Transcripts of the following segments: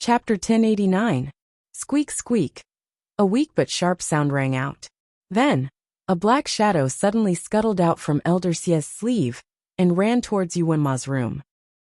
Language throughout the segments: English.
Chapter 1089. Squeak squeak. A weak but sharp sound rang out. Then, a black shadow suddenly scuttled out from Elder Sia's sleeve and ran towards Yuanma's room.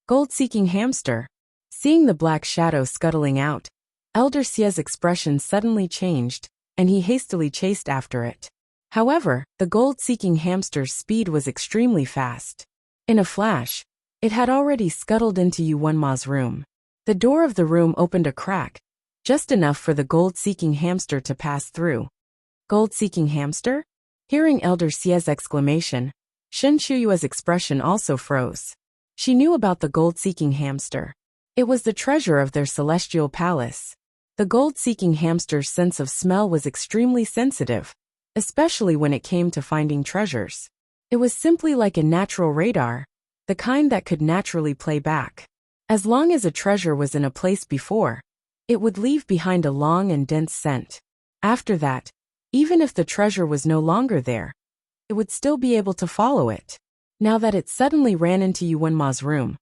Gold-seeking hamster. Seeing the black shadow scuttling out, Elder Sia's expression suddenly changed, and he hastily chased after it. However, the gold-seeking hamster's speed was extremely fast. In a flash, it had already scuttled into Yuanma's room. The door of the room opened a crack, just enough for the gold-seeking hamster to pass through. Gold-seeking hamster? Hearing Elder Sia's exclamation, Shen Shuyue's expression also froze. She knew about the gold-seeking hamster. It was the treasure of their celestial palace. The gold-seeking hamster's sense of smell was extremely sensitive, especially when it came to finding treasures. It was simply like a natural radar, the kind that could naturally play back. As long as a treasure was in a place before, it would leave behind a long and dense scent. After that, even if the treasure was no longer there, it would still be able to follow it. Now that it suddenly ran into Yuanma's room,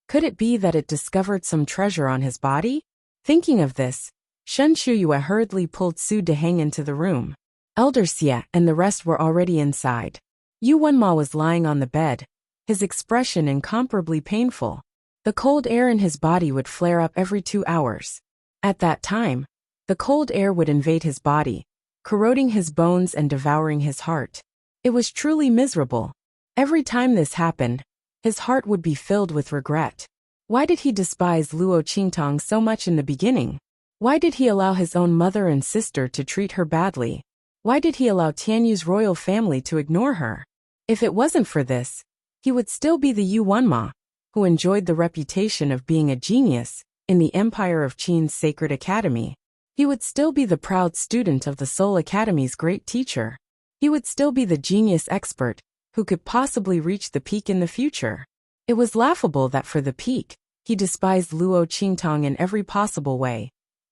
could it be that it discovered some treasure on his body? Thinking of this, Shen Shuyue hurriedly pulled Su Deheng into the room. Elder Sia and the rest were already inside. Yuanma was lying on the bed, his expression incomparably painful. The cold air in his body would flare up every 2 hours. At that time, the cold air would invade his body, corroding his bones and devouring his heart. It was truly miserable. Every time this happened, his heart would be filled with regret. Why did he despise Luo Qingtang so much in the beginning? Why did he allow his own mother and sister to treat her badly? Why did he allow Tianyu's royal family to ignore her? If it wasn't for this, he would still be the Yuanma, who enjoyed the reputation of being a genius in the Empire of Qin's Sacred Academy. He would still be the proud student of the Soul Academy's great teacher. He would still be the genius expert who could possibly reach the peak in the future. It was laughable that for the peak, he despised Luo Qingtang in every possible way,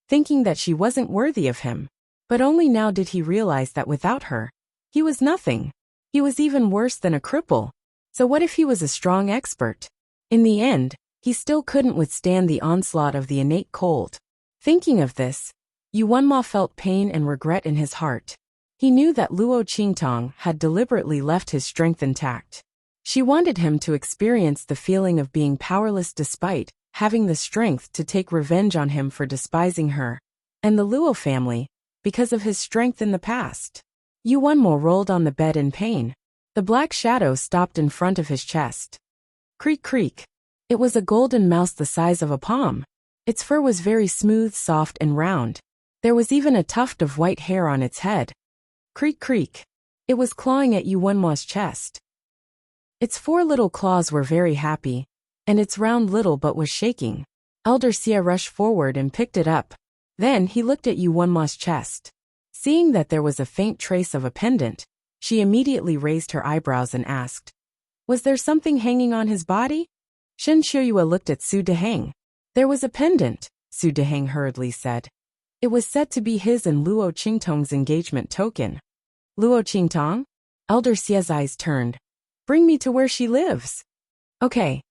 thinking that she wasn't worthy of him. But only now did he realize that without her, he was nothing. He was even worse than a cripple. So what if he was a strong expert? In the end, he still couldn't withstand the onslaught of the innate cold. Thinking of this, Yuanma felt pain and regret in his heart. He knew that Luo Qingtang had deliberately left his strength intact. She wanted him to experience the feeling of being powerless despite having the strength to take revenge on him for despising her and the Luo family because of his strength in the past. Yuanmo rolled on the bed in pain. The black shadow stopped in front of his chest. Creak creak. It was a golden mouse the size of a palm. Its fur was very smooth, soft, and round. There was even a tuft of white hair on its head. Creak creak. It was clawing at Yuanma's chest. Its 4 little claws were very happy, and its round little butt was shaking. Elder Sia rushed forward and picked it up. Then he looked at Yuanma's chest. Seeing that there was a faint trace of a pendant, she immediately raised her eyebrows and asked, "Was there something hanging on his body?" Shen Shuyue looked at Su Deheng. "There was a pendant," Su Deheng hurriedly said. It was said to be his and Luo Qingtang's engagement token. Luo Qingtang? Elder Sia's eyes turned. "Bring me to where she lives." Okay.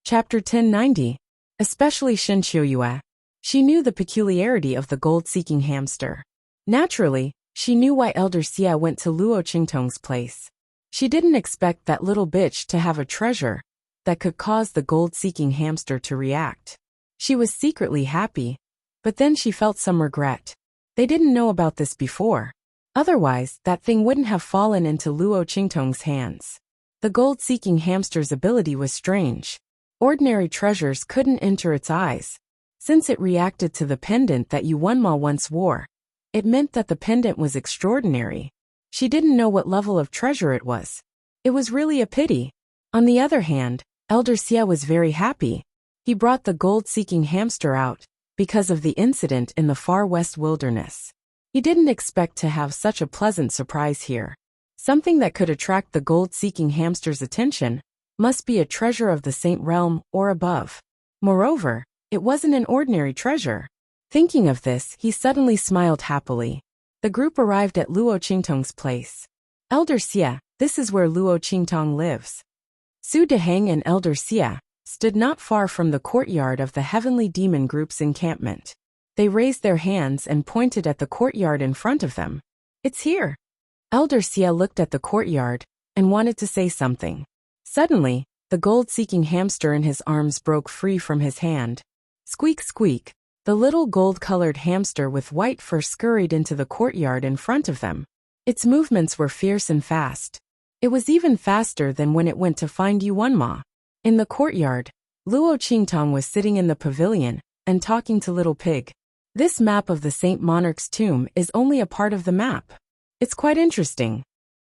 Chapter 1090. Especially Shen Shuyue. She knew the peculiarity of the gold-seeking hamster. Naturally, she knew why Elder Sia went to Luo Qingtang's place. She didn't expect that little bitch to have a treasure that could cause the gold-seeking hamster to react. She was secretly happy, but then she felt some regret. They didn't know about this before. Otherwise, that thing wouldn't have fallen into Luo Qingtang's hands. The gold-seeking hamster's ability was strange. Ordinary treasures couldn't enter its eyes. Since it reacted to the pendant that Yuanma once wore, it meant that the pendant was extraordinary. She didn't know what level of treasure it was. It was really a pity. On the other hand, Elder Sia was very happy. He brought the gold-seeking hamster out because of the incident in the far west wilderness. He didn't expect to have such a pleasant surprise here. Something that could attract the gold-seeking hamster's attention must be a treasure of the Saint Realm or above. Moreover, it wasn't an ordinary treasure. Thinking of this, he suddenly smiled happily. The group arrived at Luo Qingtang's place. "Elder Sia, this is where Luo Qingtang lives." Su Deheng and Elder Sia stood not far from the courtyard of the Heavenly Demon Group's encampment. They raised their hands and pointed at the courtyard in front of them. "It's here." Elder Sia looked at the courtyard and wanted to say something. Suddenly, the gold-seeking hamster in his arms broke free from his hand. Squeak, squeak. The little gold-colored hamster with white fur scurried into the courtyard in front of them. Its movements were fierce and fast. It was even faster than when it went to find Yuanma. In the courtyard, Luo Qingtong was sitting in the pavilion and talking to Little Pig. "This map of the Saint Monarch's tomb is only a part of the map. It's quite interesting."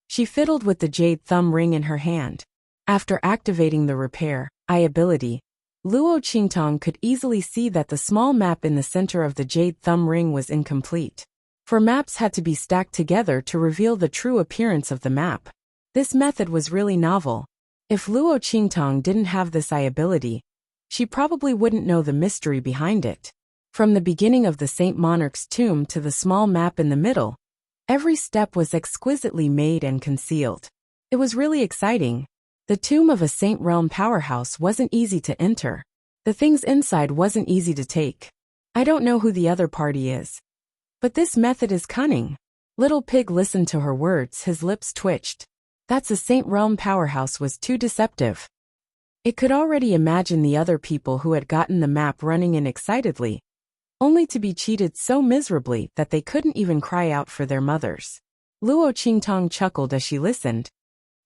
She fiddled with the jade thumb ring in her hand. After activating the repair eye ability, Luo Qingtong could easily see that the small map in the center of the jade thumb ring was incomplete. For maps had to be stacked together to reveal the true appearance of the map. This method was really novel. If Luo Qingtong didn't have this eye ability, she probably wouldn't know the mystery behind it. From the beginning of the Saint Monarch's tomb to the small map in the middle, every step was exquisitely made and concealed. It was really exciting. The tomb of a Saint Realm powerhouse wasn't easy to enter. The things inside wasn't easy to take. I don't know who the other party is, but this method is cunning. Little Pig listened to her words, his lips twitched. That's a Saint Realm powerhouse was too deceptive. It could already imagine the other people who had gotten the map running in excitedly, only to be cheated so miserably that they couldn't even cry out for their mothers. Luo Qingtong chuckled as she listened.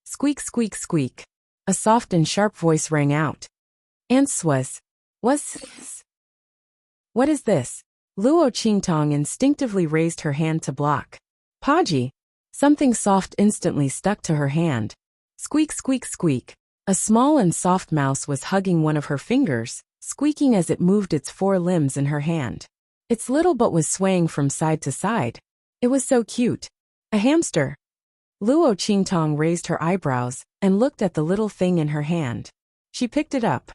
Squeak, squeak, squeak. A soft and sharp voice rang out. "Answas. Was. What is this?" Luo Qingtong instinctively raised her hand to block. "Paji." Something soft instantly stuck to her hand. Squeak, squeak, squeak. A small and soft mouse was hugging one of her fingers, squeaking as it moved its 4 limbs in her hand. Its little butt was swaying from side to side. It was so cute. A hamster. Luo Qingtong raised her eyebrows and looked at the little thing in her hand. She picked it up.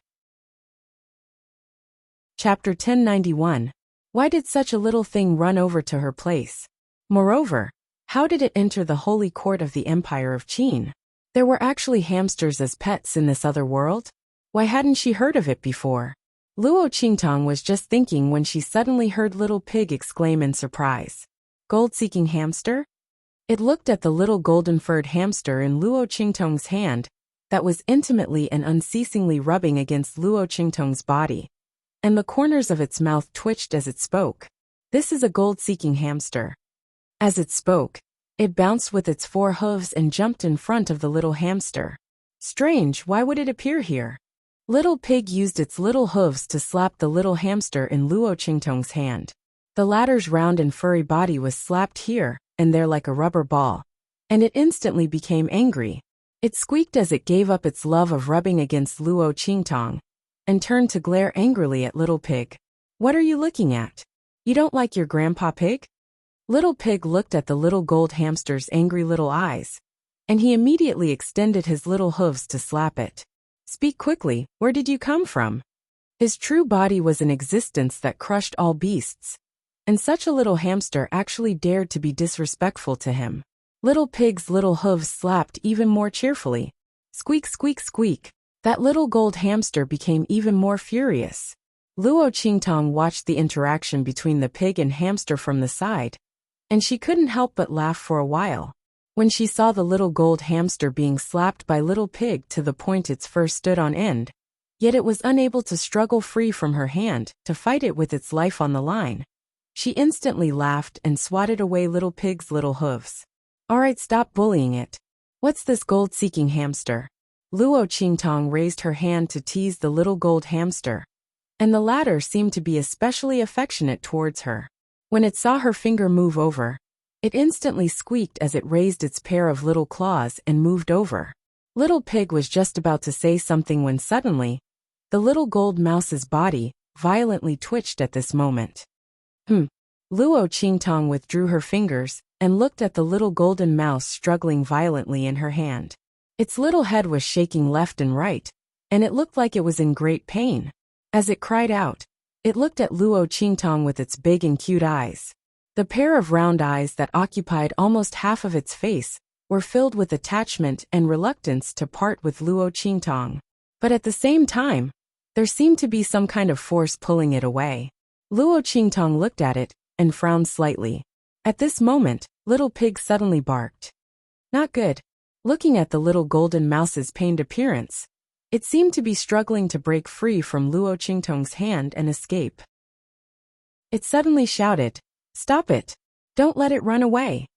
Chapter 1091. Why did such a little thing run over to her place? Moreover, how did it enter the holy court of the Empire of Qin? There were actually hamsters as pets in this other world? Why hadn't she heard of it before? Luo Qingtong was just thinking when she suddenly heard Little Pig exclaim in surprise. Gold-seeking hamster? It looked at the little golden-furred hamster in Luo Qingtong's hand that was intimately and unceasingly rubbing against Luo Qingtong's body, and the corners of its mouth twitched as it spoke. "This is a gold-seeking hamster." As it spoke, it bounced with its 4 hooves and jumped in front of the little hamster. Strange, why would it appear here? Little Pig used its little hooves to slap the little hamster in Luo Qingtong's hand. The latter's round and furry body was slapped here and there like a rubber ball, and it instantly became angry. It squeaked as it gave up its love of rubbing against Luo Qingtong and turned to glare angrily at Little Pig. "What are you looking at? You don't like your Grandpa Pig?" Little Pig looked at the little gold hamster's angry little eyes, and he immediately extended his little hooves to slap it. "Speak quickly, where did you come from?" His true body was an existence that crushed all beasts, and such a little hamster actually dared to be disrespectful to him. Little Pig's little hooves slapped even more cheerfully. Squeak, squeak, squeak. That little gold hamster became even more furious. Luo Qingtong watched the interaction between the pig and hamster from the side, and she couldn't help but laugh for a while. When she saw the little gold hamster being slapped by Little Pig to the point its fur stood on end, yet it was unable to struggle free from her hand to fight it with its life on the line, she instantly laughed and swatted away Little Pig's little hooves. "All right, stop bullying it. What's this gold-seeking hamster?" Luo Qingtong raised her hand to tease the little gold hamster, and the latter seemed to be especially affectionate towards her. When it saw her finger move over, it instantly squeaked as it raised its pair of little claws and moved over. Little Pig was just about to say something when suddenly, the little gold mouse's body violently twitched at this moment. Luo Qingtong withdrew her fingers and looked at the little golden mouse struggling violently in her hand. Its little head was shaking left and right, and it looked like it was in great pain. As it cried out, it looked at Luo Qingtong with its big and cute eyes. The pair of round eyes that occupied almost half of its face were filled with attachment and reluctance to part with Luo Qingtong. But at the same time, There seemed to be some kind of force pulling it away. Luo Qingtong looked at it and frowned slightly. At this moment, Little Pig suddenly barked. Not good. Looking at the little golden mouse's pained appearance, it seemed to be struggling to break free from Luo Qingtong's hand and escape. It suddenly shouted, "Stop it! Don't let it run away!"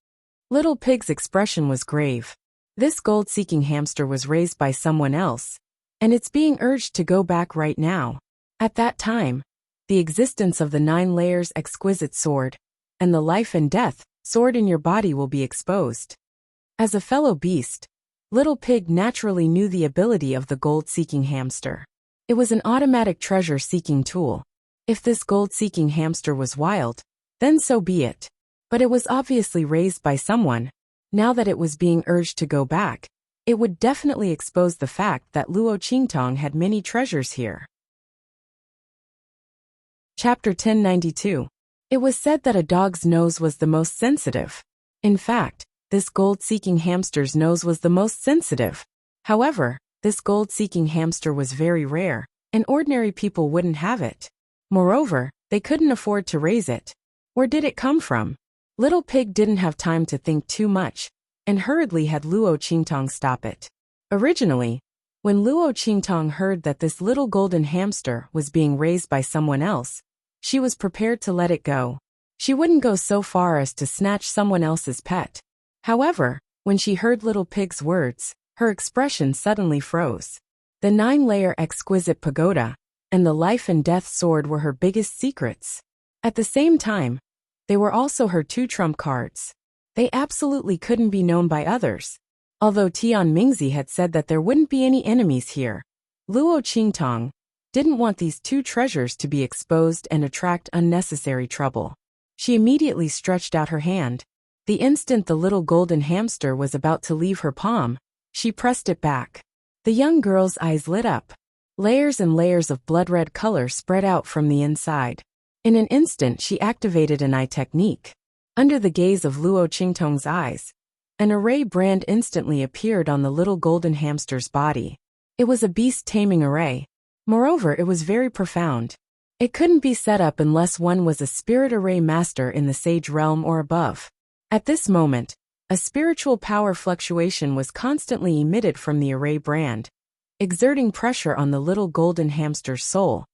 Little Pig's expression was grave. This gold-seeking hamster was raised by someone else, and it's being urged to go back right now. At that time, the existence of the 9 layers exquisite sword and the life and death sword in your body will be exposed. As a fellow beast, Little Pig naturally knew the ability of the gold-seeking hamster. It was an automatic treasure-seeking tool. If this gold-seeking hamster was wild, then so be it. But it was obviously raised by someone. Now that it was being urged to go back, it would definitely expose the fact that Luo Qingtong had many treasures here. Chapter 1092. It was said that a dog's nose was the most sensitive. In fact, this gold-seeking hamster's nose was the most sensitive. However, this gold-seeking hamster was very rare, and ordinary people wouldn't have it. Moreover, they couldn't afford to raise it. Where did it come from? Little Pig didn't have time to think too much, and hurriedly had Luo Qingtong stop it. Originally, when Luo Qingtong heard that this little golden hamster was being raised by someone else, she was prepared to let it go. She wouldn't go so far as to snatch someone else's pet. However, when she heard Little Pig's words, her expression suddenly froze. The 9-layer exquisite pagoda and the life and death sword were her biggest secrets. At the same time, they were also her 2 trump cards. They absolutely couldn't be known by others. Although Tian Mingzi had said that there wouldn't be any enemies here, Luo Qingtong didn't want these 2 treasures to be exposed and attract unnecessary trouble. She immediately stretched out her hand. The instant the little golden hamster was about to leave her palm, she pressed it back. The young girl's eyes lit up. Layers and layers of blood-red color spread out from the inside. In an instant she activated an eye technique. Under the gaze of Luo Qingtong's eyes, an array brand instantly appeared on the little golden hamster's body. It was a beast-taming array. Moreover, it was very profound. It couldn't be set up unless one was a spirit array master in the sage realm or above. At this moment, a spiritual power fluctuation was constantly emitted from the array brand, exerting pressure on the little golden hamster's soul,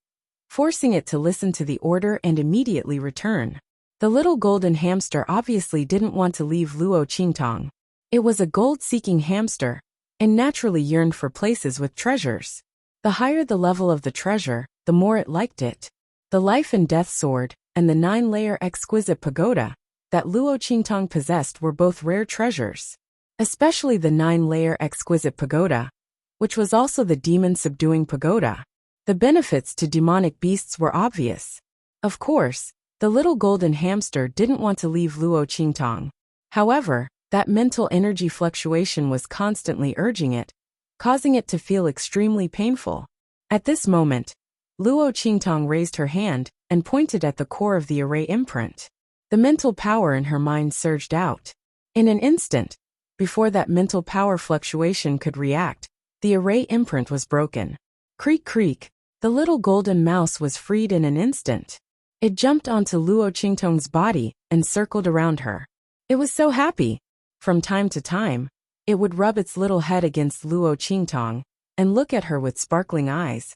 forcing it to listen to the order and immediately return. The little golden hamster obviously didn't want to leave Luo Qingtong. It was a gold-seeking hamster, and naturally yearned for places with treasures. The higher the level of the treasure, the more it liked it. The life and death sword and the 9-layer exquisite pagoda that Luo Qingtong possessed were both rare treasures. Especially the 9-layer exquisite pagoda, which was also the demon-subduing pagoda. The benefits to demonic beasts were obvious. Of course, the little golden hamster didn't want to leave Luo Qingtong. However, that mental energy fluctuation was constantly urging it, causing it to feel extremely painful. At this moment, Luo Qingtong raised her hand and pointed at the core of the array imprint. The mental power in her mind surged out. In an instant, before that mental power fluctuation could react, the array imprint was broken. Creak creak, the little golden mouse was freed in an instant. It jumped onto Luo Qingtong's body and circled around her. It was so happy. From time to time, it would rub its little head against Luo Qingtong and look at her with sparkling eyes,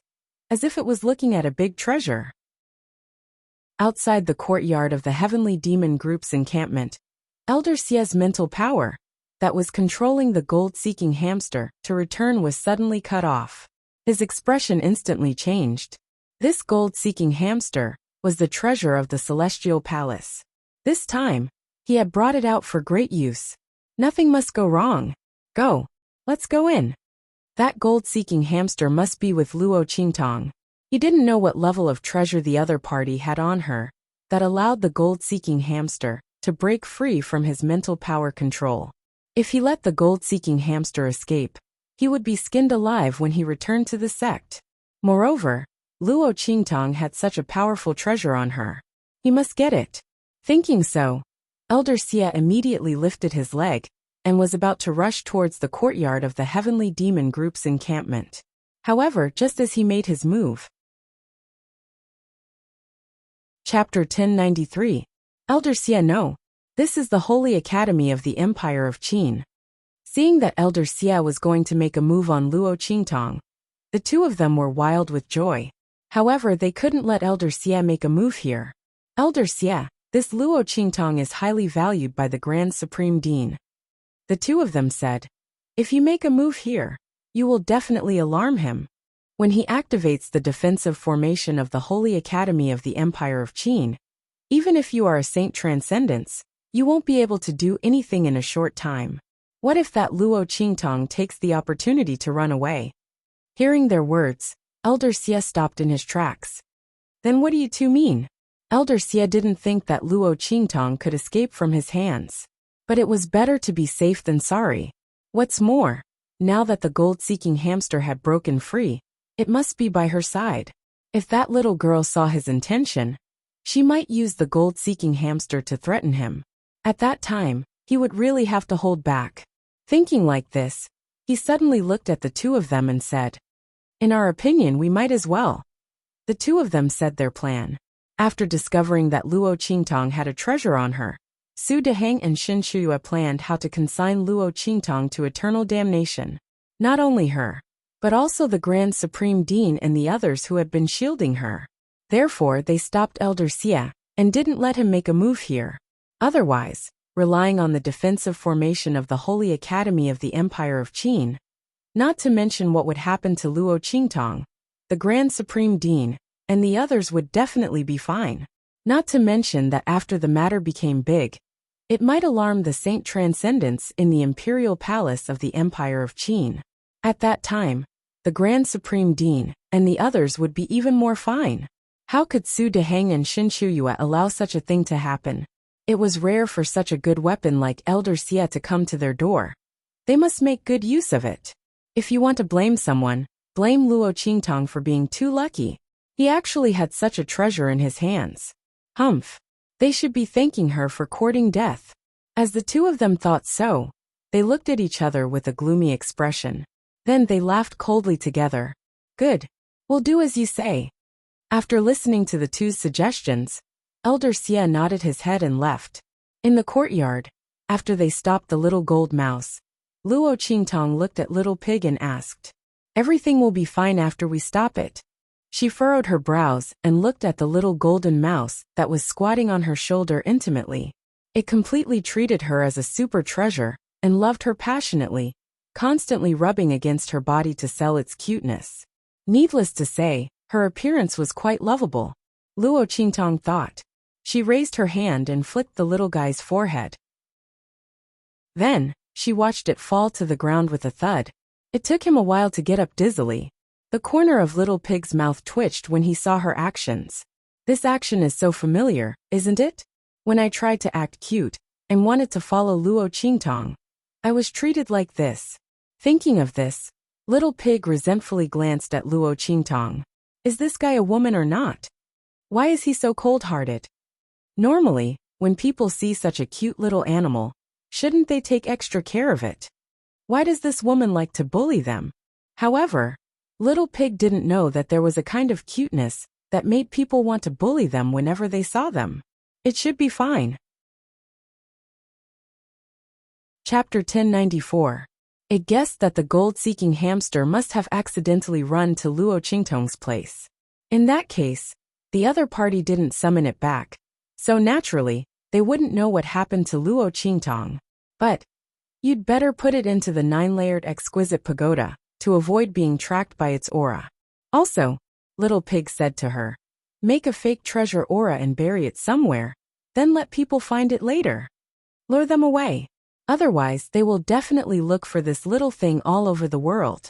as if it was looking at a big treasure. Outside the courtyard of the Heavenly Demon Group's encampment, Elder Xie's mental power, that was controlling the gold-seeking hamster to return, was suddenly cut off. His expression instantly changed. This gold-seeking hamster was the treasure of the Celestial Palace. This time, he had brought it out for great use. Nothing must go wrong. Go. Let's go in. That gold-seeking hamster must be with Luo Qingtong. He didn't know what level of treasure the other party had on her that allowed the gold-seeking hamster to break free from his mental power control. If he let the gold-seeking hamster escape, he would be skinned alive when he returned to the sect. Moreover, Luo Qingtong had such a powerful treasure on her. He must get it. Thinking so, Elder Xie immediately lifted his leg and was about to rush towards the courtyard of the Heavenly Demon Group's encampment. However, just as he made his move, Chapter 1093. Elder Xie no. This is the Holy Academy of the Empire of Qin. Seeing that Elder Xie was going to make a move on Luo Qingtong, the two of them were wild with joy. However, they couldn't let Elder Xie make a move here. Elder Xie, this Luo Qingtong is highly valued by the Grand Supreme Dean. The two of them said, if you make a move here, you will definitely alarm him. When he activates the defensive formation of the Holy Academy of the Empire of Qin, even if you are a Saint Transcendence, you won't be able to do anything in a short time. What if that Luo Qingtong takes the opportunity to run away? Hearing their words, Elder Xie stopped in his tracks. Then what do you two mean? Elder Xie didn't think that Luo Qingtong could escape from his hands. But it was better to be safe than sorry. What's more, now that the gold-seeking hamster had broken free, it must be by her side. If that little girl saw his intention, she might use the gold-seeking hamster to threaten him. At that time, he would really have to hold back. Thinking like this, he suddenly looked at the two of them and said, in our opinion, we might as well. The two of them said their plan. After discovering that Luo Qingtong had a treasure on her, Su Deheng and Xin Shuyue planned how to consign Luo Qingtong to eternal damnation. Not only her, but also the Grand Supreme Dean and the others who had been shielding her. Therefore, they stopped Elder Xie and didn't let him make a move here. Otherwise, relying on the defensive formation of the Holy Academy of the Empire of Qin, not to mention what would happen to Luo Qingtong, the Grand Supreme Dean, and the others would definitely be fine. Not to mention that after the matter became big, it might alarm the Saint Transcendence in the Imperial Palace of the Empire of Qin. At that time, the Grand Supreme Dean and the others would be even more fine. How could Su Deheng and Xin Shuyue allow such a thing to happen? It was rare for such a good weapon like Elder Xie to come to their door. They must make good use of it. If you want to blame someone, blame Luo Qingtong for being too lucky. He actually had such a treasure in his hands. Humph. They should be thanking her for courting death. As the two of them thought so, they looked at each other with a gloomy expression. Then they laughed coldly together. Good. We'll do as you say. After listening to the two's suggestions, Elder Xie nodded his head and left. In the courtyard, after they stopped the little gold mouse, Luo Qingtong looked at Little Pig and asked, everything will be fine after we stop it. She furrowed her brows and looked at the little golden mouse that was squatting on her shoulder intimately. It completely treated her as a super treasure and loved her passionately, constantly rubbing against her body to sell its cuteness. Needless to say, her appearance was quite lovable. Luo Qingtong thought. She raised her hand and flicked the little guy's forehead. Then, she watched it fall to the ground with a thud. It took him a while to get up dizzily. The corner of Little Pig's mouth twitched when he saw her actions. This action is so familiar, isn't it? When I tried to act cute and wanted to follow Luo Qingtong, I was treated like this. Thinking of this, Little Pig resentfully glanced at Luo Qingtong. Is this guy a woman or not? Why is he so cold-hearted? Normally, when people see such a cute little animal, shouldn't they take extra care of it? Why does this woman like to bully them? However, Little Pig didn't know that there was a kind of cuteness that made people want to bully them whenever they saw them. It should be fine. Chapter 1094. It guessed that the gold-seeking hamster must have accidentally run to Luo Qingtong's place. In that case, the other party didn't summon it back, so naturally, they wouldn't know what happened to Luo Qingtong. But you'd better put it into the 9-layered exquisite pagoda to avoid being tracked by its aura. Also, Little Pig said to her, make a fake treasure aura and bury it somewhere, then let people find it later. Lure them away. Otherwise, they will definitely look for this little thing all over the world.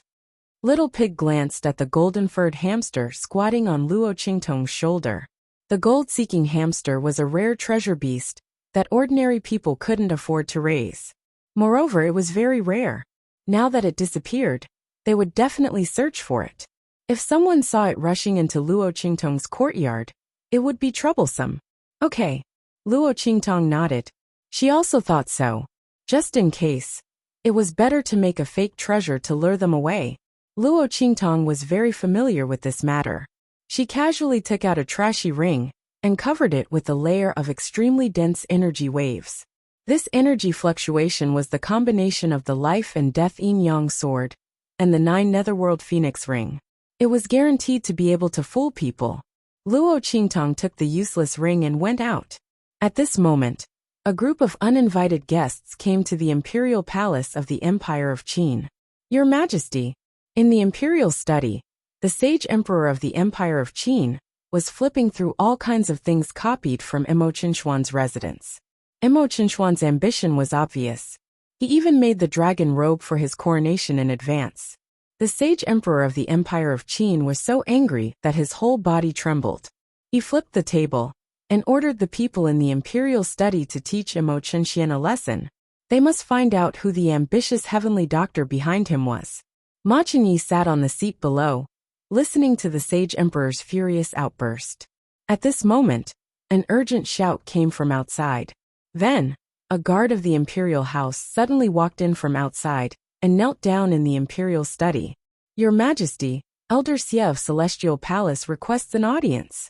Little Pig glanced at the golden-furred hamster squatting on Luo Qingtong's shoulder. The gold-seeking hamster was a rare treasure beast that ordinary people couldn't afford to raise. Moreover, it was very rare. Now that it disappeared, they would definitely search for it. If someone saw it rushing into Luo Qingtong's courtyard, it would be troublesome. Okay. Luo Qingtong nodded. She also thought so. Just in case, it was better to make a fake treasure to lure them away. Luo Qingtong was very familiar with this matter. She casually took out a trashy ring and covered it with a layer of extremely dense energy waves. This energy fluctuation was the combination of the life and death yin-yang sword and the 9 netherworld phoenix ring. It was guaranteed to be able to fool people. Luo Qingtong took the useless ring and went out. At this moment, a group of uninvited guests came to the imperial palace of the Empire of Qin. Your Majesty, in the imperial study, the sage emperor of the Empire of Qin was flipping through all kinds of things copied from Imo Qinshuan's residence. Imo Qinshuan's ambition was obvious. He even made the dragon robe for his coronation in advance. The sage emperor of the Empire of Qin was so angry that his whole body trembled. He flipped the table and ordered the people in the imperial study to teach Imo Qinshuan a lesson. They must find out who the ambitious heavenly doctor behind him was. Ma Qinyi sat on the seat below, listening to the sage emperor's furious outburst. At this moment, an urgent shout came from outside. Then, a guard of the imperial house suddenly walked in from outside and knelt down in the imperial study. Your Majesty, Elder Xie of Celestial Palace requests an audience.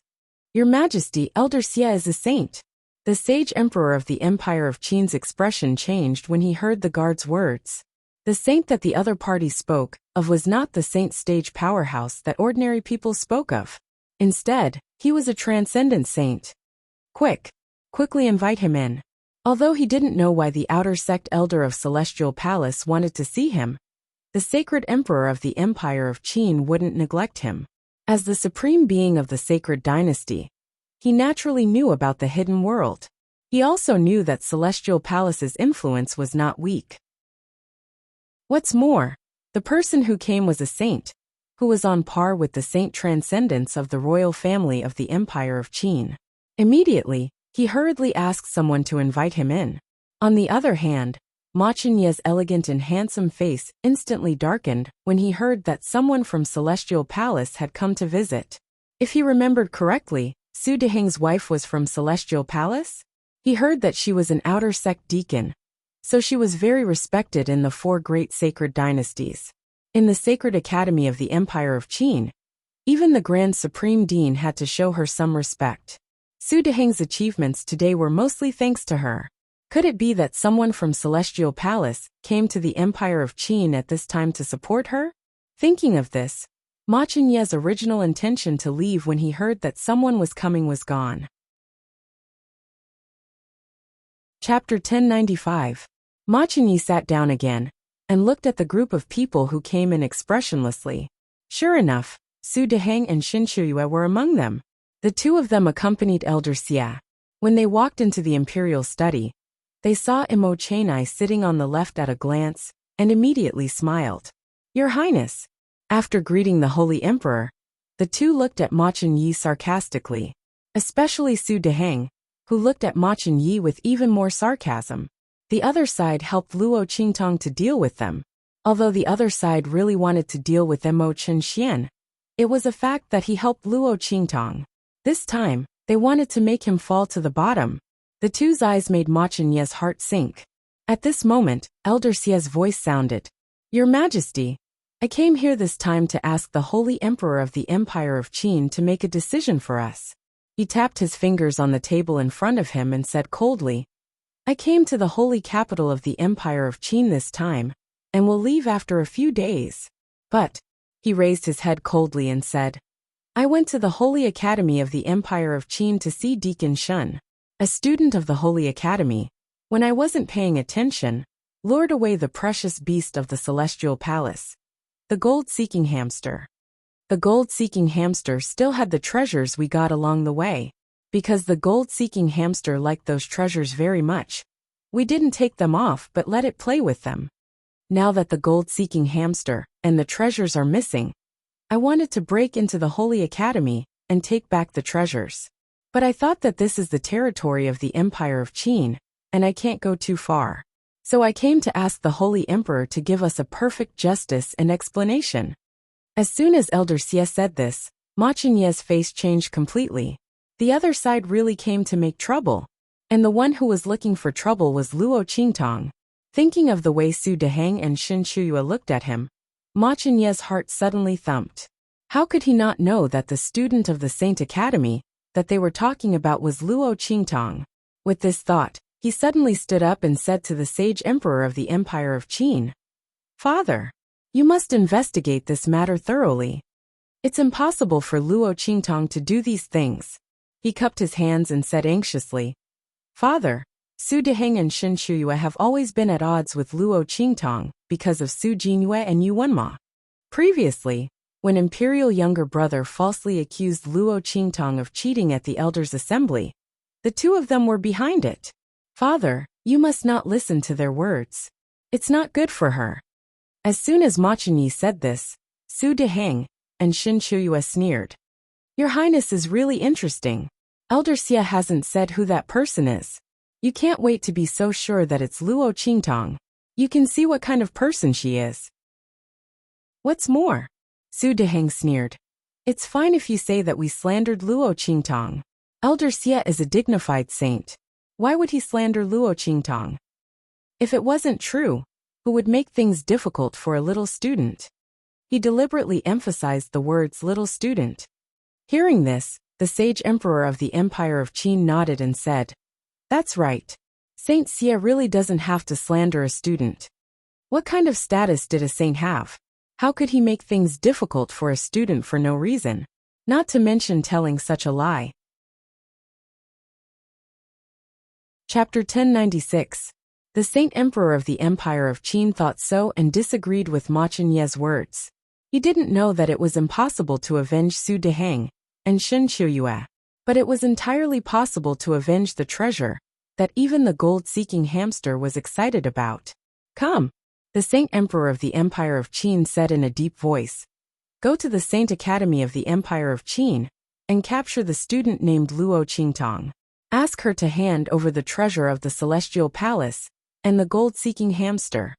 Your Majesty, Elder Xie is a saint. The sage emperor of the Empire of Qin's expression changed when he heard the guard's words. The saint that the other party spoke of was not the saint stage powerhouse that ordinary people spoke of. Instead, he was a transcendent saint. Quickly invite him in. Although he didn't know why the outer sect elder of Celestial Palace wanted to see him, the sacred emperor of the Empire of Qin wouldn't neglect him. As the supreme being of the sacred dynasty, he naturally knew about the hidden world. He also knew that Celestial Palace's influence was not weak. What's more, the person who came was a saint, who was on par with the saint transcendence of the royal family of the Empire of Qin. Immediately, he hurriedly asked someone to invite him in. On the other hand, Ma Qinye's elegant and handsome face instantly darkened when he heard that someone from Celestial Palace had come to visit. If he remembered correctly, Su Deheng's wife was from Celestial Palace? He heard that she was an outer sect deacon, so she was very respected in the 4 great sacred dynasties. In the Sacred Academy of the Empire of Qin, even the Grand Supreme Dean had to show her some respect. Su Deheng's achievements today were mostly thanks to her. Could it be that someone from Celestial Palace came to the Empire of Qin at this time to support her? Thinking of this, Ma Qinye's original intention to leave when he heard that someone was coming was gone. Chapter 1095. Ma Qinyi sat down again and looked at the group of people who came in expressionlessly. Sure enough, Su Deheng and Xin Shuyue were among them. The 2 of them accompanied Elder Xie. When they walked into the imperial study, they saw Imo Qianai sitting on the left at a glance and immediately smiled. Your Highness. After greeting the Holy Emperor, the 2 looked at Ma Qinyi sarcastically, especially Su Deheng, who looked at Ma Qinyi with even more sarcasm. The other side helped Luo Qingtong to deal with them. Although the other side really wanted to deal with Imo Qinshian, it was a fact that he helped Luo Qingtong. This time, they wanted to make him fall to the bottom. The 2's eyes made Ma Qinye's heart sink. At this moment, Elder Xie's voice sounded. Your Majesty, I came here this time to ask the Holy Emperor of the Empire of Qin to make a decision for us. He tapped his fingers on the table in front of him and said coldly, I came to the holy capital of the Empire of Qin this time, and will leave after a few days. But, he raised his head coldly and said, I went to the Holy Academy of the Empire of Qin to see Deacon Shun, a student of the Holy Academy. When I wasn't paying attention, lured away the precious beast of the Celestial Palace, the gold-seeking hamster. The gold-seeking hamster still had the treasures we got along the way. Because the gold-seeking hamster liked those treasures very much, we didn't take them off but let it play with them. Now that the gold-seeking hamster and the treasures are missing, I wanted to break into the Holy Academy and take back the treasures. But I thought that this is the territory of the Empire of Qin, and I can't go too far. So I came to ask the Holy Emperor to give us a perfect justice and explanation. As soon as Elder Xie said this, Ma Qinye's face changed completely. The other side really came to make trouble, and the one who was looking for trouble was Luo Qingtong. Thinking of the way Su Deheng and Xin Shuyue looked at him, Ma Qinye's heart suddenly thumped. How could he not know that the student of the Saint Academy, that they were talking about was Luo Qingtong. With this thought, he suddenly stood up and said to the sage emperor of the Empire of Qin, "Father, you must investigate this matter thoroughly. It's impossible for Luo Qingtong to do these things." He cupped his hands and said anxiously, "Father, Su Deheng and Shen Shuyue have always been at odds with Luo Qingtong because of Su Jinyue and Yu Wenma. Previously, when Imperial younger brother falsely accused Luo Qingtong of cheating at the Elders' Assembly, the two of them were behind it. Father, you must not listen to their words. It's not good for her." As soon as Ma Chenyi said this, Su Deheng and Shen Shuyue sneered. "Your Highness is really interesting. Elder Xie hasn't said who that person is. You can't wait to be so sure that it's Luo Qingtong. You can see what kind of person she is." "What's more," Su Deheng sneered, "it's fine if you say that we slandered Luo Qingtong. Elder Xie is a dignified saint. Why would he slander Luo Qingtong? If it wasn't true, who would make things difficult for a little student?" He deliberately emphasized the words little student. Hearing this, the sage emperor of the Empire of Qin nodded and said, "That's right. Saint Xie really doesn't have to slander a student. What kind of status did a saint have? How could he make things difficult for a student for no reason? Not to mention telling such a lie." Chapter 1096. The Saint Emperor of the Empire of Qin thought so and disagreed with Ma Chenye's words. He didn't know that it was impossible to avenge Su Deheng and Shen Shuyue, but it was entirely possible to avenge the treasure that even the gold-seeking hamster was excited about. "Come," the Saint Emperor of the Empire of Qin said in a deep voice. "Go to the Saint Academy of the Empire of Qin and capture the student named Luo Qingtong. Ask her to hand over the treasure of the Celestial Palace and the gold-seeking hamster."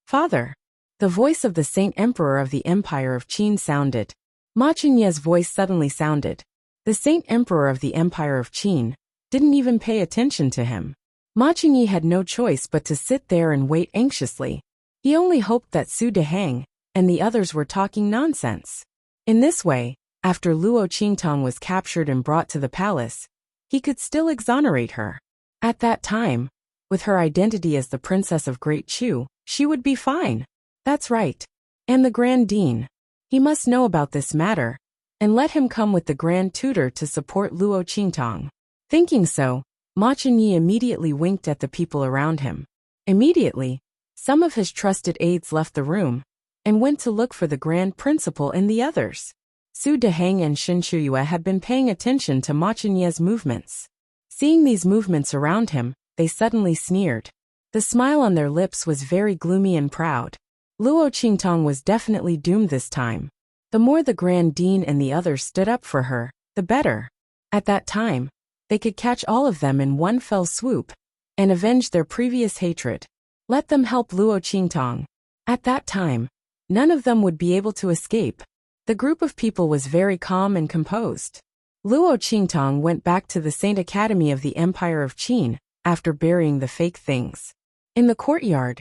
"Father," the voice of the Saint Emperor of the Empire of Qin sounded. Ma Chenye's voice suddenly sounded. The Saint Emperor of the Empire of Qin didn't even pay attention to him. Ma Chenye had no choice but to sit there and wait anxiously. He only hoped that Su Deheng and the others were talking nonsense. In this way, after Luo Qingtong was captured and brought to the palace, he could still exonerate her. At that time, with her identity as the Princess of Great Chu, she would be fine. That's right. And the Grand Dean. He must know about this matter, and let him come with the Grand Tutor to support Luo Qingtong. Thinking so, Ma Chenye immediately winked at the people around him. Immediately, some of his trusted aides left the room and went to look for the Grand Principal and the others. Su Deheng and Shen Shuyue had been paying attention to Ma Chenye's movements. Seeing these movements around him, they suddenly sneered. The smile on their lips was very gloomy and proud. Luo Qingtong was definitely doomed this time. The more the Grand Dean and the others stood up for her, the better. At that time, they could catch all of them in one fell swoop and avenge their previous hatred. Let them help Luo Qingtong. At that time, none of them would be able to escape. The group of people was very calm and composed. Luo Qingtong went back to the Saint Academy of the Empire of Qin after burying the fake things. In the courtyard,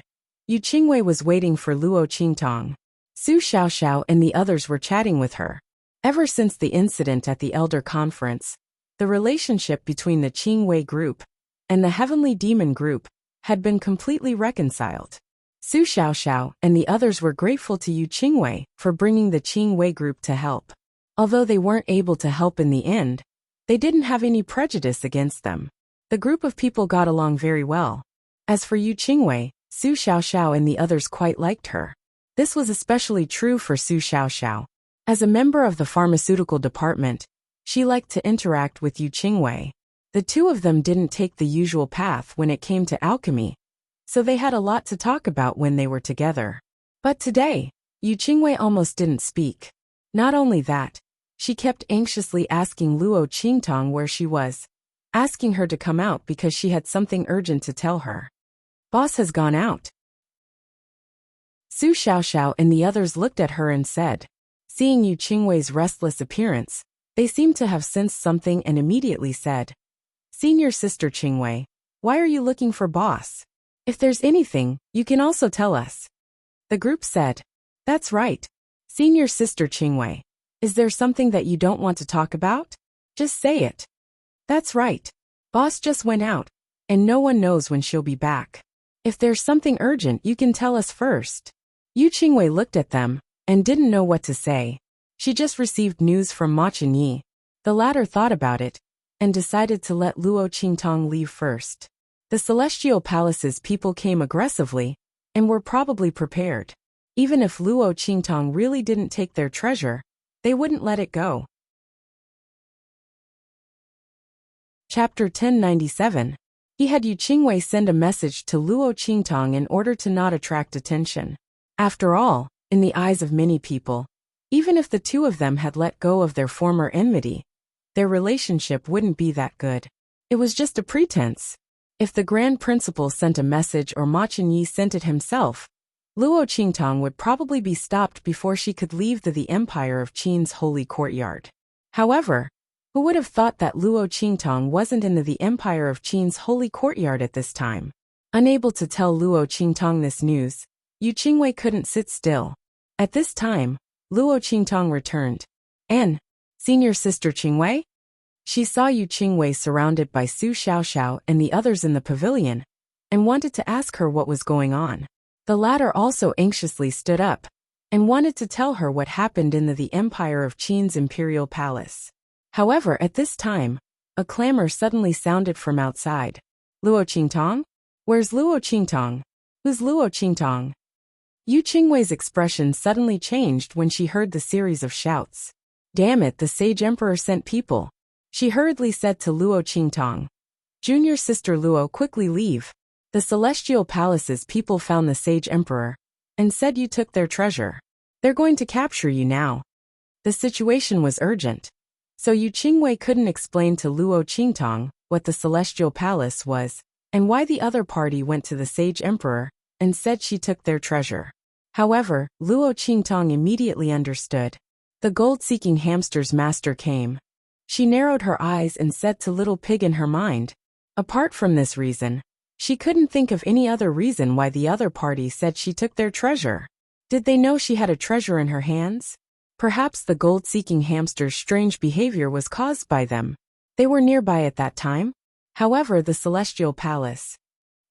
Yu Qingwei was waiting for Luo Qingtong. Su Xiaoxiao and the others were chatting with her. Ever since the incident at the Elder Conference, the relationship between the Qingwei group and the Heavenly Demon group had been completely reconciled. Su Xiaoxiao and the others were grateful to Yu Qingwei for bringing the Qingwei group to help. Although they weren't able to help in the end, they didn't have any prejudice against them. The group of people got along very well. As for Yu Qingwei, Su Xiaoxiao and the others quite liked her. This was especially true for Su Xiaoxiao. As a member of the pharmaceutical department, she liked to interact with Yu Qingwei. The two of them didn't take the usual path when it came to alchemy, so they had a lot to talk about when they were together. But today, Yu Qingwei almost didn't speak. Not only that, she kept anxiously asking Luo Qingtong where she was, asking her to come out because she had something urgent to tell her. "Boss has gone out." Su Xiaoxiao and the others looked at her and said. Seeing Yu Qingwei's restless appearance, they seemed to have sensed something and immediately said, "Senior Sister Qingwei, why are you looking for boss? If there's anything, you can also tell us." The group said, "That's right. Senior Sister Qingwei, is there something that you don't want to talk about? Just say it. That's right. Boss just went out, and no one knows when she'll be back. If there's something urgent, you can tell us first. Yu Qingwei looked at them and didn't know what to say. She just received news from Ma Chenyi. The latter thought about it and decided to let Luo Qingtong leave first. The Celestial Palace's people came aggressively and were probably prepared. Even if Luo Qingtong really didn't take their treasure, they wouldn't let it go. Chapter 1097. He had Yu Qingwei send a message to Luo Qingtong in order to not attract attention. After all, in the eyes of many people, even if the two of them had let go of their former enmity, their relationship wouldn't be that good. It was just a pretense. If the Grand Principal sent a message or Ma Chenyi sent it himself, Luo Qingtong would probably be stopped before she could leave the Empire of Qin's holy courtyard. However, who would have thought that Luo Qingtong wasn't in the Empire of Qin's holy courtyard at this time? Unable to tell Luo Qingtong this news, Yu Qingwei couldn't sit still. At this time, Luo Qingtong returned. Senior Sister Qingwei? She saw Yu Qingwei surrounded by Su Xiaoxiao and the others in the pavilion, and wanted to ask her what was going on. The latter also anxiously stood up, and wanted to tell her what happened in the Empire of Qin's imperial palace. However, at this time, a clamor suddenly sounded from outside. Luo Qingtong? Where's Luo Qingtong? Who's Luo Qingtong? Yu Qingwei's expression suddenly changed when she heard the series of shouts. Damn it, the Sage Emperor sent people. She hurriedly said to Luo Qingtong. Junior Sister Luo, quickly leave. The Celestial Palace's people found the Sage Emperor and said you took their treasure. They're going to capture you now. The situation was urgent, so Yu Qingwei couldn't explain to Luo Qingtong what the Celestial Palace was and why the other party went to the Sage Emperor and said she took their treasure. However, Luo Qingtong immediately understood. The gold-seeking hamster's master came. She narrowed her eyes and said to Little Pig in her mind. Apart from this reason, she couldn't think of any other reason why the other party said she took their treasure. Did they know she had a treasure in her hands? Perhaps the gold-seeking hamster's strange behavior was caused by them. They were nearby at that time. However, the Celestial Palace.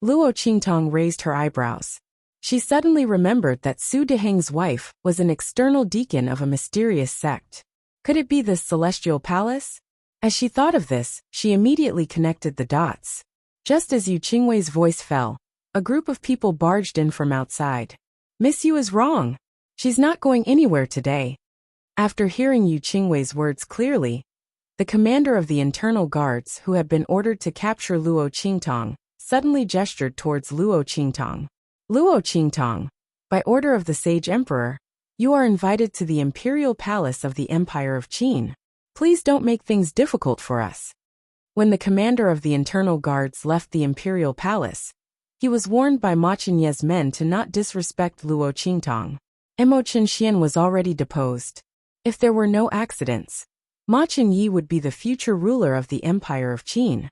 Luo Qingtong raised her eyebrows. She suddenly remembered that Su Deheng's wife was an external deacon of a mysterious sect. Could it be this Celestial Palace? As she thought of this, she immediately connected the dots. Just as Yu Qingwei's voice fell, a group of people barged in from outside. Miss Yu is wrong. She's not going anywhere today. After hearing Yu Qingwei's words clearly, the commander of the internal guards who had been ordered to capture Luo Qingtong suddenly gestured towards Luo Qingtong. Luo Qingtong, by order of the Sage Emperor, you are invited to the Imperial Palace of the Empire of Qin. Please don't make things difficult for us. When the commander of the internal guards left the Imperial Palace, he was warned by Ma Chenyi's men to not disrespect Luo Qingtong. Mo Chenxian was already deposed. If there were no accidents, Ma Chenyi would be the future ruler of the Empire of Qin.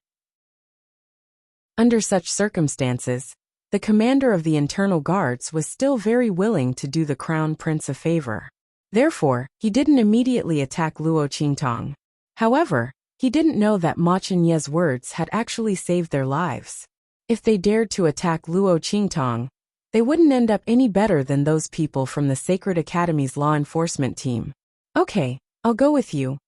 Under such circumstances, the commander of the internal guards was still very willing to do the crown prince a favor. Therefore, he didn't immediately attack Luo Qingtong. However, he didn't know that Ma Chenyi's words had actually saved their lives. If they dared to attack Luo Qingtong, they wouldn't end up any better than those people from the Sacred Academy's law enforcement team. Okay, I'll go with you.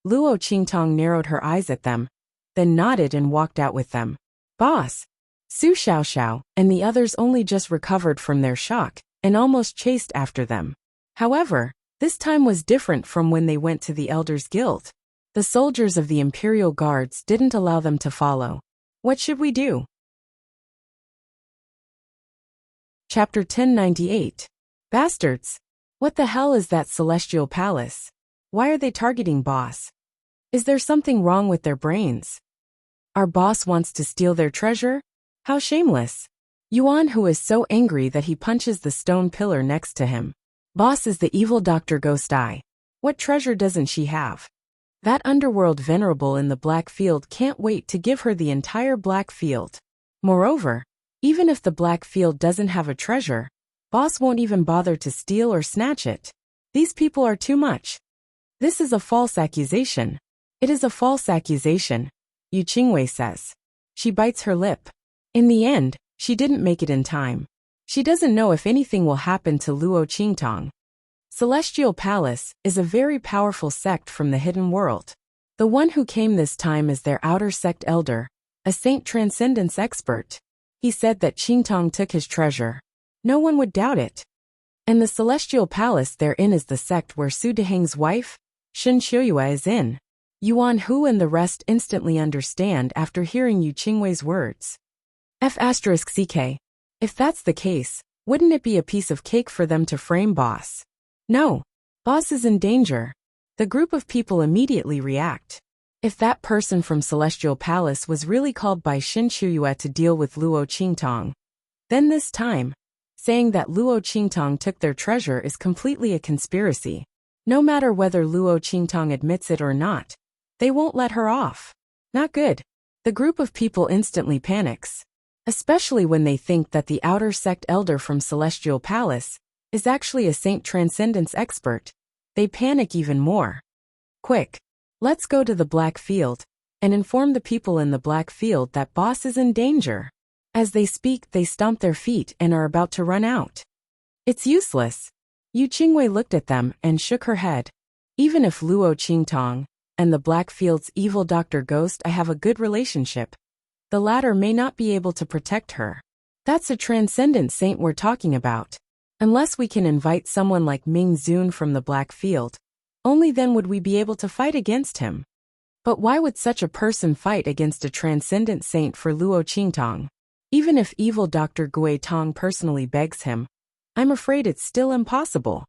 Luo Qingtong narrowed her eyes at them, then nodded and walked out with them. Boss! Su Xiaoxiao and the others only just recovered from their shock and almost chased after them. However, this time was different from when they went to the Elders Guild. The soldiers of the Imperial Guards didn't allow them to follow. What should we do? Chapter 1098. Bastards! What the hell is that Celestial Palace? Why are they targeting Boss? Is there something wrong with their brains? Our boss wants to steal their treasure? How shameless. Yuan, who is so angry that he punches the stone pillar next to him. Boss is the evil Dr. Ghost Eye. What treasure doesn't she have? That underworld venerable in the Black Field can't wait to give her the entire Black Field. Moreover, even if the Black Field doesn't have a treasure, Boss won't even bother to steal or snatch it. These people are too much. This is a false accusation. It is a false accusation. Yu Qingwei says. She bites her lip. In the end, she didn't make it in time. She doesn't know if anything will happen to Luo Qingtong. Celestial Palace is a very powerful sect from the hidden world. The one who came this time is their outer sect elder, a saint transcendence expert. He said that Qingtong took his treasure. No one would doubt it. And the Celestial Palace therein is the sect where Su Deheng's wife, Shen Qiuyue, is in. Yuan Hu and the rest instantly understand after hearing Yu Qingwei's words. F*CK. If that's the case, wouldn't it be a piece of cake for them to frame boss? No. Boss is in danger. The group of people immediately react. If that person from Celestial Palace was really called by Shen Qiuyue to deal with Luo Qingtong, then this time, saying that Luo Qingtong took their treasure is completely a conspiracy. No matter whether Luo Qingtong admits it or not, they won't let her off. Not good. The group of people instantly panics. Especially when they think that the outer sect elder from Celestial Palace is actually a saint transcendence expert. They panic even more. Quick. Let's go to the Black Field and inform the people in the Black Field that boss is in danger. As they speak, they stomp their feet and are about to run out. It's useless. Yu Qingwei looked at them and shook her head. Even if Luo Qingtong and the Black Field's evil Dr. Ghost I have a good relationship, the latter may not be able to protect her. That's a transcendent saint we're talking about. Unless we can invite someone like Ming Zun from the Black Field, only then would we be able to fight against him. But why would such a person fight against a transcendent saint for Luo Qingtong? Even if evil Dr. Gui Tong personally begs him, I'm afraid it's still impossible.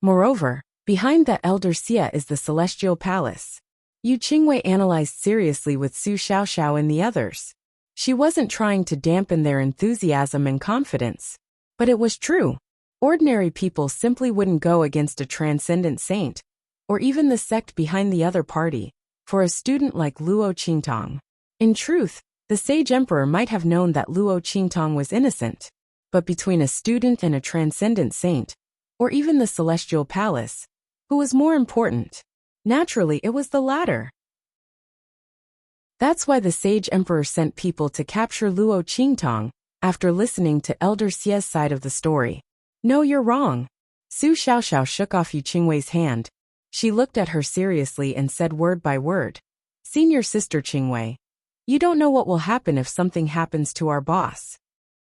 Moreover, behind that elder Xia is the Celestial Palace. Yu Qingwei analyzed seriously with Su Xiaoxiao and the others. She wasn't trying to dampen their enthusiasm and confidence. But it was true. Ordinary people simply wouldn't go against a transcendent saint, or even the sect behind the other party, for a student like Luo Qingtong. In truth, the sage emperor might have known that Luo Qingtong was innocent. But between a student and a transcendent saint, or even the Celestial Palace, who was more important? Naturally, it was the latter. That's why the sage emperor sent people to capture Luo Qingtong, after listening to Elder Xia's side of the story. No, you're wrong. Su Xiaoxiao shook off Yu Qingwei's hand. She looked at her seriously and said word by word. Senior Sister Qingwei, you don't know what will happen if something happens to our boss.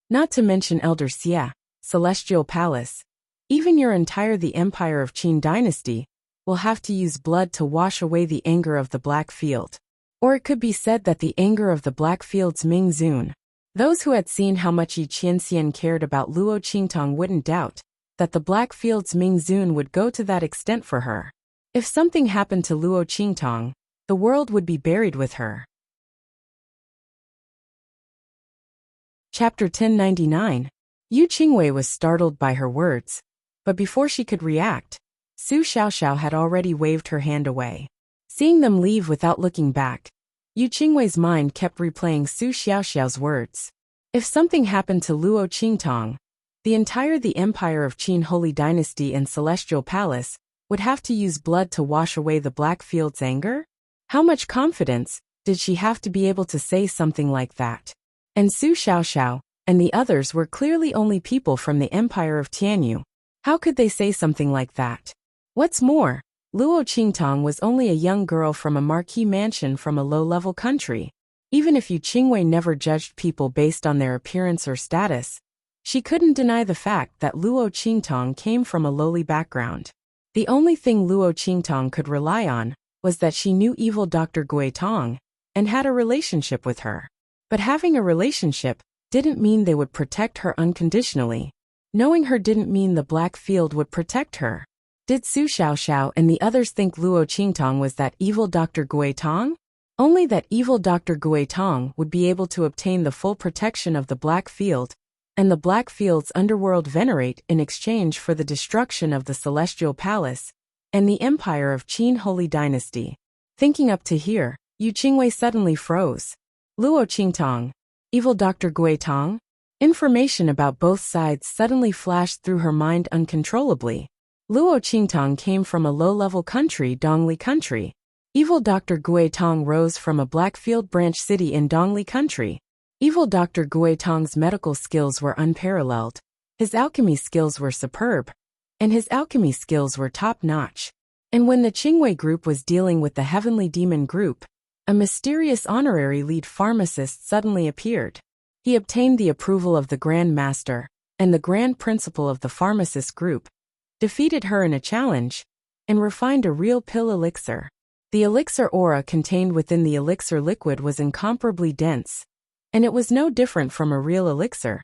Not to mention Elder Xia, Celestial Palace. Even your entire the Empire of Qin Dynasty will have to use blood to wash away the anger of the Black Field. Or it could be said that the anger of the Black Field's Ming Zun. Those who had seen how much Yi Qianxian cared about Luo Qingtong wouldn't doubt that the Black Field's Ming Zun would go to that extent for her. If something happened to Luo Qingtong, the world would be buried with her. Chapter 1099. Yu Qingwei was startled by her words, but before she could react, Su Xiaoxiao had already waved her hand away. Seeing them leave without looking back, Yu Qingwei's mind kept replaying Su Xiaoxiao's words. If something happened to Luo Qingtong, the entire the Empire of Qin Holy Dynasty and Celestial Palace would have to use blood to wash away the Black Field's anger? How much confidence did she have to be able to say something like that? And Su Xiaoxiao and the others were clearly only people from the Empire of Tianyu. How could they say something like that? What's more, Luo Qingtong was only a young girl from a marquee mansion from a low-level country. Even if Yu Qingwei never judged people based on their appearance or status, she couldn't deny the fact that Luo Qingtong came from a lowly background. The only thing Luo Qingtong could rely on was that she knew evil Dr. Gui Tong and had a relationship with her. But having a relationship didn't mean they would protect her unconditionally. Knowing her didn't mean the Black Field would protect her. Did Su Xiaoxiao and the others think Luo Qingtong was that evil Dr. Gui Tong? Only that evil Dr. Gui Tong would be able to obtain the full protection of the Black Field, and the Black Field's underworld venerate in exchange for the destruction of the Celestial Palace and the Empire of Qin Holy Dynasty. Thinking up to here, Yu Qingwei suddenly froze. Luo Qingtong, evil Dr. Gui Tong? Information about both sides suddenly flashed through her mind uncontrollably. Luo Qingtong came from a low-level country, Dongli country. Evil Dr. Guitong rose from a Blackfield branch city in Dongli country. Evil Dr. Guitong's medical skills were unparalleled. His alchemy skills were superb. And his alchemy skills were top-notch. And when the Qingwei group was dealing with the Heavenly Demon group, a mysterious honorary lead pharmacist suddenly appeared. He obtained the approval of the Grand Master, and the Grand Principal of the pharmacist group, defeated her in a challenge, and refined a real pill elixir. The elixir aura contained within the elixir liquid was incomparably dense, and it was no different from a real elixir.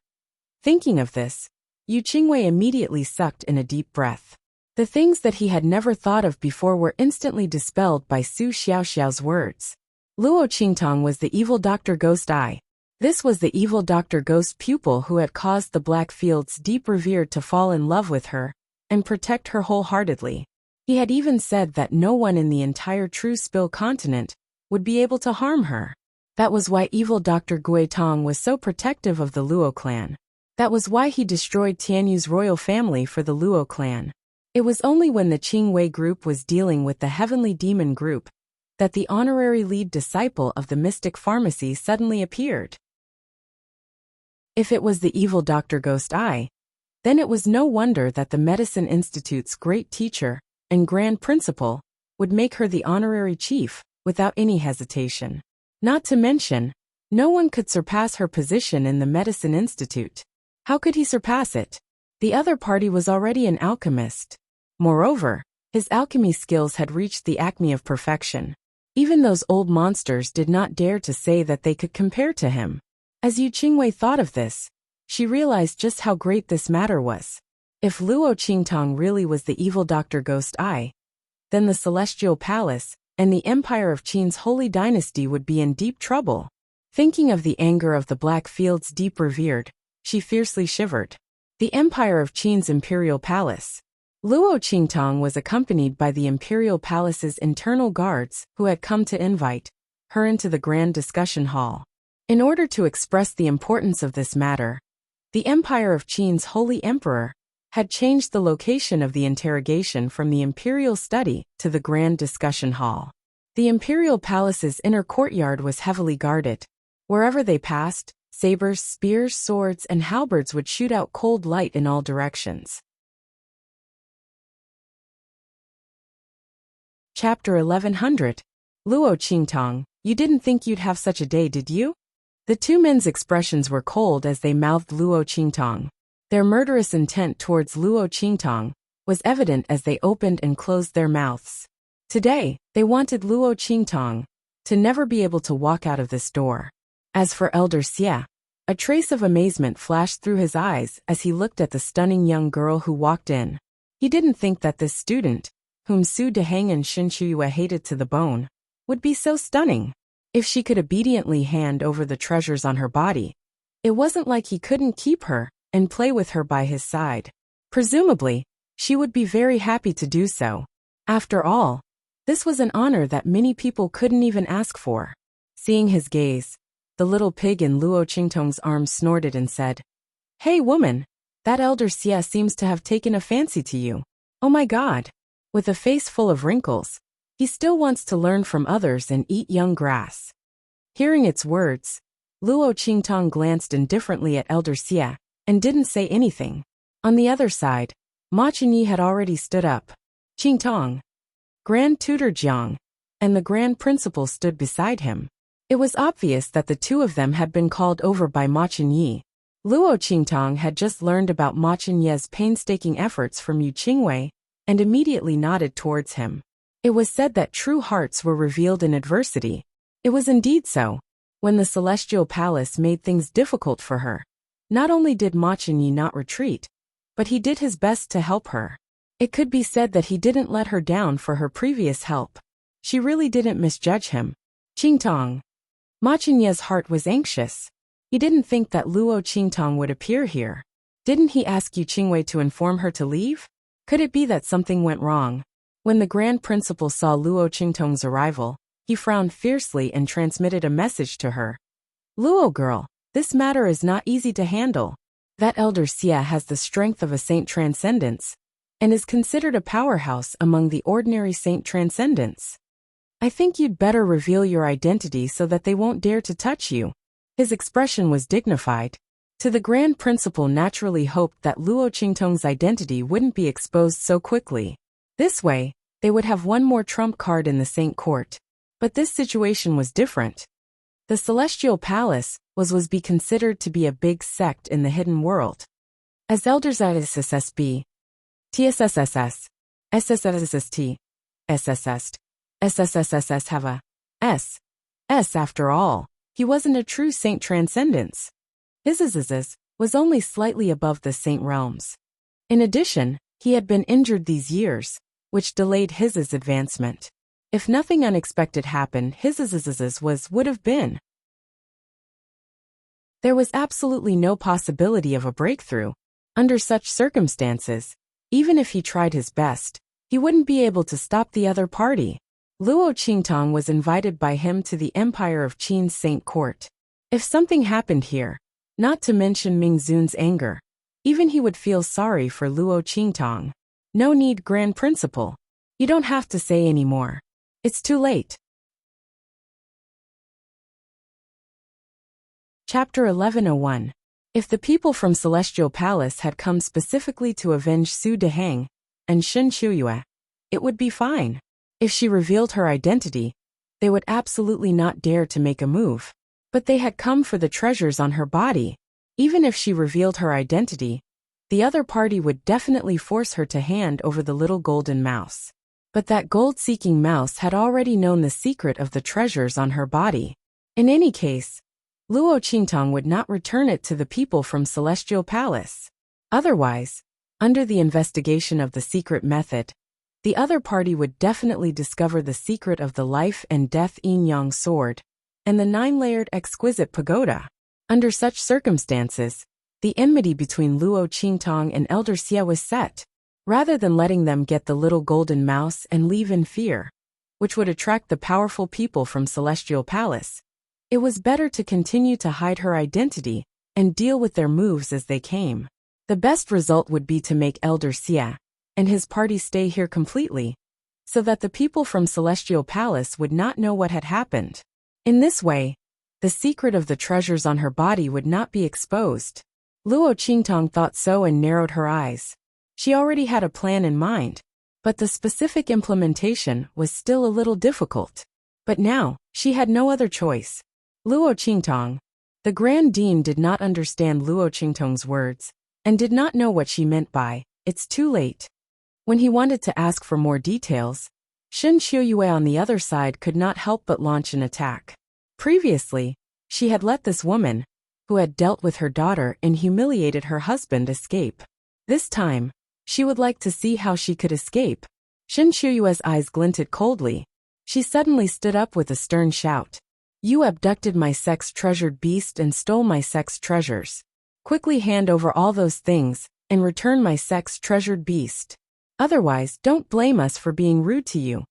Thinking of this, Yu Qingwei immediately sucked in a deep breath. The things that he had never thought of before were instantly dispelled by Su Xiaoxiao's words. Luo Qingtong was the evil Dr. Ghost Eye. This was the evil Dr. Ghost pupil who had caused the Blackfield's deep revered to fall in love with her and protect her wholeheartedly. He had even said that no one in the entire True Spill continent would be able to harm her. That was why evil Dr. Guitong was so protective of the Luo clan. That was why he destroyed Tianyu's royal family for the Luo clan. It was only when the Qingwei group was dealing with the Heavenly Demon group that the honorary lead disciple of the Mystic Pharmacy suddenly appeared. If it was the evil Dr. Ghost Eye, then it was no wonder that the Medicine Institute's great teacher and grand principal would make her the honorary chief without any hesitation. Not to mention, no one could surpass her position in the Medicine Institute. How could he surpass it? The other party was already an alchemist. Moreover, his alchemy skills had reached the acme of perfection. Even those old monsters did not dare to say that they could compare to him. As Yu Qingwei thought of this, she realized just how great this matter was. If Luo Qingtong really was the evil Dr. Ghost Eye, then the Celestial Palace and the Empire of Qin's holy dynasty would be in deep trouble. Thinking of the anger of the Blackfield's deep revered, she fiercely shivered. The Empire of Qin's Imperial Palace. Luo Qingtong was accompanied by the Imperial Palace's internal guards who had come to invite her into the grand discussion hall. In order to express the importance of this matter, the Empire of Qin's Holy Emperor had changed the location of the interrogation from the Imperial Study to the Grand Discussion Hall. The Imperial Palace's inner courtyard was heavily guarded. Wherever they passed, sabers, spears, swords, and halberds would shoot out cold light in all directions. Chapter 1100. Luo Qingtong, you didn't think you'd have such a day, did you? The two men's expressions were cold as they mouthed Luo Qingtong. Their murderous intent towards Luo Qingtong was evident as they opened and closed their mouths. Today, they wanted Luo Qingtong to never be able to walk out of this door. As for Elder Xie, a trace of amazement flashed through his eyes as he looked at the stunning young girl who walked in. He didn't think that this student, whom Su Deheng and Shin Chuyue hated to the bone, would be so stunning. If she could obediently hand over the treasures on her body, it wasn't like he couldn't keep her and play with her by his side. Presumably, she would be very happy to do so. After all, this was an honor that many people couldn't even ask for. Seeing his gaze, the little pig in Luo Qingtong's arms snorted and said, "Hey woman, that Elder Xie seems to have taken a fancy to you. Oh my God." With a face full of wrinkles, he still wants to learn from others and eat young grass. Hearing its words, Luo Qingtong glanced indifferently at Elder Xie and didn't say anything. On the other side, Ma Qingyi had already stood up. Qingtong, Grand Tutor Jiang, and the Grand Principal stood beside him. It was obvious that the two of them had been called over by Ma Qingyi. Luo Qingtong had just learned about Ma Qingyi's painstaking efforts from Yu Qingwei and immediately nodded towards him. It was said that true hearts were revealed in adversity. It was indeed so. When the Celestial Palace made things difficult for her, not only did Ma Qingyi not retreat, but he did his best to help her. It could be said that he didn't let her down for her previous help. She really didn't misjudge him. Qingtong. Ma Qingyi's heart was anxious. He didn't think that Luo Qingtong would appear here. Didn't he ask Yu Qingwei to inform her to leave? Could it be that something went wrong? When the Grand Principal saw Luo Qingtong's arrival, he frowned fiercely and transmitted a message to her. "Luo girl, this matter is not easy to handle. That Elder Xie has the strength of a Saint Transcendence, and is considered a powerhouse among the ordinary Saint Transcendents. I think you'd better reveal your identity so that they won't dare to touch you. His expression was dignified. To the Grand Principal naturally hoped that Luo Qingtong's identity wouldn't be exposed so quickly. This way, they would have one more trump card in the Saint Court. But this situation was different. The Celestial Palace was be considered to be a big sect in the hidden world. As elders at SSSB, TSSSS, SSSST, SSST, SSSSS have a S. After all, he wasn't a true saint transcendence. His was only slightly above the saint realms. In addition, he had been injured these years, which delayed his advancement. If nothing unexpected happened, his would have been. There was absolutely no possibility of a breakthrough. Under such circumstances, even if he tried his best, he wouldn't be able to stop the other party. Luo Qingtong was invited by him to the Empire of Qin's Saint Court. If something happened here, not to mention Ming Zun's anger, even he would feel sorry for Luo Qingtong. No need, Grand Principal. You don't have to say any more. It's too late. Chapter 1101. If the people from Celestial Palace had come specifically to avenge Su Deheng and Shen Qiuyue, it would be fine. If she revealed her identity, they would absolutely not dare to make a move. But they had come for the treasures on her body. Even if she revealed her identity, the other party would definitely force her to hand over the little golden mouse. But that gold-seeking mouse had already known the secret of the treasures on her body. In any case, Luo Qingtong would not return it to the people from Celestial Palace. Otherwise, under the investigation of the secret method, the other party would definitely discover the secret of the life and death yin-yang sword and the 9-layered exquisite pagoda. Under such circumstances, the enmity between Luo Qingtong and Elder Xie was set. Rather than letting them get the little golden mouse and leave in fear, which would attract the powerful people from Celestial Palace, it was better to continue to hide her identity and deal with their moves as they came. The best result would be to make Elder Xie and his party stay here completely, so that the people from Celestial Palace would not know what had happened. In this way, the secret of the treasures on her body would not be exposed. Luo Qingtong thought so and narrowed her eyes. She already had a plan in mind, but the specific implementation was still a little difficult. But now, she had no other choice. Luo Qingtong. The Grand Dean did not understand Luo Qingtong's words, and did not know what she meant by, "It's too late." When he wanted to ask for more details, Shen Qiuyue on the other side could not help but launch an attack. Previously, she had let this woman, who had dealt with her daughter and humiliated her husband, escape. This time, she would like to see how she could escape. Shen Qiuyue's eyes glinted coldly. She suddenly stood up with a stern shout. "You abducted my sex-treasured beast and stole my sex treasures. Quickly hand over all those things, and return my sex-treasured beast. Otherwise, don't blame us for being rude to you."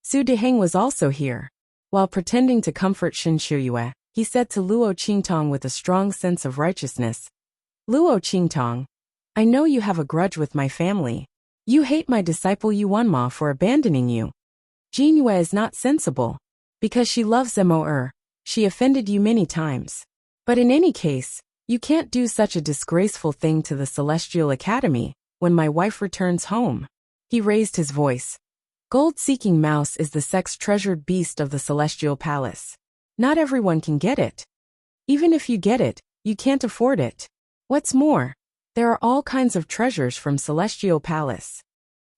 Su Deheng was also here. While pretending to comfort Shen Qiuyue, he said to Luo Qingtong with a strong sense of righteousness, "Luo Qingtong, I know you have a grudge with my family. You hate my disciple Yuanma for abandoning you. Jinyue is not sensible. Because she loves Mo. She offended you many times. But in any case, you can't do such a disgraceful thing to the Celestial Academy when my wife returns home." He raised his voice. "Gold-seeking mouse is the sex-treasured beast of the Celestial Palace. Not everyone can get it. Even if you get it, you can't afford it. What's more, there are all kinds of treasures from Celestial Palace.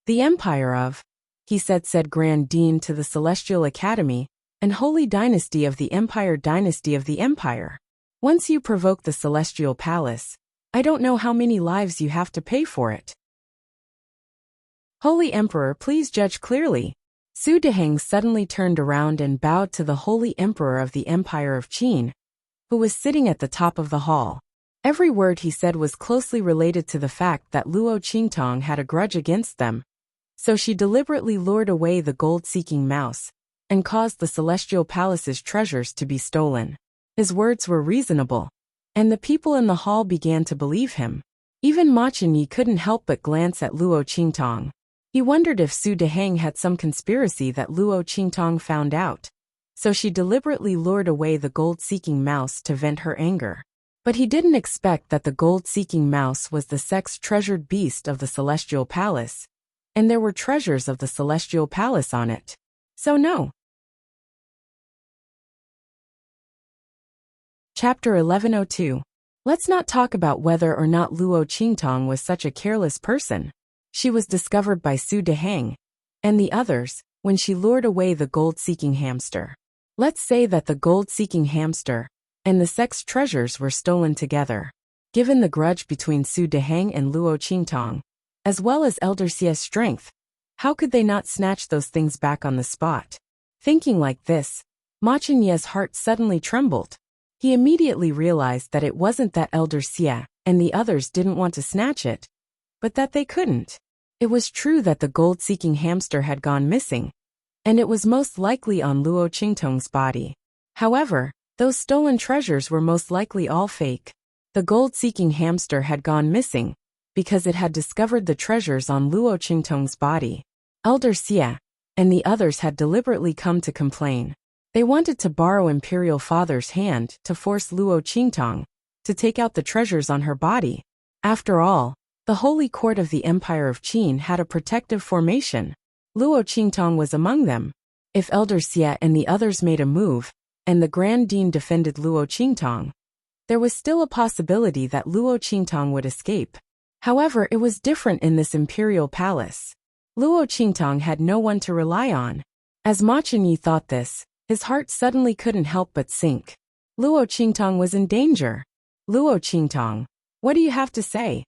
The Empire of," he said Grand Dean to the Celestial Academy, "and Holy Dynasty of the Empire Dynasty of the Empire. Once you provoke the Celestial Palace, I don't know how many lives you have to pay for it. Holy Emperor, please judge clearly." Su Deheng suddenly turned around and bowed to the Holy Emperor of the Empire of Qin, who was sitting at the top of the hall. Every word he said was closely related to the fact that Luo Qingtong had a grudge against them, so she deliberately lured away the gold-seeking mouse and caused the Celestial Palace's treasures to be stolen. His words were reasonable, and the people in the hall began to believe him. Even Ma Chenyi couldn't help but glance at Luo Qingtong. He wondered if Su Deheng had some conspiracy that Luo Qingtong found out, so she deliberately lured away the gold-seeking mouse to vent her anger. But he didn't expect that the gold-seeking mouse was the sex-treasured beast of the Celestial Palace, and there were treasures of the Celestial Palace on it. So no. Chapter 1102. Let's not talk about whether or not Luo Qingtong was such a careless person. She was discovered by Su Deheng and the others when she lured away the gold-seeking hamster. Let's say that the gold-seeking hamster and the sex treasures were stolen together. Given the grudge between Su Deheng and Luo Qingtong, as well as Elder Xia's strength, how could they not snatch those things back on the spot? Thinking like this, Ma Chenye's heart suddenly trembled. He immediately realized that it wasn't that Elder Xia and the others didn't want to snatch it, but that they couldn't. It was true that the gold-seeking hamster had gone missing, and it was most likely on Luo Qingtong's body. However, those stolen treasures were most likely all fake. The gold-seeking hamster had gone missing because it had discovered the treasures on Luo Qingtong's body. Elder Xia and the others had deliberately come to complain. They wanted to borrow Imperial Father's hand to force Luo Qingtong to take out the treasures on her body. After all, the Holy Court of the Empire of Qin had a protective formation. Luo Qingtong was among them. If Elder Xia and the others made a move, and the Grand Dean defended Luo Qingtong, there was still a possibility that Luo Qingtong would escape. However, it was different in this imperial palace. Luo Qingtong had no one to rely on. As Ma Chenye thought this, his heart suddenly couldn't help but sink. Luo Qingtong was in danger. Luo Qingtong, what do you have to say?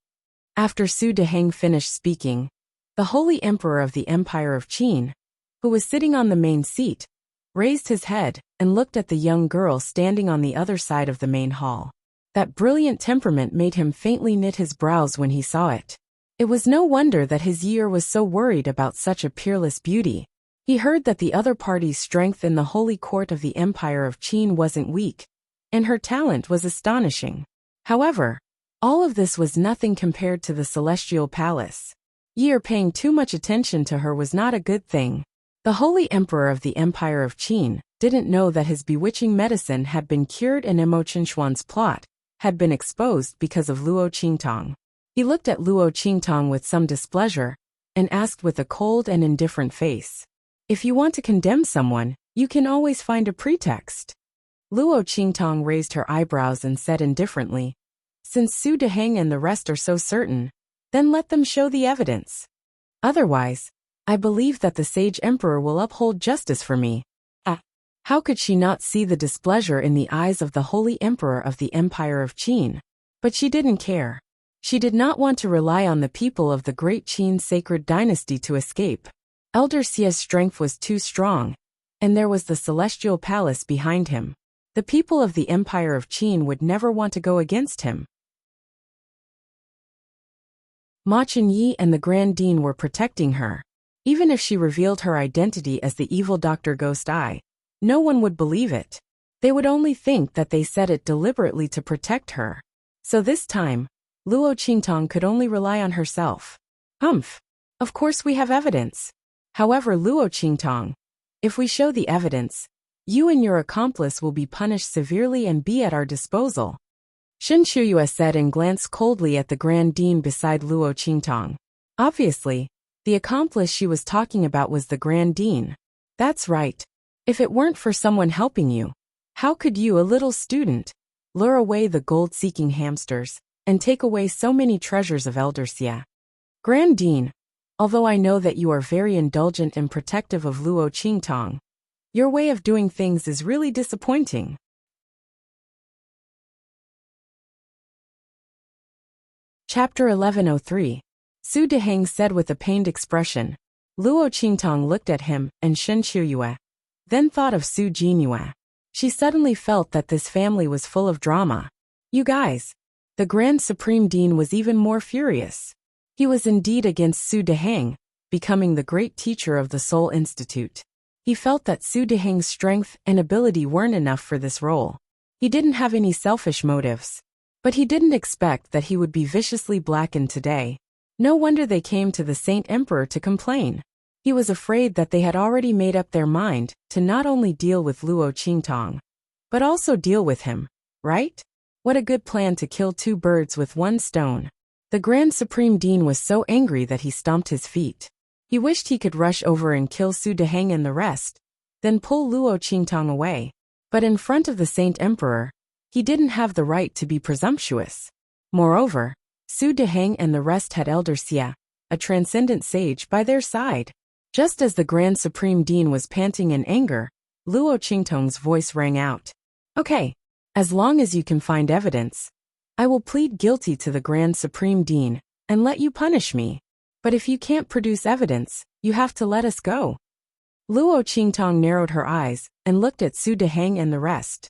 After Su Deheng finished speaking, the Holy Emperor of the Empire of Qin, who was sitting on the main seat, raised his head and looked at the young girl standing on the other side of the main hall. That brilliant temperament made him faintly knit his brows when he saw it. It was no wonder that his year was so worried about such a peerless beauty. He heard that the other party's strength in the Holy Court of the Empire of Qin wasn't weak, and her talent was astonishing. However, all of this was nothing compared to the Celestial Palace. Year paying too much attention to her was not a good thing. The Holy Emperor of the Empire of Qin didn't know that his bewitching medicine had been cured and Imo Qinshuan's plot had been exposed because of Luo Qingtong. He looked at Luo Qingtong with some displeasure and asked with a cold and indifferent face, "If you want to condemn someone, you can always find a pretext." Luo Qingtong raised her eyebrows and said indifferently, "Since Su Deheng and the rest are so certain, then let them show the evidence. Otherwise, I believe that the sage emperor will uphold justice for me." How could she not see the displeasure in the eyes of the Holy Emperor of the Empire of Qin? But she didn't care. She did not want to rely on the people of the great Qin sacred dynasty to escape. Elder Xia's strength was too strong, and there was the Celestial Palace behind him. The people of the Empire of Qin would never want to go against him. Ma Chenye and the Grand Dean were protecting her. Even if she revealed her identity as the evil Dr. Ghost Eye, no one would believe it. They would only think that they said it deliberately to protect her. So this time, Luo Qingtong could only rely on herself. Of course we have evidence. However, Luo Qingtong, if we show the evidence, you and your accomplice will be punished severely and be at our disposal. Shen Shuyue said and glanced coldly at the Grand Dean beside Luo Qingtong. Obviously, the accomplice she was talking about was the Grand Dean. That's right. If it weren't for someone helping you, how could you, a little student, lure away the gold-seeking hamsters and take away so many treasures of Elder Xia? Grand Dean, although I know that you are very indulgent and protective of Luo Qingtong, your way of doing things is really disappointing. Chapter 1103. Su Deheng said with a pained expression. Luo Qingtong looked at him and Shen Shuyue, then thought of Su Jinyue. She suddenly felt that this family was full of drama. You guys. The Grand Supreme Dean was even more furious. He was indeed against Su Deheng, becoming the great teacher of the Soul Institute. He felt that Su Deheng's strength and ability weren't enough for this role. He didn't have any selfish motives. But he didn't expect that he would be viciously blackened today. No wonder they came to the Saint Emperor to complain. He was afraid that they had already made up their mind to not only deal with Luo Qingtong, but also deal with him, right? What a good plan to kill two birds with one stone. The Grand Supreme Dean was so angry that he stomped his feet. He wished he could rush over and kill Su Deheng and the rest, then pull Luo Qingtong away. But in front of the Saint Emperor, he didn't have the right to be presumptuous. Moreover, Su Deheng and the rest had Elder Xie, a transcendent sage, by their side. Just as the Grand Supreme Dean was panting in anger, Luo Qingtong's voice rang out. Okay, as long as you can find evidence, I will plead guilty to the Grand Supreme Dean and let you punish me. But if you can't produce evidence, you have to let us go. Luo Qingtong narrowed her eyes and looked at Su Deheng and the rest.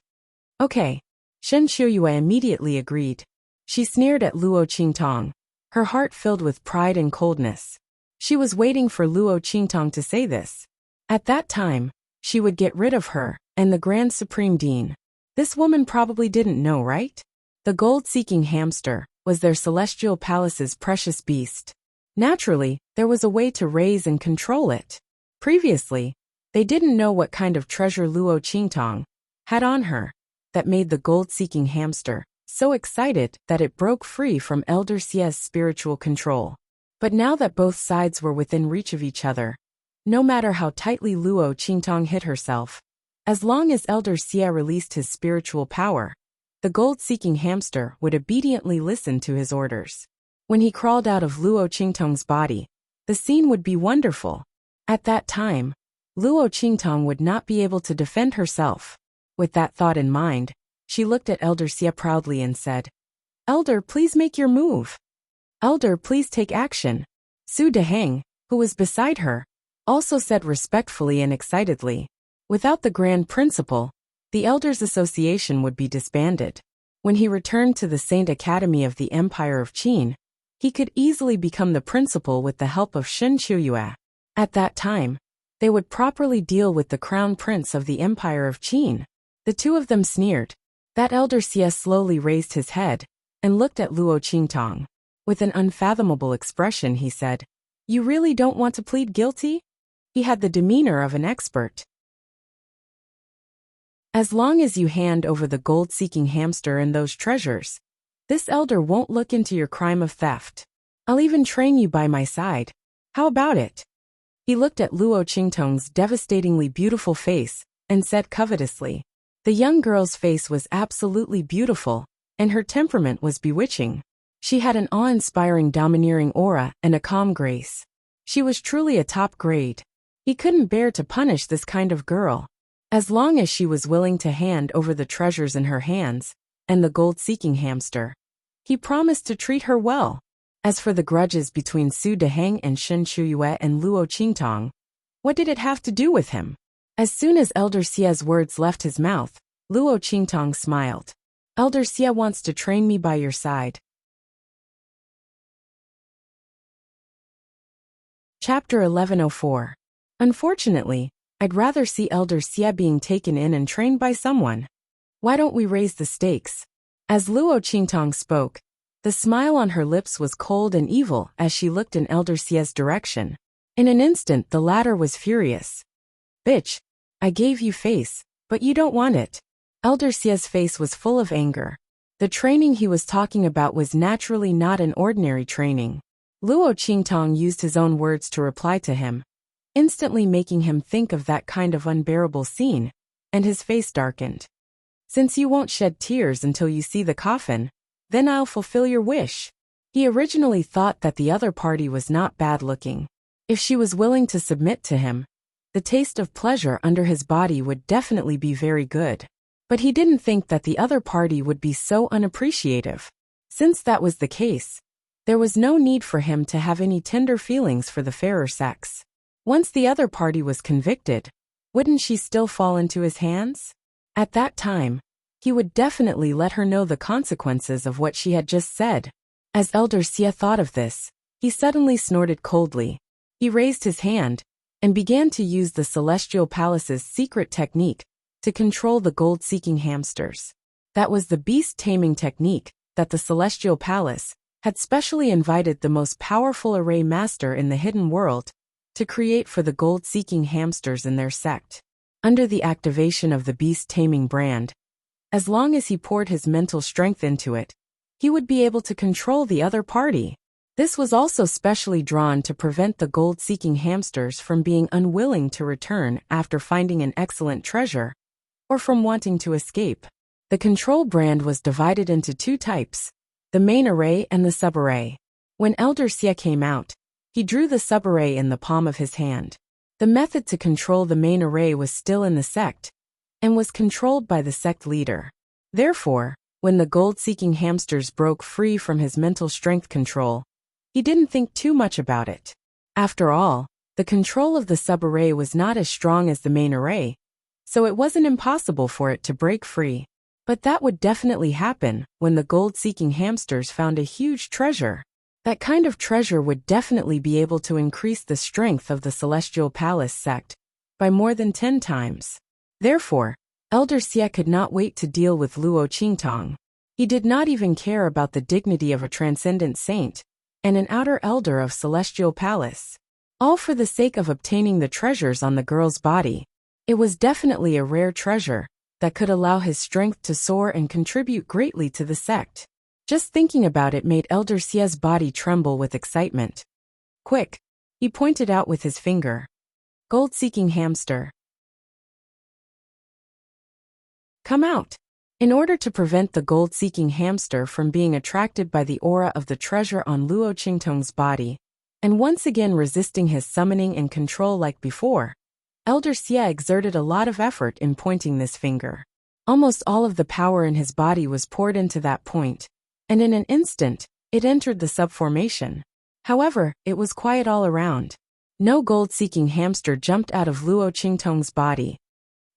Okay. Shen Qiuyue immediately agreed. She sneered at Luo Qingtong, her heart filled with pride and coldness. She was waiting for Luo Qingtong to say this. At that time, she would get rid of her and the Grand Supreme Dean. This woman probably didn't know, right? The gold-seeking hamster was their celestial palace's precious beast. Naturally, there was a way to raise and control it. Previously, they didn't know what kind of treasure Luo Qingtong had on her that made the gold-seeking hamster so excited that it broke free from Elder Xie's spiritual control. But now that both sides were within reach of each other, no matter how tightly Luo Qingtong hid herself, as long as Elder Xie released his spiritual power, the gold-seeking hamster would obediently listen to his orders. When he crawled out of Luo Qingtong's body, the scene would be wonderful. At that time, Luo Qingtong would not be able to defend herself. With that thought in mind, she looked at Elder Xie proudly and said, Elder, please make your move. Elder, please take action. Su Deheng, who was beside her, also said respectfully and excitedly. Without the Grand Principal, the Elders Association would be disbanded. When he returned to the Saint Academy of the Empire of Qin, he could easily become the principal with the help of Shen Qiuyue. At that time, they would properly deal with the Crown Prince of the Empire of Qin. The two of them sneered. That Elder Xie slowly raised his head and looked at Luo Qingtong. With an unfathomable expression, he said, You really don't want to plead guilty? He had the demeanor of an expert. As long as you hand over the gold-seeking hamster and those treasures, this elder won't look into your crime of theft. I'll even train you by my side. How about it? He looked at Luo Qingtong's devastatingly beautiful face and said covetously. The young girl's face was absolutely beautiful, and her temperament was bewitching. She had an awe-inspiring domineering aura and a calm grace. She was truly a top grade. He couldn't bear to punish this kind of girl. As long as she was willing to hand over the treasures in her hands and the gold-seeking hamster, he promised to treat her well. As for the grudges between Su Deheng and Shen Qiuyue and Luo Qingtong, what did it have to do with him? As soon as Elder Xie's words left his mouth, Luo Qingtong smiled. Elder Xie wants to train me by your side. Chapter 1104. Unfortunately, I'd rather see Elder Xie being taken in and trained by someone. Why don't we raise the stakes? As Luo Qingtong spoke, the smile on her lips was cold and evil as she looked in Elder Xie's direction. In an instant, the latter was furious. Bitch, I gave you face, but you don't want it. Elder Xie's face was full of anger. The training he was talking about was naturally not an ordinary training. Luo Qingtong used his own words to reply to him, instantly making him think of that kind of unbearable scene, and his face darkened. Since you won't shed tears until you see the coffin, then I'll fulfill your wish. He originally thought that the other party was not bad looking. If she was willing to submit to him, the taste of pleasure under his body would definitely be very good. But he didn't think that the other party would be so unappreciative. Since that was the case, there was no need for him to have any tender feelings for the fairer sex. Once the other party was convicted, wouldn't she still fall into his hands? At that time, he would definitely let her know the consequences of what she had just said. As Elder Xie thought of this, he suddenly snorted coldly. He raised his hand and began to use the Celestial Palace's secret technique to control the gold-seeking hamsters. That was the beast-taming technique that the Celestial Palace had specially invited the most powerful array master in the hidden world to create for the gold-seeking hamsters in their sect. Under the activation of the beast-taming brand, as long as he poured his mental strength into it, he would be able to control the other party. This was also specially drawn to prevent the gold-seeking hamsters from being unwilling to return after finding an excellent treasure, or from wanting to escape. The control brand was divided into two types, the main array and the subarray. When Elder Xie came out, he drew the subarray in the palm of his hand. The method to control the main array was still in the sect, and was controlled by the sect leader. Therefore, when the gold-seeking hamsters broke free from his mental strength control, he didn't think too much about it. After all, the control of the subarray was not as strong as the main array, so it wasn't impossible for it to break free. But that would definitely happen when the gold-seeking hamsters found a huge treasure. That kind of treasure would definitely be able to increase the strength of the Celestial Palace sect by more than 10 times. Therefore, Elder Xie could not wait to deal with Luo Qingtong. He did not even care about the dignity of a transcendent saint and an outer elder of Celestial Palace, all for the sake of obtaining the treasures on the girl's body. It was definitely a rare treasure that could allow his strength to soar and contribute greatly to the sect. Just thinking about it made Elder Xie's body tremble with excitement. Quick, he pointed out with his finger. Gold-seeking hamster, come out. In order to prevent the gold-seeking hamster from being attracted by the aura of the treasure on Luo Qingtong's body, and once again resisting his summoning and control like before, Elder Xie exerted a lot of effort in pointing this finger. Almost all of the power in his body was poured into that point, and in an instant, it entered the subformation. However, it was quiet all around. No gold-seeking hamster jumped out of Luo Qingtong's body.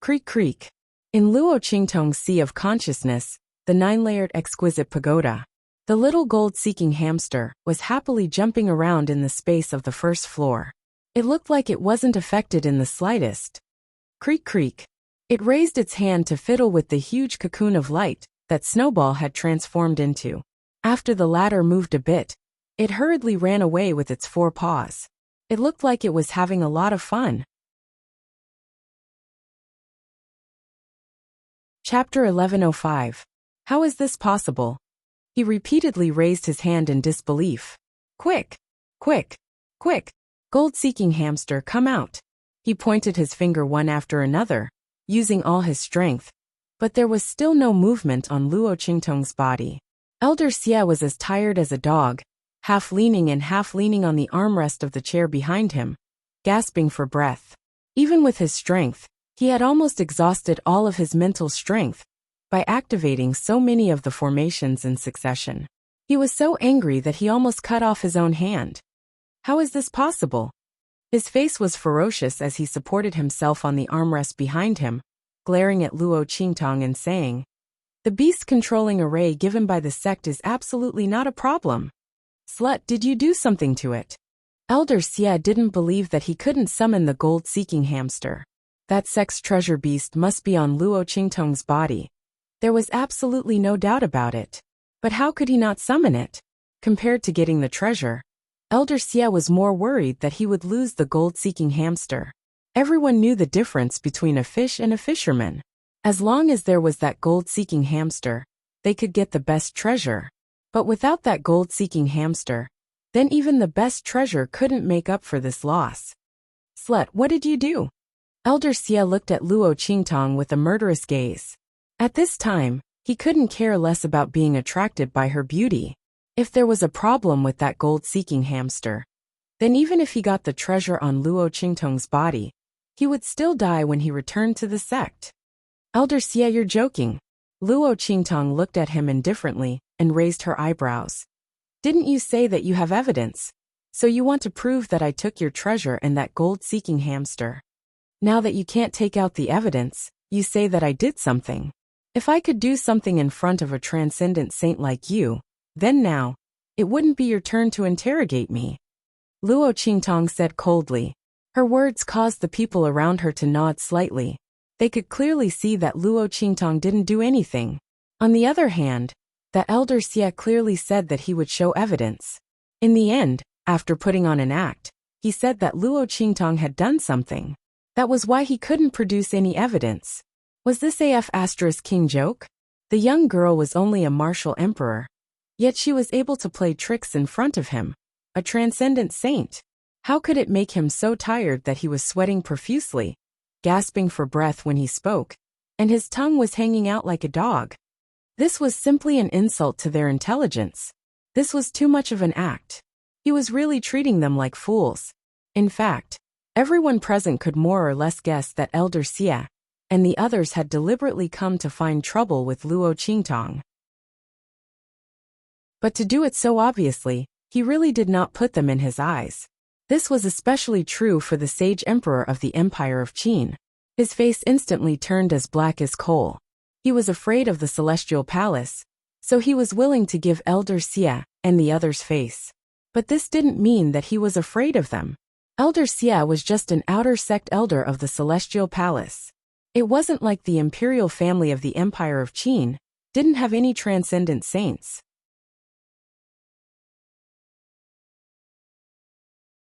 Creak creak. In Luo Qingtong's sea of consciousness, the 9-layered exquisite pagoda, the little gold-seeking hamster was happily jumping around in the space of the first floor. It looked like it wasn't affected in the slightest. Creak creak. It raised its hand to fiddle with the huge cocoon of light that Snowball had transformed into. After the latter moved a bit, it hurriedly ran away with its 4 paws. It looked like it was having a lot of fun. Chapter 1105. How is this possible? He repeatedly raised his hand in disbelief. Quick! Quick! Quick! Gold-seeking hamster, come out! He pointed his finger one after another, using all his strength, but there was still no movement on Luo Qingtong's body. Elder Xie was as tired as a dog, half leaning and half leaning on the armrest of the chair behind him, gasping for breath. Even with his strength, he had almost exhausted all of his mental strength by activating so many of the formations in succession. He was so angry that he almost cut off his own hand. How is this possible? His face was ferocious as he supported himself on the armrest behind him, glaring at Luo Qingtong and saying, "The beast-controlling array given by the sect is absolutely not a problem. Slut, did you do something to it?" Elder Xie didn't believe that he couldn't summon the gold-seeking hamster. That sect's treasure beast must be on Luo Qingtong's body. There was absolutely no doubt about it. But how could he not summon it? Compared to getting the treasure, Elder Xie was more worried that he would lose the gold-seeking hamster. Everyone knew the difference between a fish and a fisherman. As long as there was that gold-seeking hamster, they could get the best treasure. But without that gold-seeking hamster, then even the best treasure couldn't make up for this loss. Slut, what did you do? Elder Xie looked at Luo Qingtong with a murderous gaze. At this time, he couldn't care less about being attracted by her beauty. If there was a problem with that gold-seeking hamster, then even if he got the treasure on Luo Qingtong's body, he would still die when he returned to the sect. Elder Xie, you're joking. Luo Qingtong looked at him indifferently and raised her eyebrows. Didn't you say that you have evidence? So you want to prove that I took your treasure and that gold-seeking hamster? Now that you can't take out the evidence, you say that I did something. If I could do something in front of a transcendent saint like you, then now, it wouldn't be your turn to interrogate me. Luo Qingtong said coldly. Her words caused the people around her to nod slightly. They could clearly see that Luo Qingtong didn't do anything. On the other hand, The elder Xie clearly said that he would show evidence. In the end, after putting on an act, he said that Luo Qingtong had done something. That was why he couldn't produce any evidence. Was this king joke? The young girl was only a martial emperor. Yet she was able to play tricks in front of him. A transcendent saint. How could it make him so tired that he was sweating profusely, gasping for breath when he spoke, and his tongue was hanging out like a dog? This was simply an insult to their intelligence. This was too much of an act. He was really treating them like fools. In fact, everyone present could more or less guess that Elder Xie and the others had deliberately come to find trouble with Luo Qingtong. But to do it so obviously, he really did not put them in his eyes. This was especially true for the sage emperor of the Empire of Qin. His face instantly turned as black as coal. He was afraid of the celestial palace, so he was willing to give Elder Xie and the others face. But this didn't mean that he was afraid of them. Elder Xie was just an outer sect elder of the celestial palace. It wasn't like the imperial family of the Empire of Qin didn't have any transcendent saints.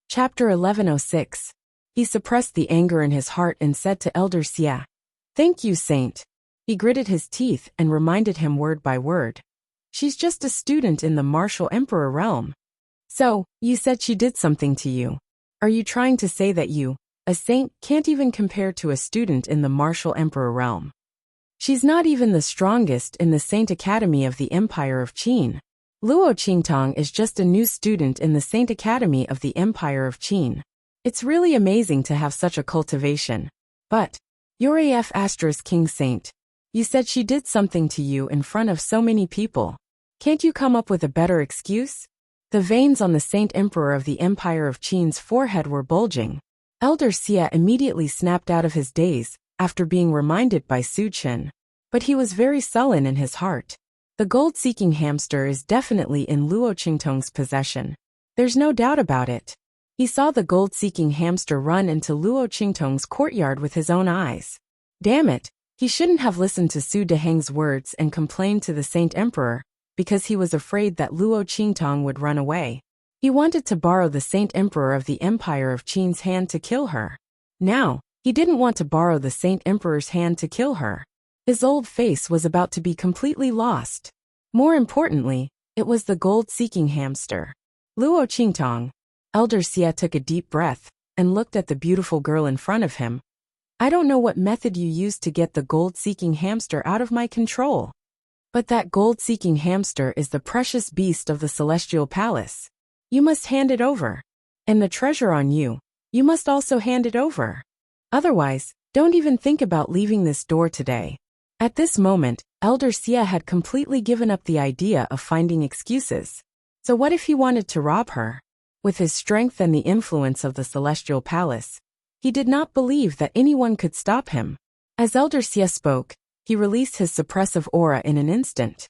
Chapter 1106. He suppressed the anger in his heart and said to Elder Xie, "Thank you, Saint." He gritted his teeth and reminded him word by word. "She's just a student in the martial emperor realm." "So, you said she did something to you. Are you trying to say that you, a saint, can't even compare to a student in the martial emperor realm? She's not even the strongest in the Saint Academy of the Empire of Qin. Luo Qingtong is just a new student in the Saint Academy of the Empire of Qin. It's really amazing to have such a cultivation. But, you're king saint. You said she did something to you in front of so many people. Can't you come up with a better excuse?" The veins on the Saint Emperor of the Empire of Qin's forehead were bulging. Elder Xie immediately snapped out of his daze after being reminded by Su Chen. But he was very sullen in his heart. The gold-seeking hamster is definitely in Luo Qingtong's possession. There's no doubt about it. He saw the gold-seeking hamster run into Luo Qingtong's courtyard with his own eyes. Damn it, he shouldn't have listened to Su Deheng's words and complained to the Saint Emperor, because he was afraid that Luo Qingtong would run away. He wanted to borrow the Saint Emperor of the Empire of Qin's hand to kill her. Now, he didn't want to borrow the Saint Emperor's hand to kill her. His old face was about to be completely lost. More importantly, it was the gold-seeking hamster. Luo Qingtong. Elder Xie took a deep breath and looked at the beautiful girl in front of him. "I don't know what method you used to get the gold-seeking hamster out of my control. But that gold-seeking hamster is the precious beast of the Celestial Palace. You must hand it over. And the treasure on you, you must also hand it over. Otherwise, don't even think about leaving this door today." At this moment, Elder Xie had completely given up the idea of finding excuses. So what if he wanted to rob her? With his strength and the influence of the Celestial Palace, he did not believe that anyone could stop him. As Elder Xie spoke, he released his suppressive aura in an instant.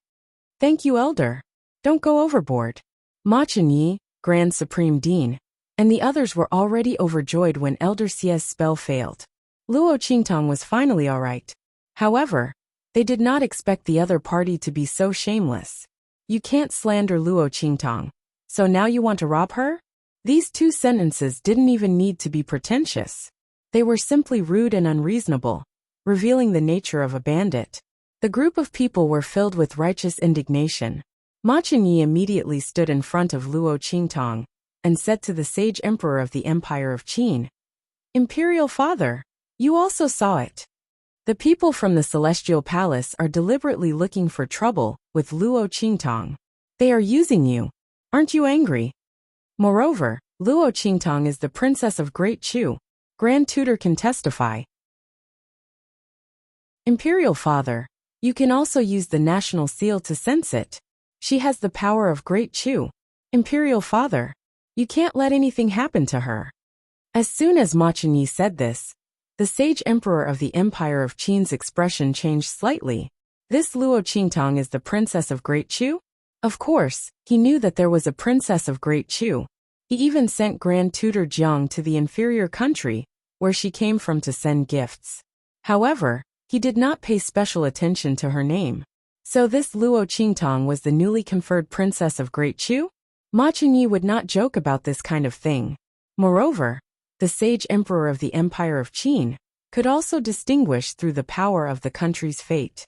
"Thank you, Elder. Don't go overboard." Ma Chenyi, Grand Supreme Dean, and the others were already overjoyed when Elder Xie's spell failed. Luo Qingtong was finally alright. However, they did not expect the other party to be so shameless. "You can't slander Luo Qingtong. So now you want to rob her?" These two sentences didn't even need to be pretentious. They were simply rude and unreasonable, revealing the nature of a bandit. The group of people were filled with righteous indignation. Ma Chenyi immediately stood in front of Luo Qingtong and said to the sage emperor of the Empire of Qin, "Imperial Father, you also saw it. The people from the Celestial Palace are deliberately looking for trouble with Luo Qingtong. They are using you. Aren't you angry? Moreover, Luo Qingtong is the princess of Great Chu. Grand Tutor can testify." "Imperial Father, you can also use the national seal to sense it. She has the power of Great Chu. Imperial Father, you can't let anything happen to her." As soon as Ma Chenyi said this, the sage emperor of the Empire of Qin's expression changed slightly. This Luo Qingtong is the princess of Great Chu? Of course, he knew that there was a princess of Great Chu. He even sent Grand Tutor Jiang to the inferior country, where she came from, to send gifts. However, he did not pay special attention to her name. So this Luo Qingtong was the newly conferred princess of Great Chu? Ma Chunyi would not joke about this kind of thing. Moreover, the sage emperor of the Empire of Qin could also distinguish through the power of the country's fate.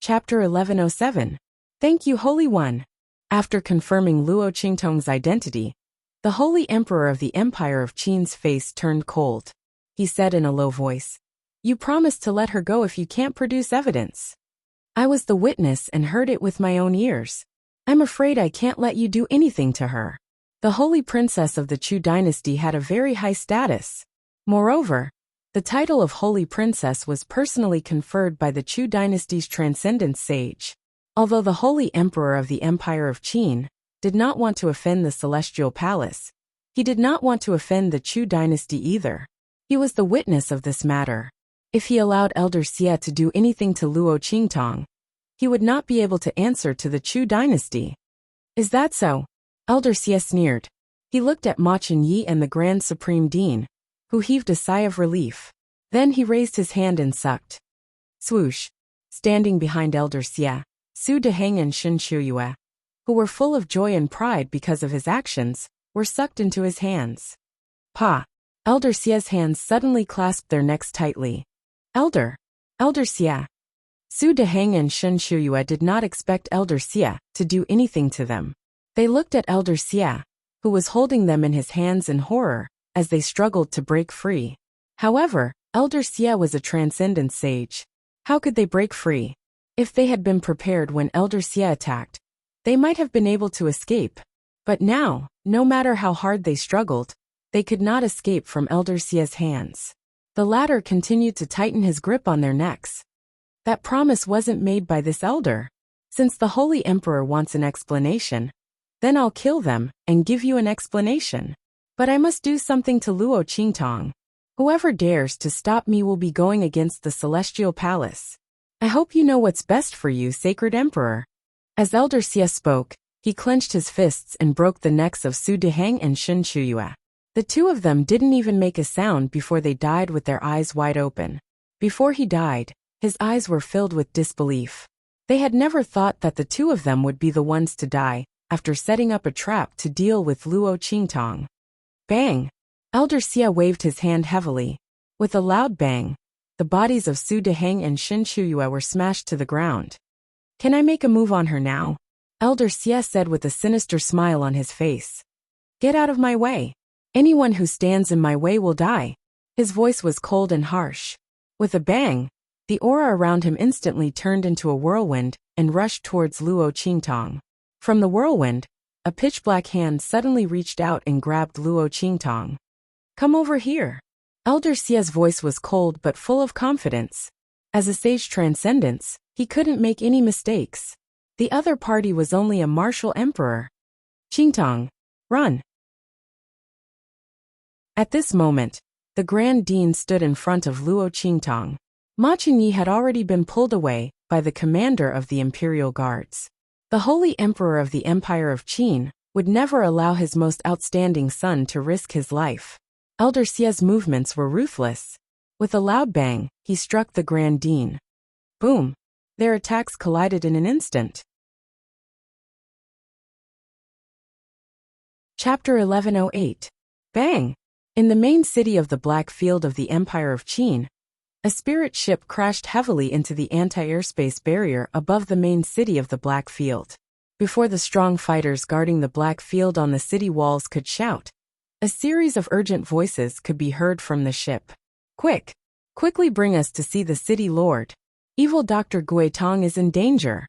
Chapter 1107. Thank you, Holy One. After confirming Luo Qingtong's identity, the Holy Emperor of the Empire of Qin's face turned cold. He said in a low voice, "You promised to let her go if you can't produce evidence. I was the witness and heard it with my own ears. I'm afraid I can't let you do anything to her." The Holy Princess of the Chu dynasty had a very high status. Moreover, the title of Holy Princess was personally conferred by the Chu dynasty's transcendent sage. Although the Holy Emperor of the Empire of Qin did not want to offend the Celestial Palace, he did not want to offend the Chu dynasty either. He was the witness of this matter. If he allowed Elder Xie to do anything to Luo Qingtong, he would not be able to answer to the Chu dynasty. Is that so? Elder Xie sneered. He looked at Ma Chunyi and the Grand Supreme Dean, who heaved a sigh of relief. Then he raised his hand and sucked. Swoosh. Standing behind Elder Xie, Su Deheng and Shen Shuyue, who were full of joy and pride because of his actions, were sucked into his hands. Pa! Elder Xie's hands suddenly clasped their necks tightly. Elder Xie. Su Deheng and Shen Shuyue did not expect Elder Xie to do anything to them. They looked at Elder Xie, who was holding them in his hands in horror, as they struggled to break free. However, Elder Xie was a transcendent sage. How could they break free? If they had been prepared when Elder Xie attacked, they might have been able to escape. But now, no matter how hard they struggled, they could not escape from Elder Xie's hands. The latter continued to tighten his grip on their necks. That promise wasn't made by this elder. Since the Holy Emperor wants an explanation, then I'll kill them and give you an explanation. But I must do something to Luo Qingtong. Whoever dares to stop me will be going against the Celestial Palace. I hope you know what's best for you, Sacred Emperor." As Elder Xie spoke, he clenched his fists and broke the necks of Su Deheng and Shen Shuyue. The two of them didn't even make a sound before they died with their eyes wide open. Before he died, his eyes were filled with disbelief. They had never thought that the two of them would be the ones to die, after setting up a trap to deal with Luo Qingtong. Bang! Elder Xie waved his hand heavily. With a loud bang, the bodies of Su Deheng and Shen Shuyue were smashed to the ground. "Can I make a move on her now?" Elder Xie said with a sinister smile on his face. "Get out of my way. Anyone who stands in my way will die." His voice was cold and harsh. With a bang, the aura around him instantly turned into a whirlwind and rushed towards Luo Qingtong. From the whirlwind, a pitch-black hand suddenly reached out and grabbed Luo Qingtong. "Come over here." Elder Xie's voice was cold but full of confidence. As a sage transcendence, he couldn't make any mistakes. The other party was only a martial emperor. "Qingtong, run." At this moment, the Grand Dean stood in front of Luo Qingtong. Ma Chunyi had already been pulled away by the commander of the Imperial Guards. The Holy Emperor of the Empire of Qin would never allow his most outstanding son to risk his life. Elder Xie's movements were ruthless. With a loud bang, he struck the Grand Dean. Boom! Their attacks collided in an instant. Chapter 1108. Bang! In the main city of the Black Field of the Empire of Qin, a spirit ship crashed heavily into the anti-airspace barrier above the main city of the Black Field. Before the strong fighters guarding the Black Field on the city walls could shout, a series of urgent voices could be heard from the ship. Quickly bring us to see the city lord. Evil Dr. Guitong is in danger."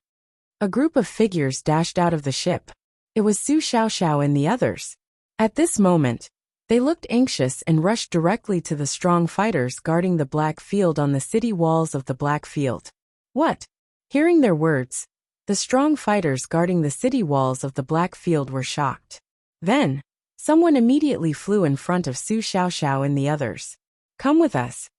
A group of figures dashed out of the ship. It was Su Xiaoxiao and the others. At this moment, they looked anxious and rushed directly to the strong fighters guarding the Black Field on the city walls of the Black Field. What? Hearing their words, the strong fighters guarding the city walls of the Black Field were shocked. Then, someone immediately flew in front of Su Xiaoxiao and the others. "Come with us."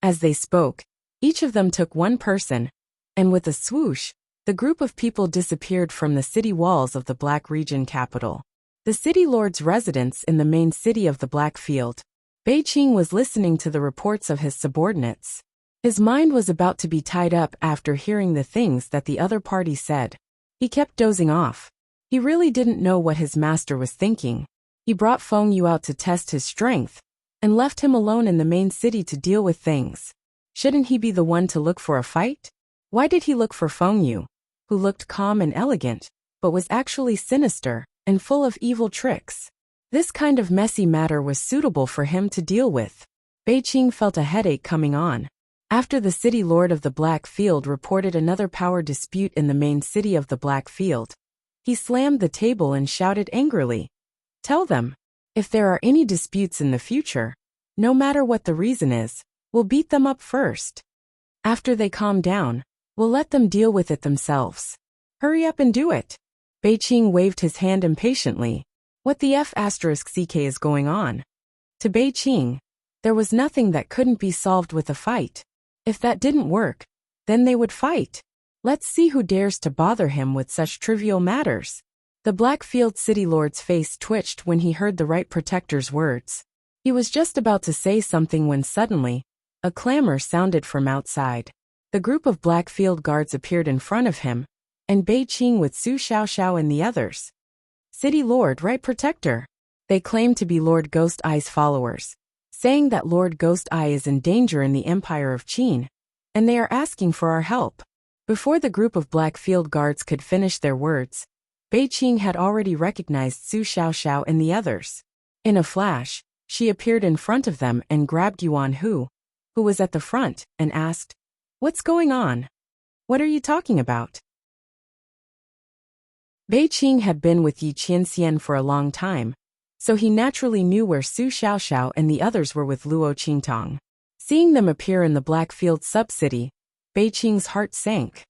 As they spoke, each of them took one person, and with a swoosh, the group of people disappeared from the city walls of the Black Region capital. The city lord's residence in the main city of the Black Field Qing was listening to the reports of his subordinates. His mind was about to be tied up after hearing the things that the other party said. He kept dozing off. He really didn't know what his master was thinking. He brought Feng Yu out to test his strength, and left him alone in the main city to deal with things. Shouldn't he be the one to look for a fight? Why did he look for Feng Yu, who looked calm and elegant, but was actually sinister and full of evil tricks? This kind of messy matter was suitable for him to deal with. Qing felt a headache coming on. After the city lord of the Black Field reported another power dispute in the main city of the Black Field, he slammed the table and shouted angrily, "Tell them, if there are any disputes in the future, no matter what the reason is, we'll beat them up first. After they calm down, we'll let them deal with it themselves. Hurry up and do it." Qing waved his hand impatiently. What the F***ck is going on? To Qing, there was nothing that couldn't be solved with a fight. If that didn't work, then they would fight. Let's see who dares to bother him with such trivial matters. The Blackfield City Lord's face twitched when he heard the Right Protector's words. He was just about to say something when suddenly, a clamor sounded from outside. The group of Blackfield guards appeared in front of him, and Qing with Su Xiaoxiao and the others. City Lord Right Protector. They claimed to be Lord Ghost Eye's followers, saying that Lord Ghost Eye is in danger in the Empire of Qin, and they are asking for our help. Before the group of Blackfield guards could finish their words, Qing had already recognized Su Xiaoxiao and the others. In a flash, she appeared in front of them and grabbed Yuan Hu, who was at the front, and asked, "What's going on? What are you talking about?" Qing had been with Yi Qianxian for a long time, so he naturally knew where Su Xiaoxiao and the others were with Luo Qingtong. Seeing them appear in the Blackfield sub-city, Qing's heart sank.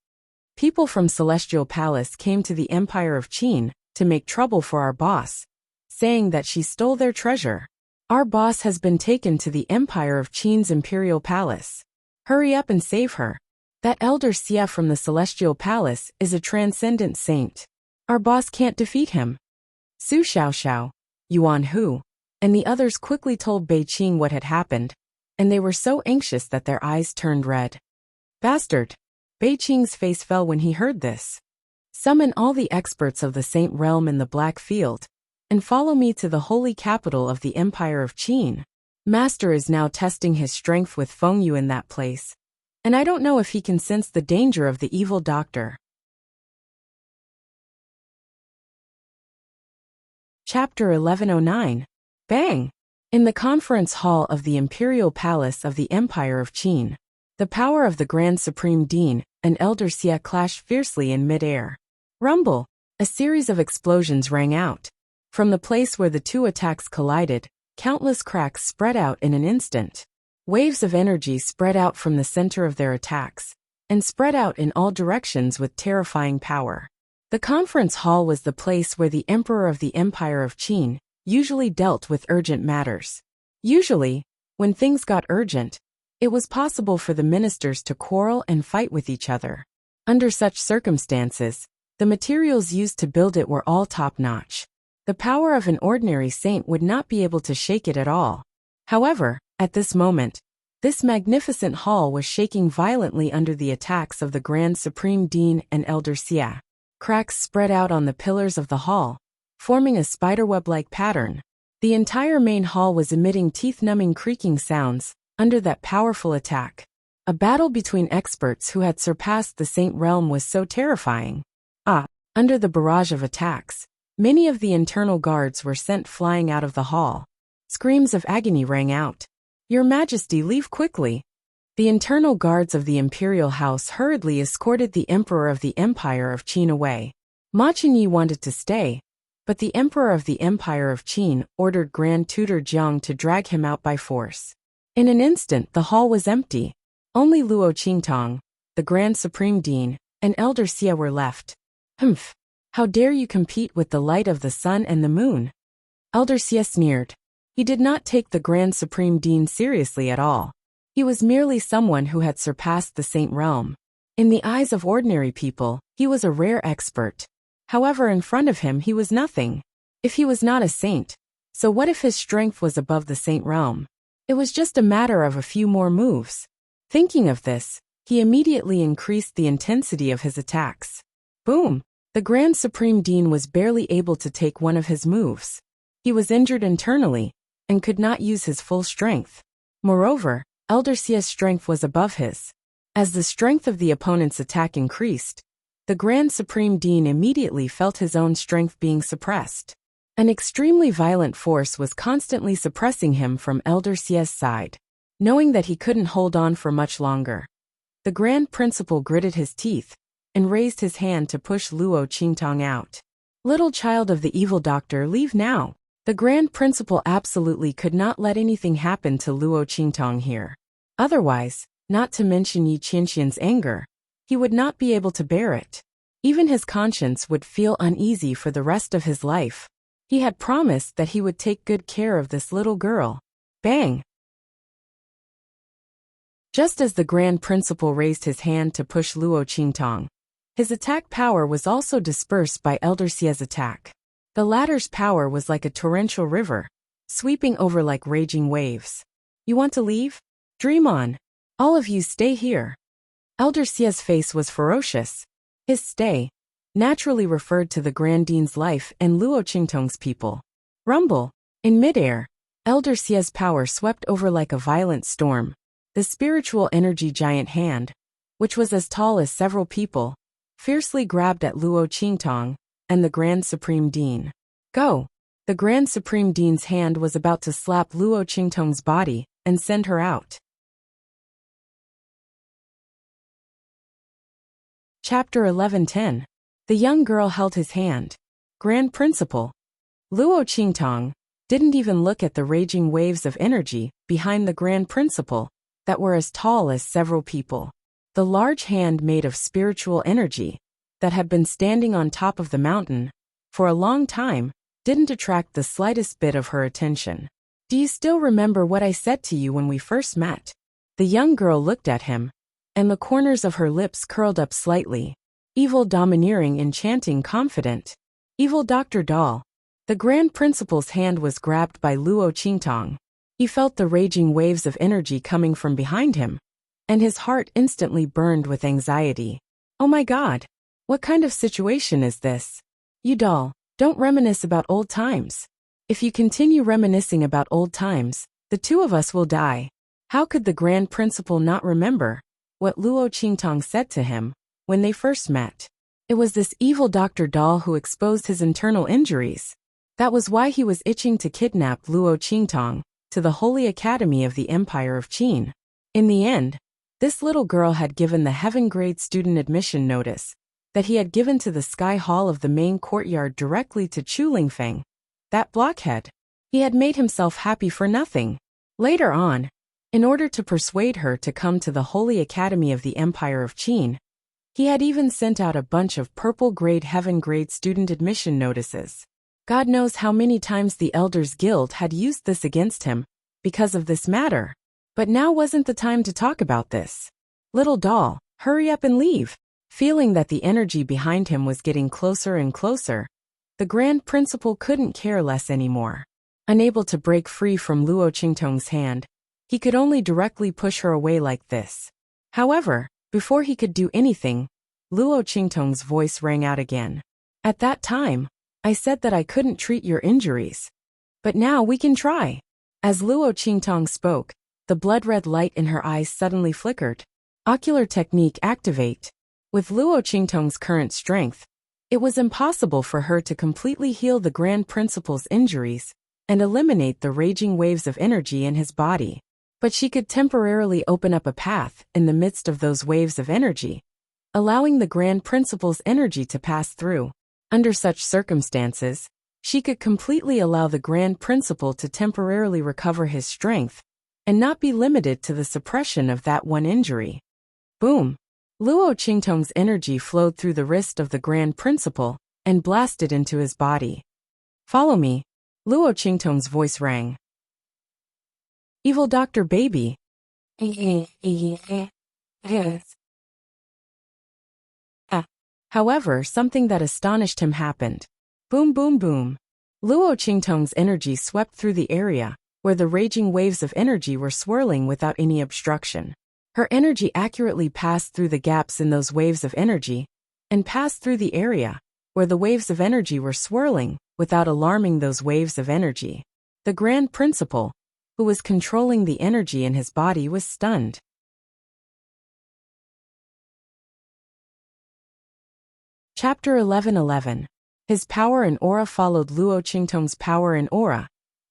People from Celestial Palace came to the Empire of Qin to make trouble for our boss, saying that she stole their treasure. Our boss has been taken to the Empire of Qin's Imperial Palace. Hurry up and save her. That Elder Xia from the Celestial Palace is a transcendent saint. Our boss can't defeat him. Su Xiaoxiao, Yuan Hu, and the others quickly told Qing what had happened, and they were so anxious that their eyes turned red. Bastard! Qing's face fell when he heard this. Summon all the experts of the Saint Realm in the Black Field, and follow me to the holy capital of the Empire of Qin. Master is now testing his strength with Feng Yu in that place, and I don't know if he can sense the danger of the evil doctor. Chapter 1109. Bang! In the conference hall of the Imperial Palace of the Empire of Qin, the power of the Grand Supreme Dean and Elder Xia clashed fiercely in mid-air. Rumble! A series of explosions rang out. From the place where the two attacks collided, countless cracks spread out in an instant. Waves of energy spread out from the center of their attacks, and spread out in all directions with terrifying power. The conference hall was the place where the Emperor of the Empire of Qin usually dealt with urgent matters. Usually, when things got urgent, it was possible for the ministers to quarrel and fight with each other. Under such circumstances, the materials used to build it were all top-notch. The power of an ordinary saint would not be able to shake it at all. However, at this moment, this magnificent hall was shaking violently under the attacks of the Grand Supreme Dean and Elder Xia. Cracks spread out on the pillars of the hall, forming a spiderweb-like pattern. The entire main hall was emitting teeth-numbing creaking sounds under that powerful attack. A battle between experts who had surpassed the Saint Realm was so terrifying. Under the barrage of attacks, many of the internal guards were sent flying out of the hall. Screams of agony rang out. "Your Majesty, leave quickly!" The internal guards of the imperial house hurriedly escorted the Emperor of the Empire of Qin away. Ma Qingyi wanted to stay, but the Emperor of the Empire of Qin ordered Grand Tutor Jiang to drag him out by force. In an instant the hall was empty. Only Luo Qingtong, the Grand Supreme Dean, and Elder Xia were left. "Humph! How dare you compete with the light of the sun and the moon?" Elder Xia sneered. He did not take the Grand Supreme Dean seriously at all. He was merely someone who had surpassed the Saint Realm. In the eyes of ordinary people, he was a rare expert. However, in front of him he was nothing. If he was not a saint, so what if his strength was above the Saint Realm? It was just a matter of a few more moves. Thinking of this, he immediately increased the intensity of his attacks. Boom! The Grand Supreme Dean was barely able to take one of his moves. He was injured internally and could not use his full strength. Moreover, Elder Sia's strength was above his. As the strength of the opponent's attack increased, the Grand Supreme Dean immediately felt his own strength being suppressed. An extremely violent force was constantly suppressing him from Elder Sia's side. Knowing that he couldn't hold on for much longer, the Grand Principal gritted his teeth and raised his hand to push Luo Qingtong out. Little child of the evil doctor, leave now. The Grand Principal absolutely could not let anything happen to Luo Qingtong here. Otherwise, not to mention Yi Qianxian's anger, he would not be able to bear it. Even his conscience would feel uneasy for the rest of his life. He had promised that he would take good care of this little girl. Bang! Just as the Grand Principal raised his hand to push Luo Qingtong, his attack power was also dispersed by Elder Sia's attack. The latter's power was like a torrential river, sweeping over like raging waves. You want to leave? Dream on. All of you stay here. Elder Sia's face was ferocious. His stay naturally referred to the Grand Dean's life and Luo Qingtong's people. Rumble. In midair, Elder Sia's power swept over like a violent storm. The spiritual energy giant hand, which was as tall as several people, fiercely grabbed at Luo Qingtong and the Grand Supreme Dean. Go! The Grand Supreme Dean's hand was about to slap Luo Qingtong's body and send her out. Chapter 11:10. The young girl held his hand. Grand Principal. Luo Qingtong didn't even look at the raging waves of energy behind the Grand Principal that were as tall as several people. The large hand made of spiritual energy that had been standing on top of the mountain for a long time didn't attract the slightest bit of her attention. Do you still remember what I said to you when we first met? The young girl looked at him, and the corners of her lips curled up slightly. Evil, domineering, enchanting, confident. Evil Dr. Doll. The Grand Principal's hand was grabbed by Luo Qingtong. He felt the raging waves of energy coming from behind him, and his heart instantly burned with anxiety. Oh my God! What kind of situation is this? You doll, don't reminisce about old times. If you continue reminiscing about old times, the two of us will die. How could the Grand Principal not remember what Luo Qingtong said to him when they first met? It was this evil Dr. Doll who exposed his internal injuries. That was why he was itching to kidnap Luo Qingtong to the Holy Academy of the Empire of Qin. In the end, this little girl had given the heaven-grade student admission notice that he had given to the Sky Hall of the main courtyard directly to Chu Lingfeng, that blockhead. He had made himself happy for nothing. Later on, in order to persuade her to come to the Holy Academy of the Empire of Qin, he had even sent out a bunch of purple-grade heaven-grade student admission notices. God knows how many times the Elders Guild had used this against him because of this matter. But now wasn't the time to talk about this. Little doll, hurry up and leave. Feeling that the energy behind him was getting closer and closer, the Grand Principal couldn't care less anymore. Unable to break free from Luo Qingtong's hand, he could only directly push her away like this. However, before he could do anything, Luo Qingtong's voice rang out again. At that time, I said that I couldn't treat your injuries. But now we can try. As Luo Qingtong spoke, the blood-red light in her eyes suddenly flickered. Ocular technique activate. With Luo Qingtong's current strength, it was impossible for her to completely heal the Grand Principal's injuries and eliminate the raging waves of energy in his body. But she could temporarily open up a path in the midst of those waves of energy, allowing the Grand Principal's energy to pass through. Under such circumstances, she could completely allow the Grand Principal to temporarily recover his strength and not be limited to the suppression of that one injury. Boom! Luo Qingtong's energy flowed through the wrist of the Grand Principal and blasted into his body. Follow me, Luo Qingtong's voice rang. Evil Dr. Baby. However, something that astonished him happened. Boom, boom, boom. Luo Qingtong's energy swept through the area where the raging waves of energy were swirling without any obstruction. Her energy accurately passed through the gaps in those waves of energy, and passed through the area where the waves of energy were swirling, without alarming those waves of energy. The Grand Principal, who was controlling the energy in his body, was stunned. Chapter 11:11. His power and aura followed Luo Qingtong's power and aura,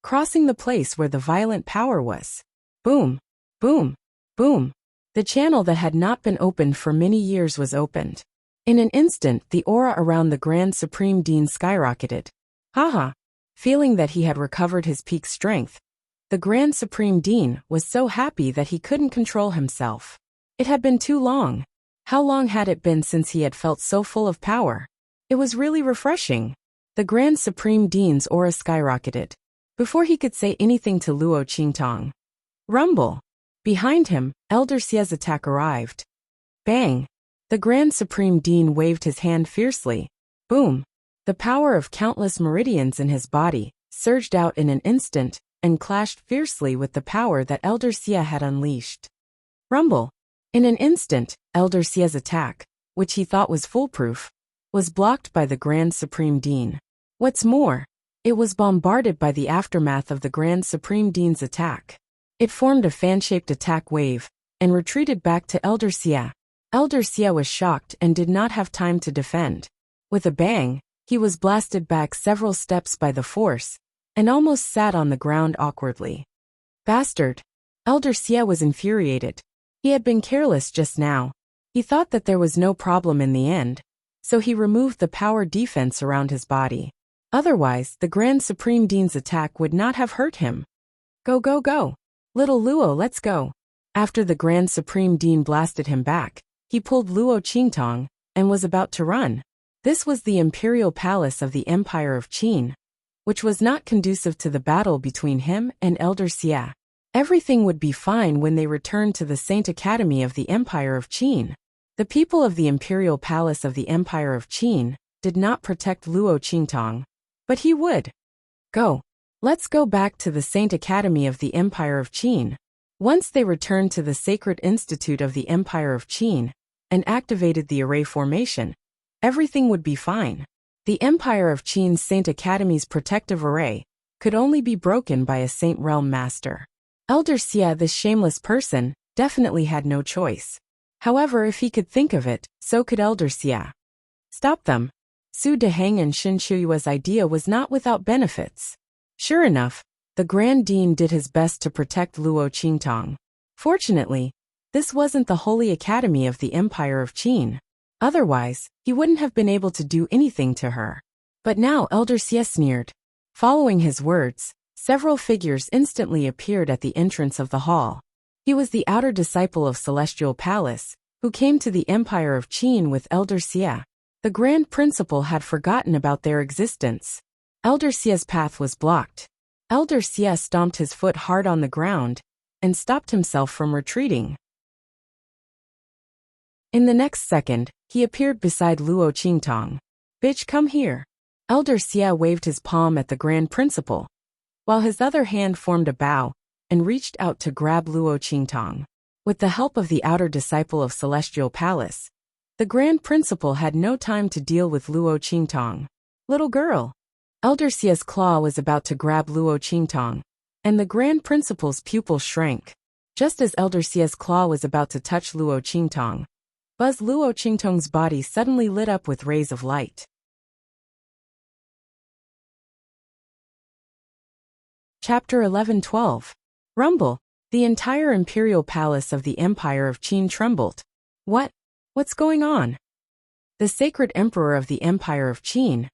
crossing the place where the violent power was. Boom! Boom! Boom! The channel that had not been opened for many years was opened. In an instant, the aura around the Grand Supreme Dean skyrocketed. Haha! Feeling that he had recovered his peak strength, the Grand Supreme Dean was so happy that he couldn't control himself. It had been too long. How long had it been since he had felt so full of power? It was really refreshing. The Grand Supreme Dean's aura skyrocketed. Before he could say anything to Luo Qingtong. Rumble! Behind him, Elder Xie's attack arrived. Bang! The Grand Supreme Dean waved his hand fiercely. Boom! The power of countless meridians in his body surged out in an instant and clashed fiercely with the power that Elder Xie had unleashed. Rumble! In an instant, Elder Xie's attack, which he thought was foolproof, was blocked by the Grand Supreme Dean. What's more, it was bombarded by the aftermath of the Grand Supreme Dean's attack. It formed a fan-shaped attack wave and retreated back to Elder Xie. Elder Xie was shocked and did not have time to defend. With a bang, he was blasted back several steps by the force and almost sat on the ground awkwardly. Bastard! Elder Xie was infuriated. He had been careless just now. He thought that there was no problem in the end, so he removed the power defense around his body. Otherwise, the Grand Supreme Dean's attack would not have hurt him. Go, go, go! Little Luo, let's go! After the Grand Supreme Dean blasted him back, he pulled Luo Qingtong and was about to run. This was the Imperial Palace of the Empire of Qin, which was not conducive to the battle between him and Elder Xie. Everything would be fine when they returned to the Saint Academy of the Empire of Qin. The people of the Imperial Palace of the Empire of Qin did not protect Luo Qingtong, but he would. Go. Let's go back to the Saint Academy of the Empire of Qin. Once they returned to the Sacred Institute of the Empire of Qin and activated the array formation, everything would be fine. The Empire of Qin's Saint Academy's protective array could only be broken by a Saint Realm Master. Elder Xie, this shameless person, definitely had no choice. However, if he could think of it, so could Elder Xie. Stop them. Su Deheng and Shin Shuyue's idea was not without benefits. Sure enough, the Grand Dean did his best to protect Luo Qingtong. Fortunately, this wasn't the Holy Academy of the Empire of Qin. Otherwise, he wouldn't have been able to do anything to her. But now Elder Xie sneered. Following his words, several figures instantly appeared at the entrance of the hall. He was the outer disciple of Celestial Palace, who came to the Empire of Qin with Elder Xie. The Grand Principal had forgotten about their existence. Elder Xie's path was blocked. Elder Xie stomped his foot hard on the ground and stopped himself from retreating. In the next second, he appeared beside Luo Qingtong. Bitch, come here. Elder Xie waved his palm at the Grand Principal, while his other hand formed a bow and reached out to grab Luo Qingtong. With the help of the outer disciple of Celestial Palace, the Grand Principal had no time to deal with Luo Qingtong. Little girl! Elder Xie's claw was about to grab Luo Qingtong, and the Grand Principal's pupil shrank. Just as Elder Xie's claw was about to touch Luo Qingtong, Luo Qingtong's body suddenly lit up with rays of light. Chapter 11:12. Rumble. The entire Imperial Palace of the Empire of Qin trembled. What's going on? The Sacred Emperor of the Empire of Qin,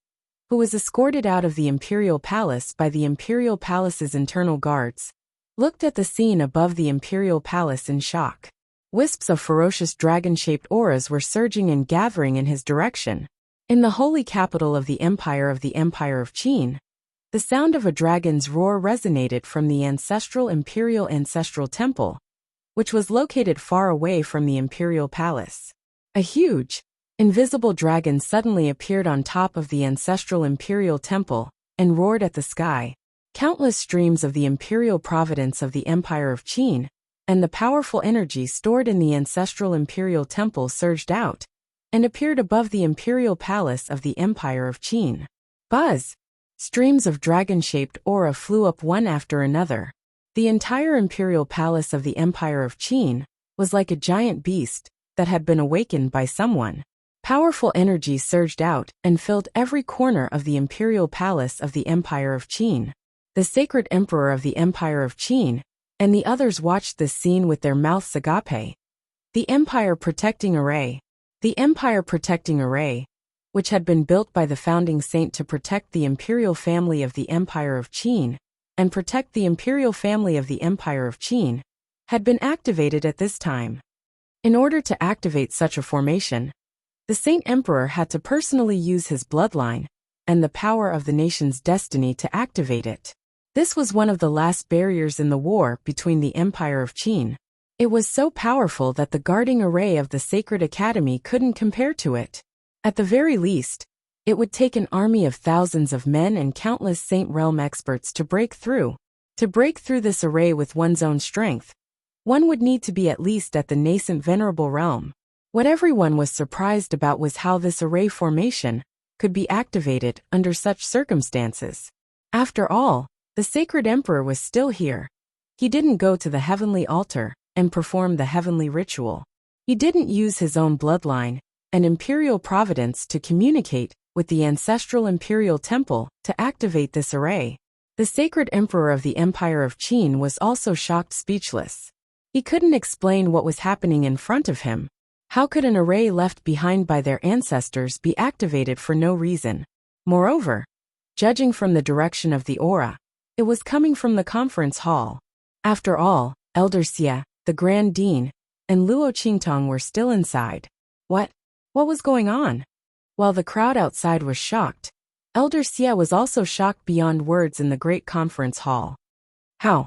who was escorted out of the Imperial Palace by the Imperial Palace's internal guards, looked at the scene above the Imperial Palace in shock. Wisps of ferocious dragon-shaped auras were surging and gathering in his direction. In the holy capital of the Empire of Qin, the sound of a dragon's roar resonated from the ancestral Imperial Ancestral Temple, which was located far away from the Imperial Palace. A huge, invisible dragon suddenly appeared on top of the ancestral Imperial Temple and roared at the sky. Countless streams of the imperial providence of the Empire of Qin and the powerful energy stored in the ancestral imperial temple surged out and appeared above the imperial palace of the Empire of Qin. Buzz! Streams of dragon-shaped aura flew up one after another. The entire imperial palace of the Empire of Qin was like a giant beast that had been awakened by someone. Powerful energy surged out and filled every corner of the imperial palace of the Empire of Qin. The sacred emperor of the Empire of Qin and the others watched this scene with their mouths agape. The Empire Protecting Array. The Empire Protecting Array, which had been built by the founding saint to protect the imperial family of the Empire of Qin and protect the imperial family of the Empire of Qin, had been activated at this time. In order to activate such a formation, the Saint Emperor had to personally use his bloodline and the power of the nation's destiny to activate it. This was one of the last barriers in the war between the Empire of Qin. It was so powerful that the guarding array of the Sacred Academy couldn't compare to it. At the very least, it would take an army of thousands of men and countless Saint Realm experts to break through. To break through this array with one's own strength, one would need to be at least at the nascent Venerable Realm. What everyone was surprised about was how this array formation could be activated under such circumstances. After all, the Sacred Emperor was still here. He didn't go to the heavenly altar and perform the heavenly ritual. He didn't use his own bloodline and imperial providence to communicate with the ancestral imperial temple to activate this array. The Sacred Emperor of the Empire of Qin was also shocked speechless. He couldn't explain what was happening in front of him. How could an array left behind by their ancestors be activated for no reason? Moreover, judging from the direction of the aura, it was coming from the conference hall. After all, Elder Xie, the Grand Dean, and Luo Qingtong were still inside. What was going on? While the crowd outside was shocked, Elder Xie was also shocked beyond words in the great conference hall. How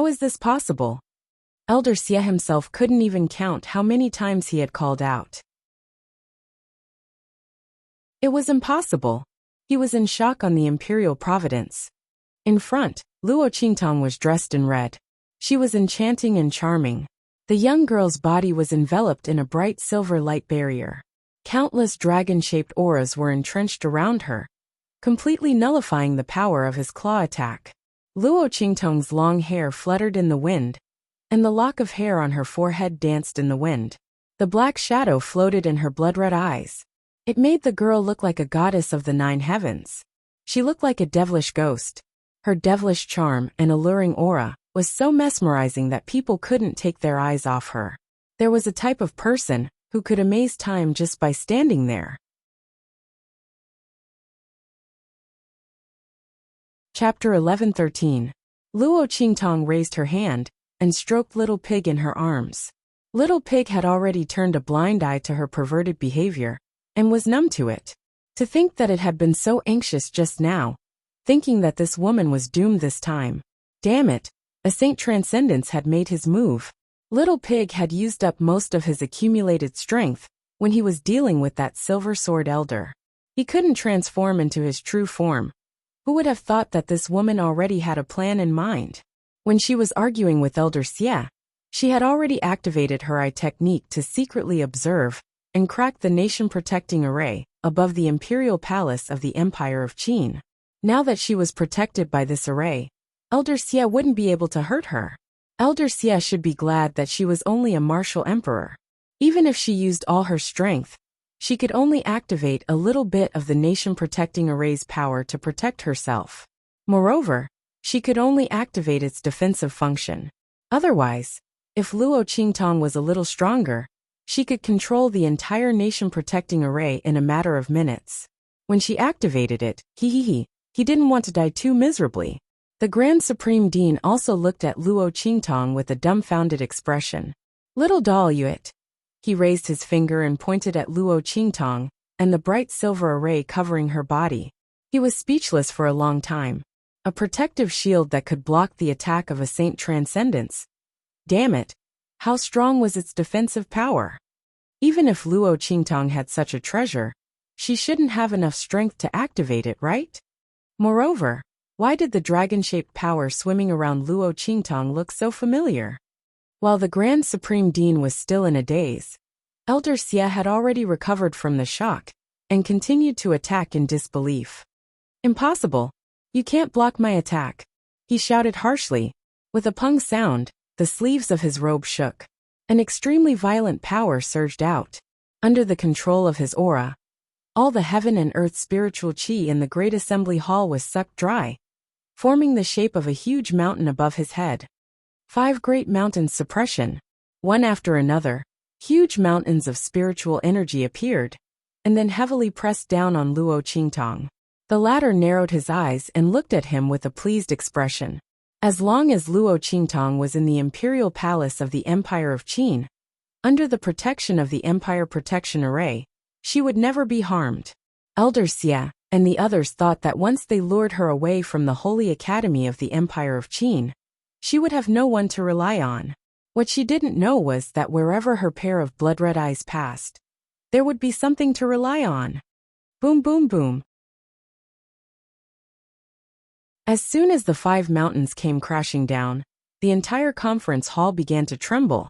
is this possible? Elder Xie himself couldn't even count how many times he had called out. It was impossible. He was in shock on the imperial providence. In front, Luo Qingtong was dressed in red. She was enchanting and charming. The young girl's body was enveloped in a bright silver light barrier. Countless dragon-shaped auras were entrenched around her, completely nullifying the power of his claw attack. Luo Qingtong's long hair fluttered in the wind, and the lock of hair on her forehead danced in the wind. The black shadow floated in her blood-red eyes. It made the girl look like a goddess of the 9 heavens. She looked like a devilish ghost. Her devilish charm and alluring aura was so mesmerizing that people couldn't take their eyes off her. There was a type of person who could amaze time just by standing there. Chapter 11:13. Luo Qingtong raised her hand and stroked Little Pig in her arms. Little Pig had already turned a blind eye to her perverted behavior and was numb to it. To think that it had been so anxious just now, thinking that this woman was doomed this time. Damn it, a Saint Transcendence had made his move. Little Pig had used up most of his accumulated strength when he was dealing with that silver sword elder. He couldn't transform into his true form. Who would have thought that this woman already had a plan in mind? When she was arguing with Elder Xie, she had already activated her eye technique to secretly observe and crack the nation-protecting array above the imperial palace of the Empire of Qin. Now that she was protected by this array, Elder Xie wouldn't be able to hurt her. Elder Xie should be glad that she was only a martial emperor. Even if she used all her strength, she could only activate a little bit of the nation-protecting array's power to protect herself. Moreover, she could only activate its defensive function. Otherwise, if Luo Qingtong was a little stronger, she could control the entire nation-protecting array in a matter of minutes. When she activated it, he didn't want to die too miserably. The Grand Supreme Dean also looked at Luo Qingtong with a dumbfounded expression. Little doll Yuet. He raised his finger and pointed at Luo Qingtong and the bright silver array covering her body. He was speechless for a long time. A protective shield that could block the attack of a Saint Transcendence. Damn it, how strong was its defensive power? Even if Luo Qingtong had such a treasure, she shouldn't have enough strength to activate it, right? Moreover, Why did the dragon-shaped power swimming around Luo Qingtong look so familiar? While the Grand Supreme Dean was still in a daze, Elder Xie had already recovered from the shock and continued to attack in disbelief. Impossible! You can't block my attack, he shouted harshly. With a pung sound, the sleeves of his robe shook. An extremely violent power surged out. Under the control of his aura, all the heaven and earth spiritual qi in the great assembly hall was sucked dry, forming the shape of a huge mountain above his head. 5 great mountains suppression. One after another, huge mountains of spiritual energy appeared, and then heavily pressed down on Luo Qingtong. The latter narrowed his eyes and looked at him with a pleased expression. As long as Luo Qingtong was in the imperial palace of the Empire of Qin, under the protection of the Empire Protection Array, she would never be harmed. Elder Xie and the others thought that once they lured her away from the Holy Academy of the Empire of Qin, she would have no one to rely on. What she didn't know was that wherever her pair of blood-red eyes passed, there would be something to rely on. Boom, boom, boom. As soon as the 5 mountains came crashing down, the entire conference hall began to tremble,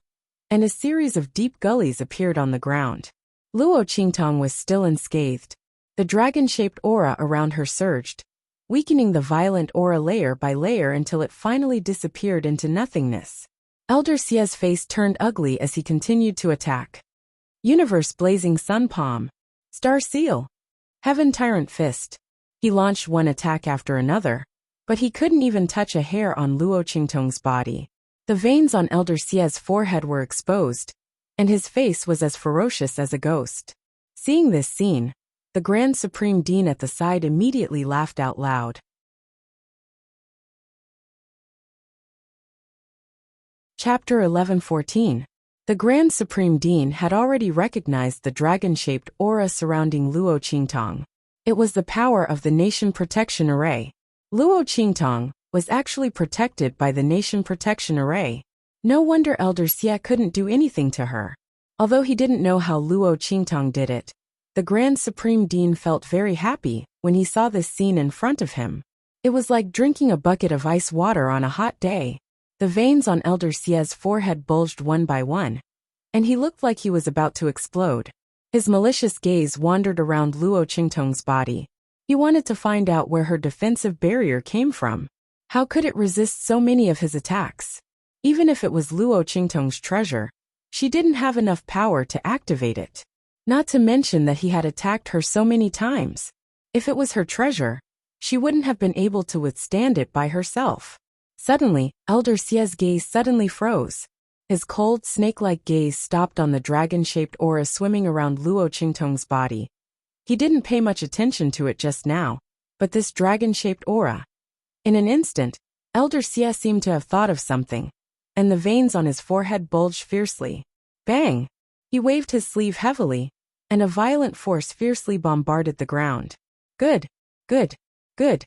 and a series of deep gullies appeared on the ground. Luo Qingtong was still unscathed. The dragon-shaped aura around her surged, weakening the violent aura layer by layer until it finally disappeared into nothingness. Elder Xie's face turned ugly as he continued to attack. Universe Blazing Sun Palm, Star Seal, Heaven Tyrant Fist. He launched one attack after another, but he couldn't even touch a hair on Luo Qingtong's body. The veins on Elder Xie's forehead were exposed, and his face was as ferocious as a ghost. Seeing this scene, the Grand Supreme Dean at the side immediately laughed out loud. Chapter 11:14. The Grand Supreme Dean had already recognized the dragon-shaped aura surrounding Luo Qingtong. It was the power of the Nation Protection Array. Luo Qingtong was actually protected by the Nation Protection Array. No wonder Elder Xie couldn't do anything to her. Although he didn't know how Luo Qingtong did it, the Grand Supreme Dean felt very happy when he saw this scene in front of him. It was like drinking a bucket of ice water on a hot day. The veins on Elder Xie's forehead bulged one by one, and he looked like he was about to explode. His malicious gaze wandered around Luo Qingtong's body. He wanted to find out where her defensive barrier came from. How could it resist so many of his attacks? Even if it was Luo Qingtong's treasure, she didn't have enough power to activate it. Not to mention that he had attacked her so many times. If it was her treasure, she wouldn't have been able to withstand it by herself. Suddenly, Elder Xie's gaze suddenly froze. His cold, snake-like gaze stopped on the dragon-shaped aura swimming around Luo Qingtong's body. He didn't pay much attention to it just now, but this dragon-shaped aura. In an instant, Elder Xie seemed to have thought of something, and the veins on his forehead bulged fiercely. Bang! He waved his sleeve heavily, and a violent force fiercely bombarded the ground. Good, good, good.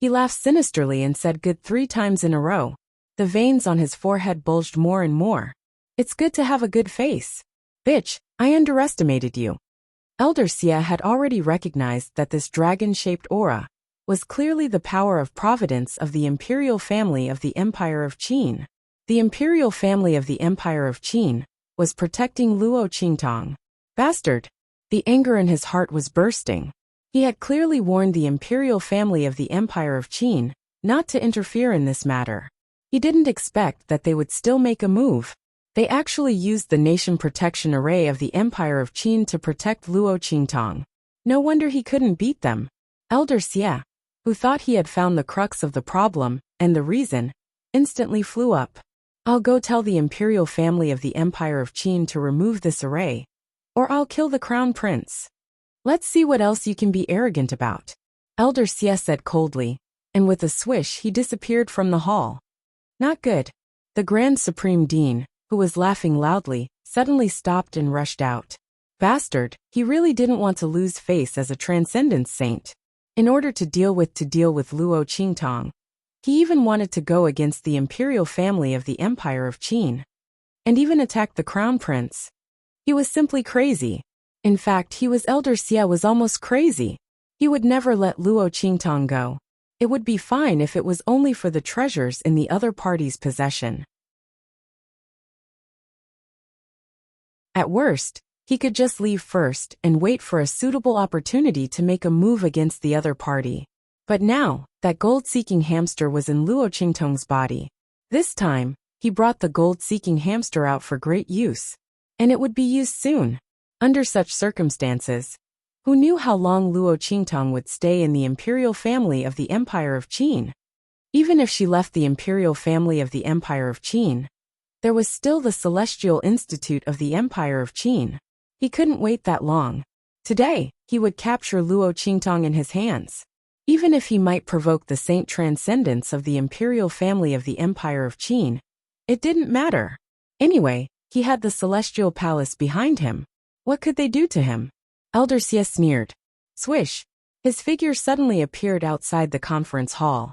He laughed sinisterly and said good 3 times in a row. The veins on his forehead bulged more and more. It's good to have a good face. Bitch, I underestimated you. Elder Xie had already recognized that this dragon-shaped aura was clearly the power of providence of the imperial family of the Empire of Qin. The imperial family of the Empire of Qin was protecting Luo Qingtong. Bastard! The anger in his heart was bursting. He had clearly warned the imperial family of the Empire of Qin not to interfere in this matter. He didn't expect that they would still make a move. They actually used the Nation Protection Array of the Empire of Qin to protect Luo Qingtong. No wonder he couldn't beat them. Elder Xie, who thought he had found the crux of the problem and the reason, instantly flew up. I'll go tell the imperial family of the Empire of Qin to remove this array, or I'll kill the crown prince. Let's see what else you can be arrogant about. Elder Xie said coldly, and with a swish he disappeared from the hall. Not good. The Grand Supreme Dean, who was laughing loudly, suddenly stopped and rushed out. Bastard, he really didn't want to lose face as a transcendence saint. In order to deal with Luo Qingtong, he even wanted to go against the imperial family of the Empire of Qin, and even attack the crown prince. He was simply crazy. In fact, Elder Xie was almost crazy. He would never let Luo Qingtong go. It would be fine if it was only for the treasures in the other party's possession. At worst, he could just leave first and wait for a suitable opportunity to make a move against the other party. But now, that gold-seeking hamster was in Luo Qingtong's body. This time, he brought the gold-seeking hamster out for great use. And it would be used soon. Under such circumstances, who knew how long Luo Qingtong would stay in the imperial family of the Empire of Qin? Even if she left the imperial family of the Empire of Qin, there was still the Celestial Institute of the Empire of Qin. He couldn't wait that long. Today, he would capture Luo Qingtong in his hands. Even if he might provoke the saint transcendence of the imperial family of the Empire of Qin, it didn't matter. Anyway, he had the Celestial Palace behind him. What could they do to him? Elder Xie sneered. Swish! His figure suddenly appeared outside the conference hall.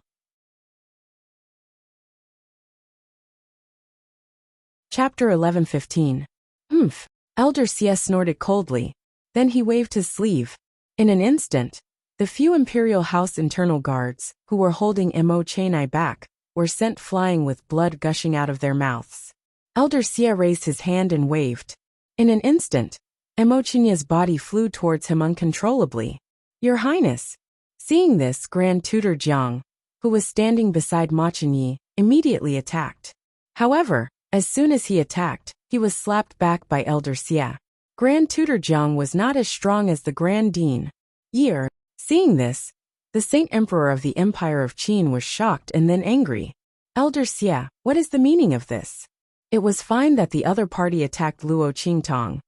Chapter 11:15. Humph! Elder Xie snorted coldly. Then he waved his sleeve. In an instant, the few Imperial House internal guards, who were holding Mo Chenai back, were sent flying with blood gushing out of their mouths. Elder Xie raised his hand and waved. In an instant, Mo Chenai's body flew towards him uncontrollably. Your Highness! Seeing this, Grand Tutor Jiang, who was standing beside Ma Chenyi, immediately attacked. However, as soon as he attacked, he was slapped back by Elder Xie. Grand Tutor Jiang was not as strong as the Grand Dean. Year. Seeing this, the Saint Emperor of the Empire of Qin was shocked and then angry. Elder Xie, what is the meaning of this? It was fine that the other party attacked Luo Qingtong,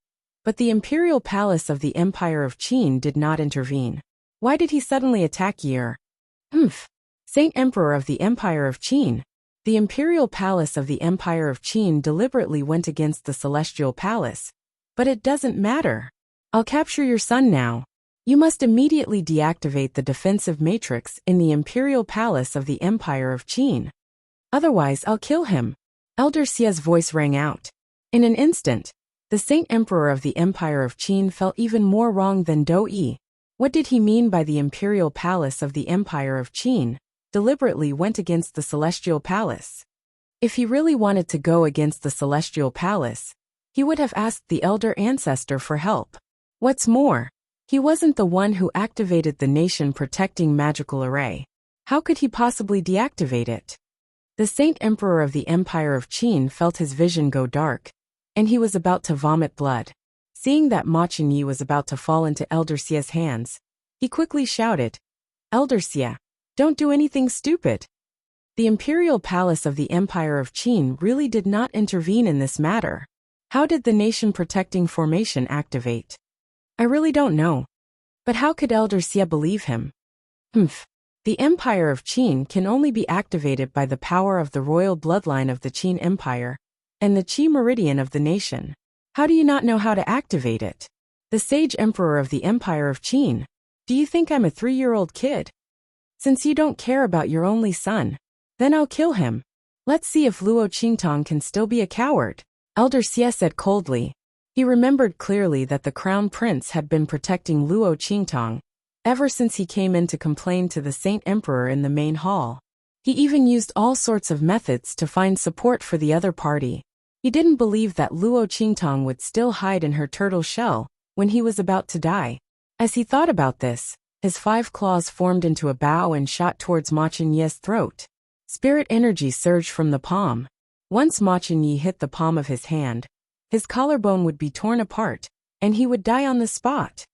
but the Imperial Palace of the Empire of Qin did not intervene. Why did he suddenly attack Year? Humph! Saint Emperor of the Empire of Qin. The Imperial Palace of the Empire of Qin deliberately went against the Celestial Palace. But it doesn't matter. I'll capture your son now. You must immediately deactivate the defensive matrix in the Imperial Palace of the Empire of Qin. Otherwise, I'll kill him. Elder Xie's voice rang out. In an instant, the Saint Emperor of the Empire of Qin felt even more wrong than Dou-yi. What did he mean by the Imperial Palace of the Empire of Qin deliberately went against the Celestial Palace? If he really wanted to go against the Celestial Palace, he would have asked the Elder Ancestor for help. What's more, he wasn't the one who activated the nation-protecting magical array. How could he possibly deactivate it? The Saint Emperor of the Empire of Qin felt his vision go dark, and he was about to vomit blood. Seeing that Ma Chenyi was about to fall into Elder Xie's hands, he quickly shouted, Elder Xie, don't do anything stupid. The Imperial Palace of the Empire of Qin really did not intervene in this matter. How did the nation-protecting formation activate? I really don't know. But how could Elder Xie believe him? Humph. The Empire of Qin can only be activated by the power of the royal bloodline of the Qin Empire and the Qi meridian of the nation. How do you not know how to activate it? The Sage Emperor of the Empire of Qin. Do you think I'm a 3-year-old kid? Since you don't care about your only son, then I'll kill him. Let's see if Luo Qingtong can still be a coward. Elder Xie said coldly. He remembered clearly that the Crown Prince had been protecting Luo Qingtong ever since he came in to complain to the Saint Emperor in the main hall. He even used all sorts of methods to find support for the other party. He didn't believe that Luo Qingtong would still hide in her turtle shell when he was about to die. As he thought about this, his 5 claws formed into a bow and shot towards Ma Chenyi's throat. Spirit energy surged from the palm. Once Ma Chenyi hit the palm of his hand, his collarbone would be torn apart, and he would die on the spot.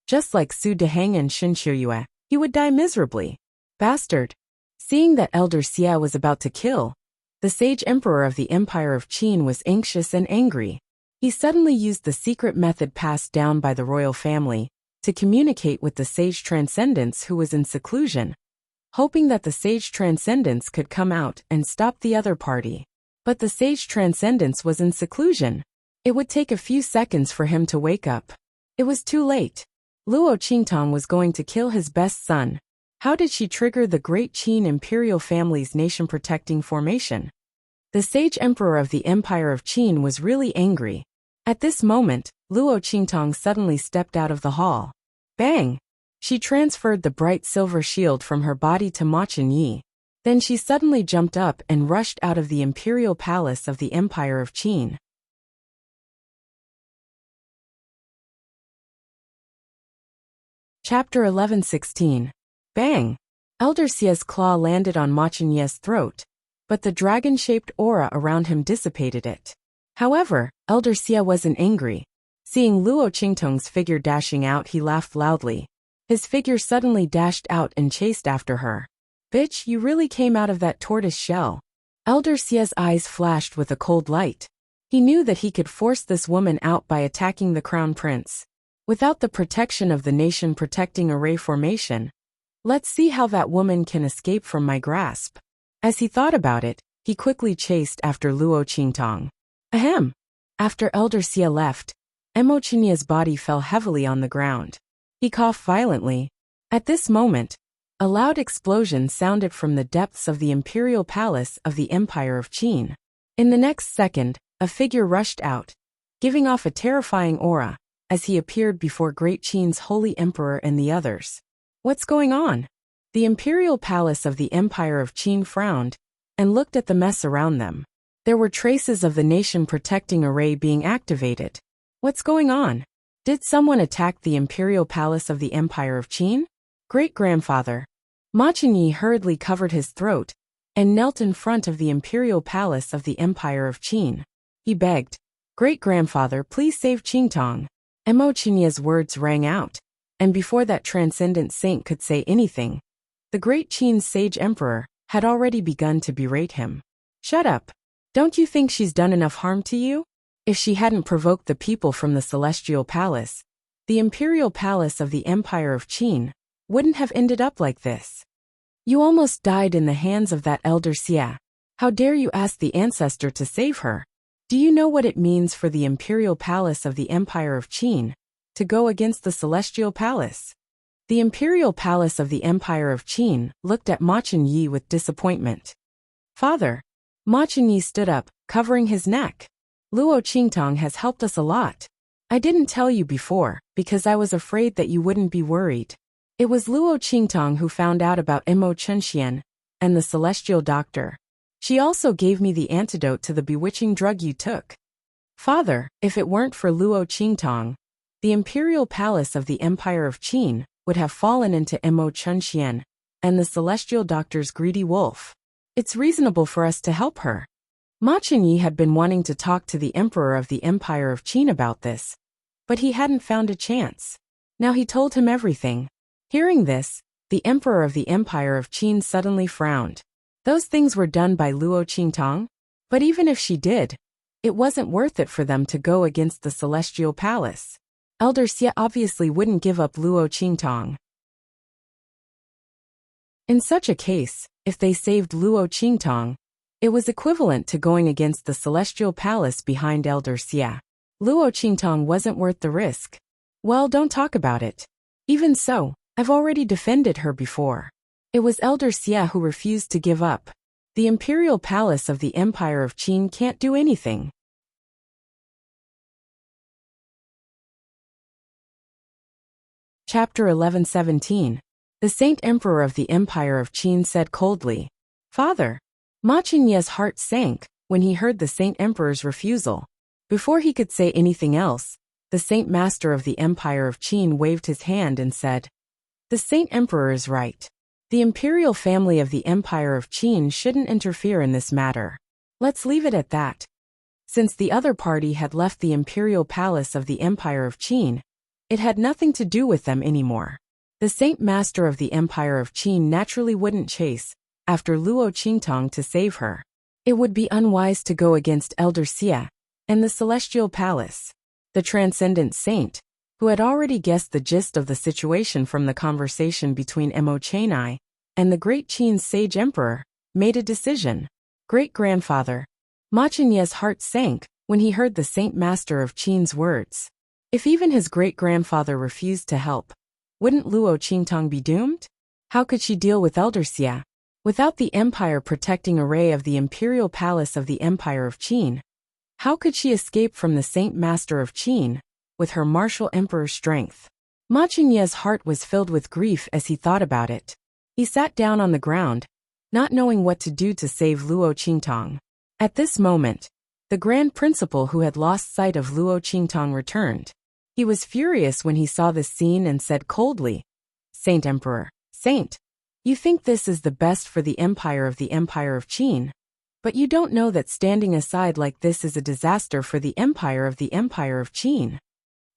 Just like Su Deheng and Shin Qiuyue, he would die miserably. Bastard! Seeing that Elder Xie was about to kill, the Sage Emperor of the Empire of Qin was anxious and angry. He suddenly used the secret method passed down by the royal family to communicate with the Sage Transcendence who was in seclusion, hoping that the Sage Transcendence could come out and stop the other party. But the Sage Transcendence was in seclusion. It would take a few seconds for him to wake up. It was too late. Luo Qingtong was going to kill his best son. How did she trigger the great Qin imperial family's nation-protecting formation? The Sage Emperor of the Empire of Qin was really angry. At this moment, Luo Qingtong suddenly stepped out of the hall. Bang! She transferred the bright silver shield from her body to Ma Qinyi. Then she suddenly jumped up and rushed out of the imperial palace of the Empire of Qin. Chapter 11:16. Bang! Elder Xia's claw landed on Ma Qinyi's throat, but the dragon-shaped aura around him dissipated it. However, Elder Xia wasn't angry. Seeing Luo Qingtong's figure dashing out, he laughed loudly. His figure suddenly dashed out and chased after her. "Bitch, you really came out of that tortoise shell." Elder Xia's eyes flashed with a cold light. He knew that he could force this woman out by attacking the crown prince. Without the protection of the nation-protecting array formation, let's see how that woman can escape from my grasp. As he thought about it, he quickly chased after Luo Qingtong. Ahem! After Elder Xia left, Mo Qinyi's body fell heavily on the ground. He coughed violently. At this moment, a loud explosion sounded from the depths of the imperial palace of the Empire of Qin. In the next second, a figure rushed out, giving off a terrifying aura, as he appeared before Great Qin's holy emperor and the others. What's going on? The imperial palace of the Empire of Qin frowned and looked at the mess around them. There were traces of the nation-protecting array being activated. What's going on? Did someone attack the imperial palace of the Empire of Qin? Great-grandfather. Ma Qinyi hurriedly covered his throat and knelt in front of the imperial palace of the Empire of Qin. He begged, "Great-grandfather, please save Qingtong." Mo Qinyi's words rang out, and before that transcendent saint could say anything, the Great Qin's sage emperor had already begun to berate him. "Shut up. Don't you think she's done enough harm to you? If she hadn't provoked the people from the Celestial Palace, the Imperial Palace of the Empire of Qin wouldn't have ended up like this. You almost died in the hands of that Elder Xia. How dare you ask the ancestor to save her? Do you know what it means for the Imperial Palace of the Empire of Qin to go against the Celestial Palace?" The Imperial Palace of the Empire of Qin looked at Ma Qinyi with disappointment. "Father." Ma Qinyi stood up, covering his neck. "Luo Qingtong has helped us a lot. I didn't tell you before, because I was afraid that you wouldn't be worried. It was Luo Qingtong who found out about Mo Chunxian and the Celestial Doctor. She also gave me the antidote to the bewitching drug you took. Father, if it weren't for Luo Qingtong, the Imperial Palace of the Empire of Qin would have fallen into Mo Chunxian and the Celestial Doctor's greedy wolf. It's reasonable for us to help her." Ma Qinyi had been wanting to talk to the Emperor of the Empire of Qin about this, but he hadn't found a chance. Now he told him everything. Hearing this, the Emperor of the Empire of Qin suddenly frowned. Those things were done by Luo Qingtong? But even if she did, it wasn't worth it for them to go against the Celestial Palace. Elder Xia obviously wouldn't give up Luo Qingtong. In such a case, if they saved Luo Qingtong, it was equivalent to going against the Celestial Palace behind Elder Xia. Luo Qingtong wasn't worth the risk. Well, don't talk about it. Even so, I've already defended her before. It was Elder Xia who refused to give up. The Imperial Palace of the Empire of Qin can't do anything. Chapter 11:17. The Saint Emperor of the Empire of Qin said coldly, "Father." Ma Qinyi's heart sank when he heard the Saint Emperor's refusal. Before he could say anything else, the Saint Master of the Empire of Qin waved his hand and said, "The Saint Emperor is right. The imperial family of the Empire of Qin shouldn't interfere in this matter. Let's leave it at that." Since the other party had left the imperial palace of the Empire of Qin, it had nothing to do with them anymore. The Saint Master of the Empire of Qin naturally wouldn't chase after Luo Qingtong to save her. It would be unwise to go against Elder Xia and the Celestial Palace. The Transcendent Saint, who had already guessed the gist of the situation from the conversation between Mo Cheni and the Great Qin's sage emperor, made a decision. Great-grandfather. Ma Qinyi's heart sank when he heard the Saint Master of Qin's words. If even his great-grandfather refused to help, wouldn't Luo Qingtong be doomed? How could she deal with Elder Xia? Without the empire-protecting array of the imperial palace of the Empire of Qin, how could she escape from the Saint Master of Qin with her martial emperor strength? Ma Qingye's heart was filled with grief as he thought about it. He sat down on the ground, not knowing what to do to save Luo Qingtong. At this moment, the grand principal who had lost sight of Luo Qingtong returned. He was furious when he saw this scene and said coldly, "Saint Emperor, Saint, you think this is the best for the Empire of Qin, but you don't know that standing aside like this is a disaster for the Empire of Qin.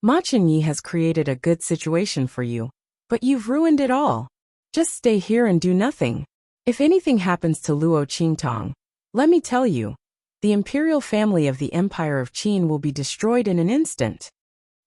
Ma Qingye has created a good situation for you, but you've ruined it all. Just stay here and do nothing. If anything happens to Luo Qingtong, let me tell you, the imperial family of the Empire of Qin will be destroyed in an instant."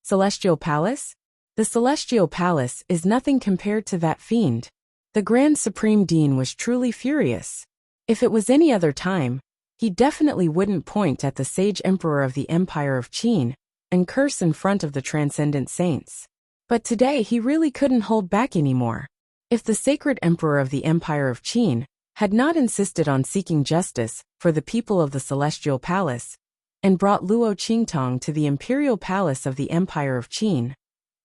Celestial Palace? The Celestial Palace is nothing compared to that fiend. The Grand Supreme Dean was truly furious. If it was any other time, he definitely wouldn't point at the sage emperor of the Empire of Qin and curse in front of the transcendent saints. But today he really couldn't hold back anymore. If the sacred emperor of the Empire of Qin had not insisted on seeking justice for the people of the Celestial Palace and brought Luo Qingtong to the Imperial Palace of the Empire of Qin,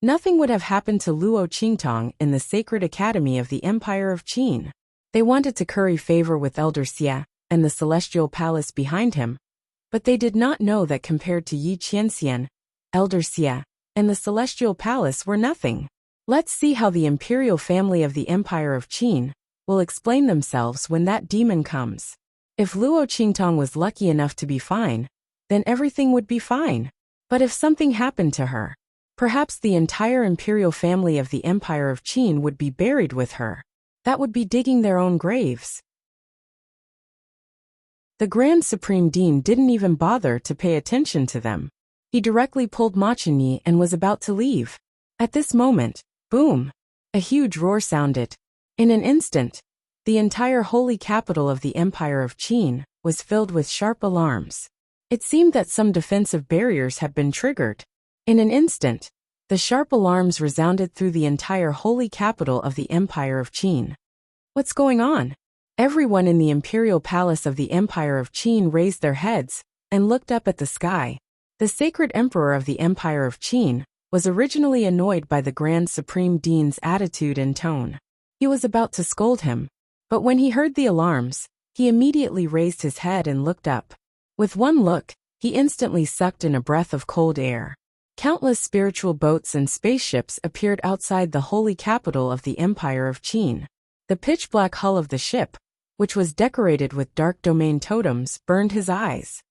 nothing would have happened to Luo Qingtong in the Sacred Academy of the Empire of Qin. They wanted to curry favor with Elder Xie and the Celestial Palace behind him, but they did not know that compared to Yi Qianxian, Elder Xie, and the Celestial Palace were nothing. Let's see how the imperial family of the Empire of Qin will explain themselves when that demon comes. If Luo Qingtong was lucky enough to be fine, then everything would be fine. But if something happened to her, perhaps the entire imperial family of the Empire of Qin would be buried with her. That would be digging their own graves. The Grand Supreme Dean didn't even bother to pay attention to them. He directly pulled Ma Qingye and was about to leave. At this moment, boom! A huge roar sounded. In an instant, the entire holy capital of the Empire of Qin was filled with sharp alarms. It seemed that some defensive barriers had been triggered. In an instant, the sharp alarms resounded through the entire holy capital of the Empire of Qin. What's going on? Everyone in the Imperial Palace of the Empire of Qin raised their heads and looked up at the sky. The sacred emperor of the Empire of Qin was originally annoyed by the Grand Supreme Dean's attitude and tone. He was about to scold him, but when he heard the alarms, he immediately raised his head and looked up. With one look, he instantly sucked in a breath of cold air. Countless spiritual boats and spaceships appeared outside the holy capital of the Empire of Qin. The pitch-black hull of the ship, which was decorated with dark domain totems, burned his eyes.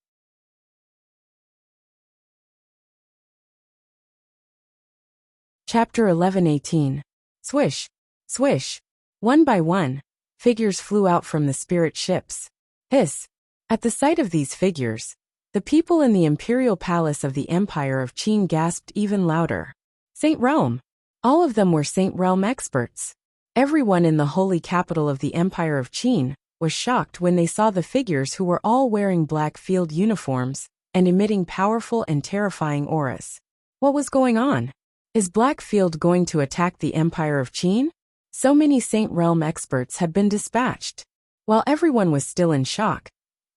Chapter 11:18. Swish, swish. One by one, figures flew out from the spirit ships. Hiss. At the sight of these figures, the people in the Imperial Palace of the Empire of Qin gasped even louder. Saint Realm! All of them were Saint Realm experts. Everyone in the holy capital of the Empire of Qin was shocked when they saw the figures who were all wearing black field uniforms and emitting powerful and terrifying auras. What was going on? Is Blackfield going to attack the Empire of Qin? So many Saint Realm experts had been dispatched. While everyone was still in shock,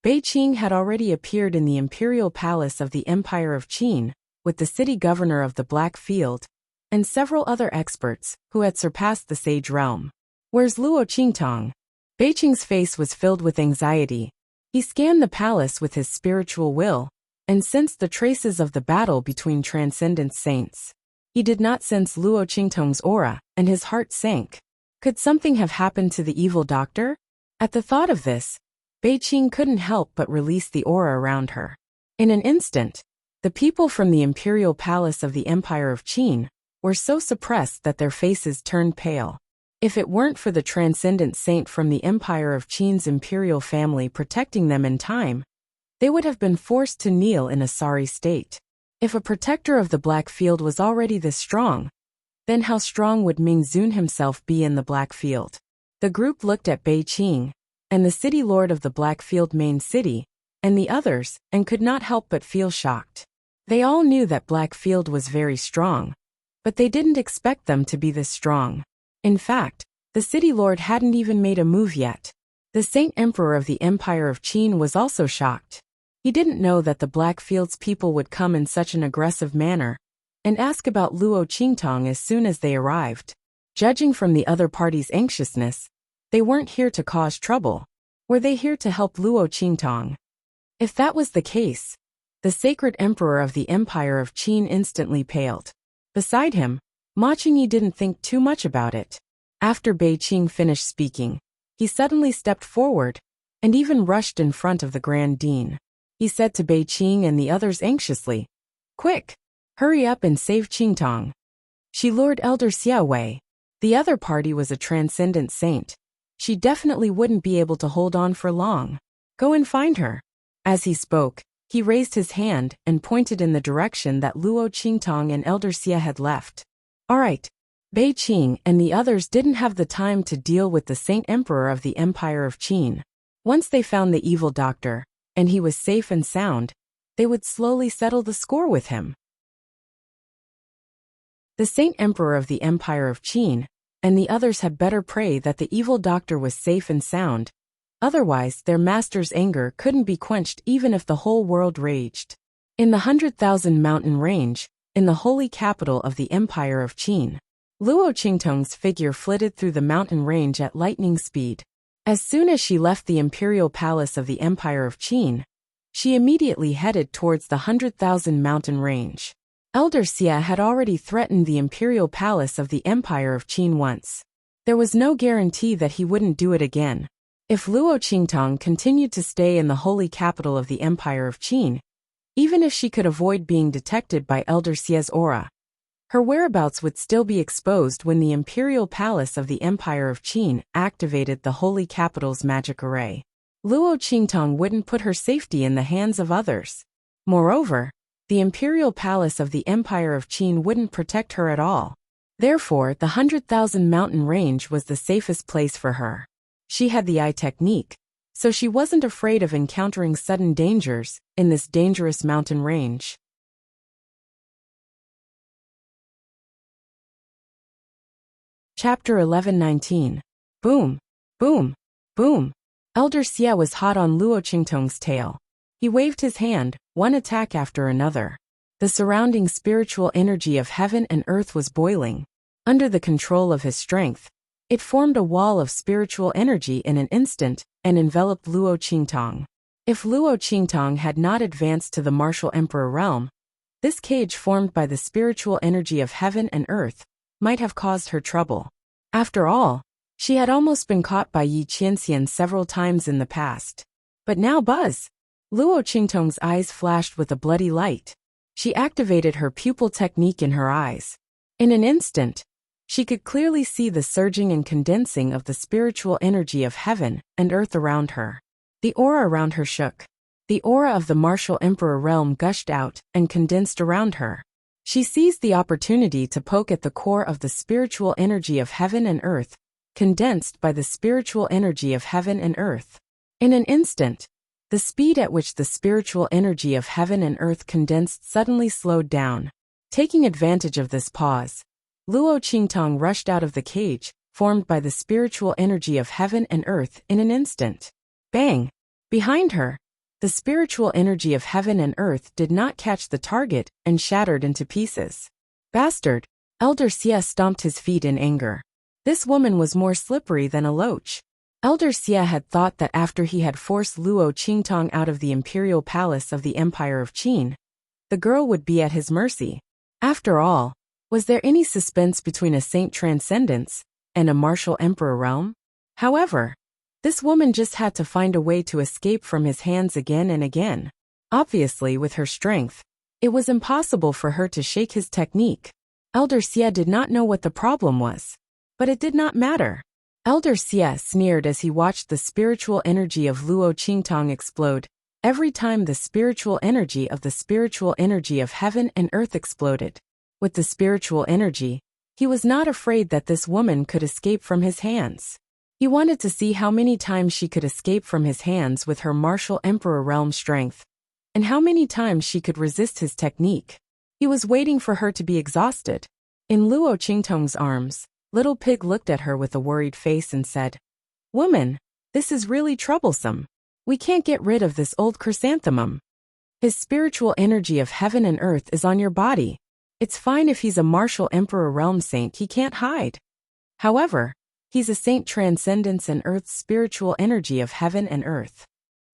Beijing had already appeared in the Imperial Palace of the Empire of Qin with the city governor of the Black Field and several other experts who had surpassed the Sage Realm. Where's Luo Qingtong? Beijing's face was filled with anxiety. He scanned the palace with his spiritual will and sensed the traces of the battle between transcendent saints. He did not sense Luo Qingtong's aura, and his heart sank. Could something have happened to the evil doctor? At the thought of this, Beijing couldn't help but release the aura around her. In an instant, the people from the Imperial Palace of the Empire of Qin were so suppressed that their faces turned pale. If it weren't for the transcendent saint from the Empire of Qin's imperial family protecting them in time, they would have been forced to kneel in a sorry state. If a protector of the Black Field was already this strong, then how strong would Ming Zun himself be in the Black Field? The group looked at Beijing, and the city lord of the Black Field main city, and the others, and could not help but feel shocked. They all knew that Black Field was very strong, but they didn't expect them to be this strong. In fact, the city lord hadn't even made a move yet. The Saint Emperor of the Empire of Qin was also shocked. He didn't know that the Blackfield's people would come in such an aggressive manner, and ask about Luo Qingtong as soon as they arrived. Judging from the other party's anxiousness, they weren't here to cause trouble. Were they here to help Luo Qingtong? If that was the case, the sacred emperor of the Empire of Qin instantly paled. Beside him, Ma Qingyi didn't think too much about it. After Bei Qing finished speaking, he suddenly stepped forward and even rushed in front of the Grand Dean. He said to Bei Qing and the others anxiously, "Quick! Hurry up and save Qingtong. She lured Elder Xia away." The other party was a transcendent saint. She definitely wouldn't be able to hold on for long. Go and find her. As he spoke, he raised his hand and pointed in the direction that Luo Qingtong and Elder Xia had left. All right. Bei Qing and the others didn't have the time to deal with the Saint Emperor of the Empire of Qin. Once they found the evil doctor, and he was safe and sound, they would slowly settle the score with him. The Saint Emperor of the Empire of Qin and the others had better pray that the evil doctor was safe and sound. Otherwise, their master's anger couldn't be quenched even if the whole world raged. In the 100,000 mountain range, in the holy capital of the Empire of Qin, Luo Qingtong's figure flitted through the mountain range at lightning speed. As soon as she left the imperial palace of the Empire of Qin, she immediately headed towards the 100,000 mountain range. Elder Xia had already threatened the imperial palace of the Empire of Qin once. There was no guarantee that he wouldn't do it again. If Luo Qingtong continued to stay in the holy capital of the Empire of Qin, even if she could avoid being detected by Elder Xia's aura, her whereabouts would still be exposed when the imperial palace of the Empire of Qin activated the holy capital's magic array. Luo Qingtong wouldn't put her safety in the hands of others. Moreover, the imperial palace of the Empire of Qin wouldn't protect her at all. Therefore, the 100,000 mountain range was the safest place for her. She had the eye technique, so she wasn't afraid of encountering sudden dangers in this dangerous mountain range. Chapter 11:19. Boom, boom, boom. Elder Xia was hot on Luo Qingtong's tail. He waved his hand, one attack after another. The surrounding spiritual energy of heaven and earth was boiling. Under the control of his strength, it formed a wall of spiritual energy in an instant and enveloped Luo Qingtong. If Luo Qingtong had not advanced to the martial emperor realm, this cage formed by the spiritual energy of heaven and earth might have caused her trouble. After all, she had almost been caught by Yi Qianxian several times in the past. But now buzz! Luo Qingtong's eyes flashed with a bloody light. She activated her pupil technique in her eyes. In an instant, she could clearly see the surging and condensing of the spiritual energy of heaven and earth around her. The aura around her shook. The aura of the martial emperor realm gushed out and condensed around her. She seized the opportunity to poke at the core of the spiritual energy of heaven and earth, condensed by the spiritual energy of heaven and earth. In an instant, the speed at which the spiritual energy of heaven and earth condensed suddenly slowed down. Taking advantage of this pause, Luo Qingtong rushed out of the cage, formed by the spiritual energy of heaven and earth in an instant. Bang! Behind her, the spiritual energy of heaven and earth did not catch the target and shattered into pieces. Bastard! Elder Xia stomped his feet in anger. This woman was more slippery than a loach. Elder Xia had thought that after he had forced Luo Qingtong out of the imperial palace of the Empire of Qin, the girl would be at his mercy. After all, was there any suspense between a saint transcendence and a martial emperor realm? However, this woman just had to find a way to escape from his hands again and again. Obviously, with her strength, it was impossible for her to shake his technique. Elder Xia did not know what the problem was, but it did not matter. Elder Xia sneered as he watched the spiritual energy of Luo Qingtong explode. Every time the spiritual energy of heaven and earth exploded. With the spiritual energy, he was not afraid that this woman could escape from his hands. He wanted to see how many times she could escape from his hands with her martial emperor realm strength, and how many times she could resist his technique. He was waiting for her to be exhausted. In Luo Qingtong's arms, Little Pig looked at her with a worried face and said, "Woman, this is really troublesome. We can't get rid of this old chrysanthemum. His spiritual energy of heaven and earth is on your body. It's fine if he's a martial emperor realm saint, he can't hide. However, he's a saint transcendence and earth's spiritual energy of heaven and earth.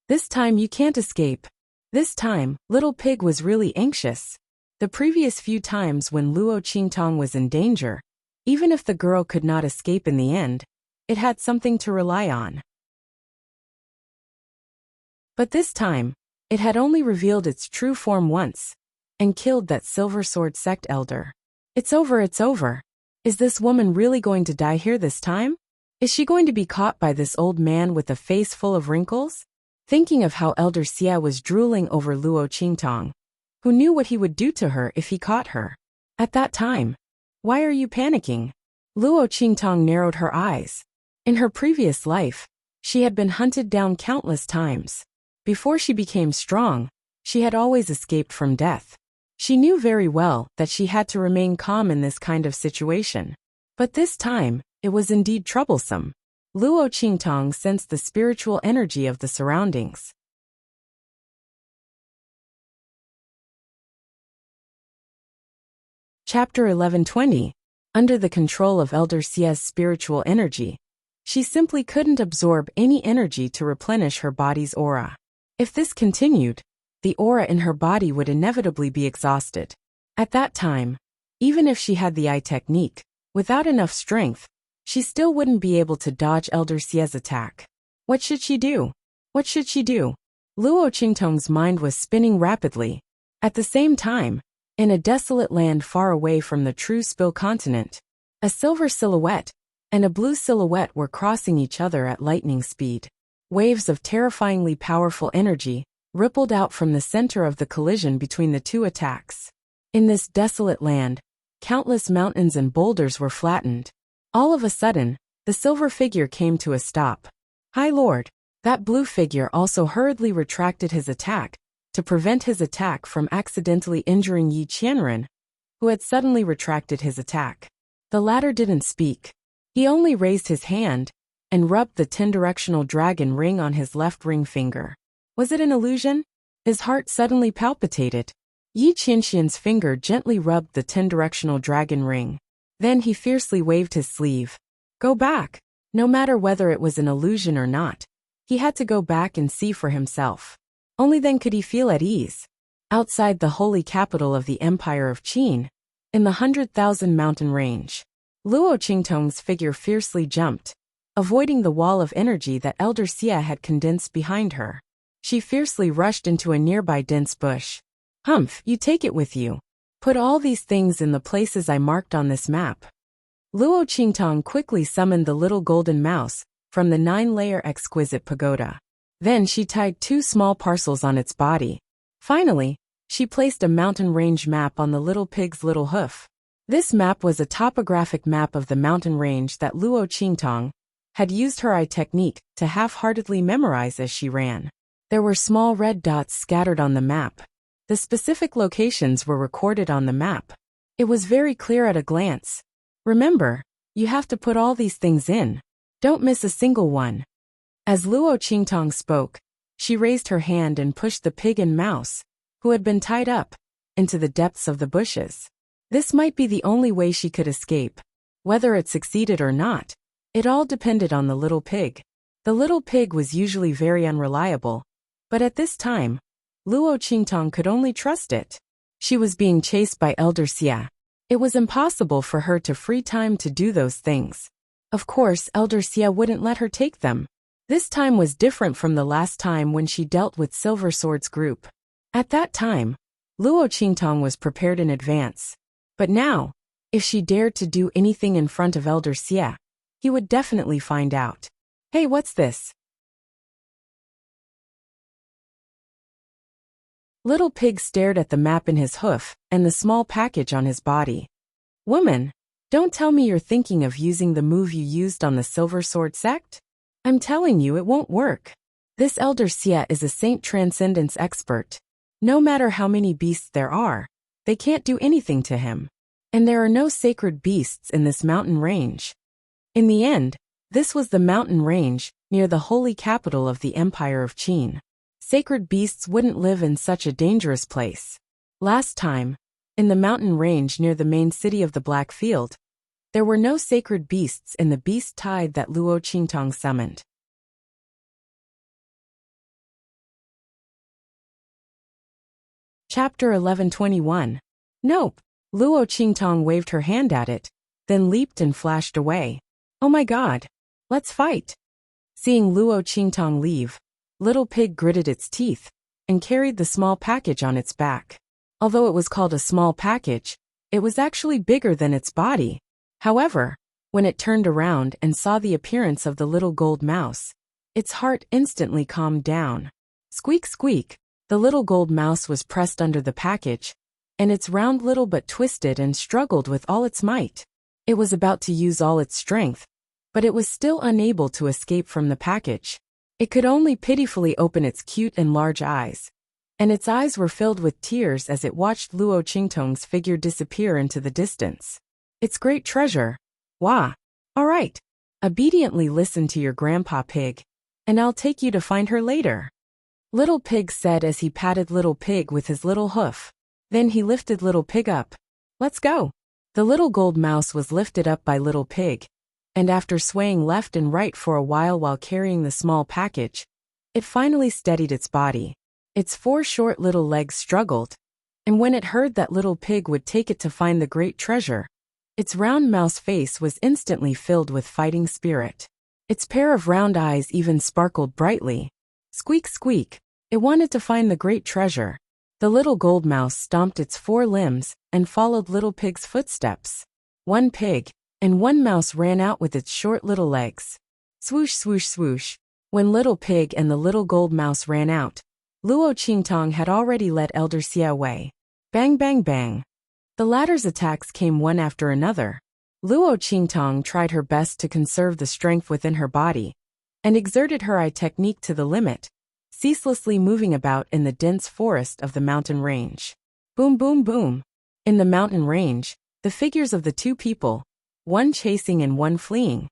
This time you can't escape. This time, little pig was really anxious. The previous few times when Luo Qingtong was in danger, even if the girl could not escape in the end, it had something to rely on. But this time, it had only revealed its true form once, and killed that Silver Sword sect elder. It's over, it's over. Is this woman really going to die here this time? Is she going to be caught by this old man with a face full of wrinkles? Thinking of how Elder Xia was drooling over Luo Qingtong, who knew what he would do to her if he caught her. At that time, why are you panicking? Luo Qingtong narrowed her eyes. In her previous life, she had been hunted down countless times. Before she became strong, she had always escaped from death. She knew very well that she had to remain calm in this kind of situation. But this time, it was indeed troublesome. Luo Qingtong sensed the spiritual energy of the surroundings. Chapter 1120. Under the control of Elder Xia's spiritual energy, she simply couldn't absorb any energy to replenish her body's aura. If this continued, the aura in her body would inevitably be exhausted. At that time, even if she had the eye technique, without enough strength, she still wouldn't be able to dodge Elder Xia's attack. What should she do? What should she do? Luo Qingtong's mind was spinning rapidly. At the same time, in a desolate land far away from the true Spill continent, a silver silhouette and a blue silhouette were crossing each other at lightning speed. Waves of terrifyingly powerful energy rippled out from the center of the collision between the two attacks. In this desolate land, countless mountains and boulders were flattened. All of a sudden, the silver figure came to a stop. High Lord, that blue figure also hurriedly retracted his attack to prevent his attack from accidentally injuring Yi Qianren, who had suddenly retracted his attack. The latter didn't speak. He only raised his hand and rubbed the 10-directional dragon ring on his left ring finger. Was it an illusion? His heart suddenly palpitated. Yi Qianxian's finger gently rubbed the 10-directional dragon ring. Then he fiercely waved his sleeve. Go back. No matter whether it was an illusion or not, he had to go back and see for himself. Only then could he feel at ease. Outside the holy capital of the Empire of Qin, in the 100,000 mountain range, Luo Qingtong's figure fiercely jumped, avoiding the wall of energy that Elder Xia had condensed behind her. She fiercely rushed into a nearby dense bush. Humph, you take it with you. Put all these things in the places I marked on this map. Luo Qingtong quickly summoned the little golden mouse from the 9-layer exquisite pagoda. Then she tied 2 small parcels on its body. Finally, she placed a mountain range map on the little pig's little hoof. This map was a topographic map of the mountain range that Luo Qingtong had used her eye technique to half-heartedly memorize as she ran. There were small red dots scattered on the map. The specific locations were recorded on the map. It was very clear at a glance. Remember, you have to put all these things in. Don't miss a single one. As Luo Qingtong spoke, she raised her hand and pushed the pig and mouse, who had been tied up, into the depths of the bushes. This might be the only way she could escape. Whether it succeeded or not, it all depended on the little pig. The little pig was usually very unreliable, but at this time, Luo Qingtong could only trust it. She was being chased by Elder Xia. It was impossible for her to free time to do those things. Of course, Elder Xia wouldn't let her take them. This time was different from the last time when she dealt with Silver Sword's group. At that time, Luo Qingtong was prepared in advance. But now, if she dared to do anything in front of Elder Xia, he would definitely find out. Hey, what's this? Little Pig stared at the map in his hoof and the small package on his body. Woman, don't tell me you're thinking of using the move you used on the Silver Sword sect? I'm telling you it won't work. This Elder Xia is a saint transcendence expert. No matter how many beasts there are, they can't do anything to him. And there are no sacred beasts in this mountain range. In the end, this was the mountain range near the holy capital of the Empire of Qin. Sacred beasts wouldn't live in such a dangerous place. Last time, In the mountain range near the main city of the Black Field, there were no sacred beasts in the beast tide that Luo Qingtong summoned. Chapter 1121. Nope. Luo Qingtong waved her hand at it, then leaped and flashed away. Oh my god. Let's fight. Seeing Luo Qingtong leave, Little Pig gritted its teeth and carried the small package on its back. Although it was called a small package, it was actually bigger than its body. However, when it turned around and saw the appearance of the little gold mouse, its heart instantly calmed down. Squeak squeak, the little gold mouse was pressed under the package, and its round little butt twisted and struggled with all its might. It was about to use all its strength, but it was still unable to escape from the package. It could only pitifully open its cute and large eyes, and its eyes were filled with tears as it watched Luo Qingtong's figure disappear into the distance. Its great treasure. Wah! All right. Obediently listen to your Grandpa Pig, and I'll take you to find her later. Little Pig said as he patted Little Pig with his little hoof. Then he lifted Little Pig up. Let's go. The little gold mouse was lifted up by Little Pig, and after swaying left and right for a while carrying the small package, it finally steadied its body. Its 4 short little legs struggled, and when it heard that Little Pig would take it to find the great treasure, its round mouse face was instantly filled with fighting spirit. Its pair of round eyes even sparkled brightly. Squeak squeak, it wanted to find the great treasure. The little gold mouse stomped its 4 limbs and followed Little Pig's footsteps. 1 pig and 1 mouse ran out with its short little legs. Swoosh swoosh swoosh. When Little Pig and the little gold mouse ran out, Luo Qingtong had already led Elder Xie away. Bang bang bang. The latter's attacks came one after another. Luo Qingtong tried her best to conserve the strength within her body, and exerted her eye technique to the limit, ceaselessly moving about in the dense forest of the mountain range. Boom boom boom. In the mountain range, the figures of the 2 people, one chasing and one fleeing,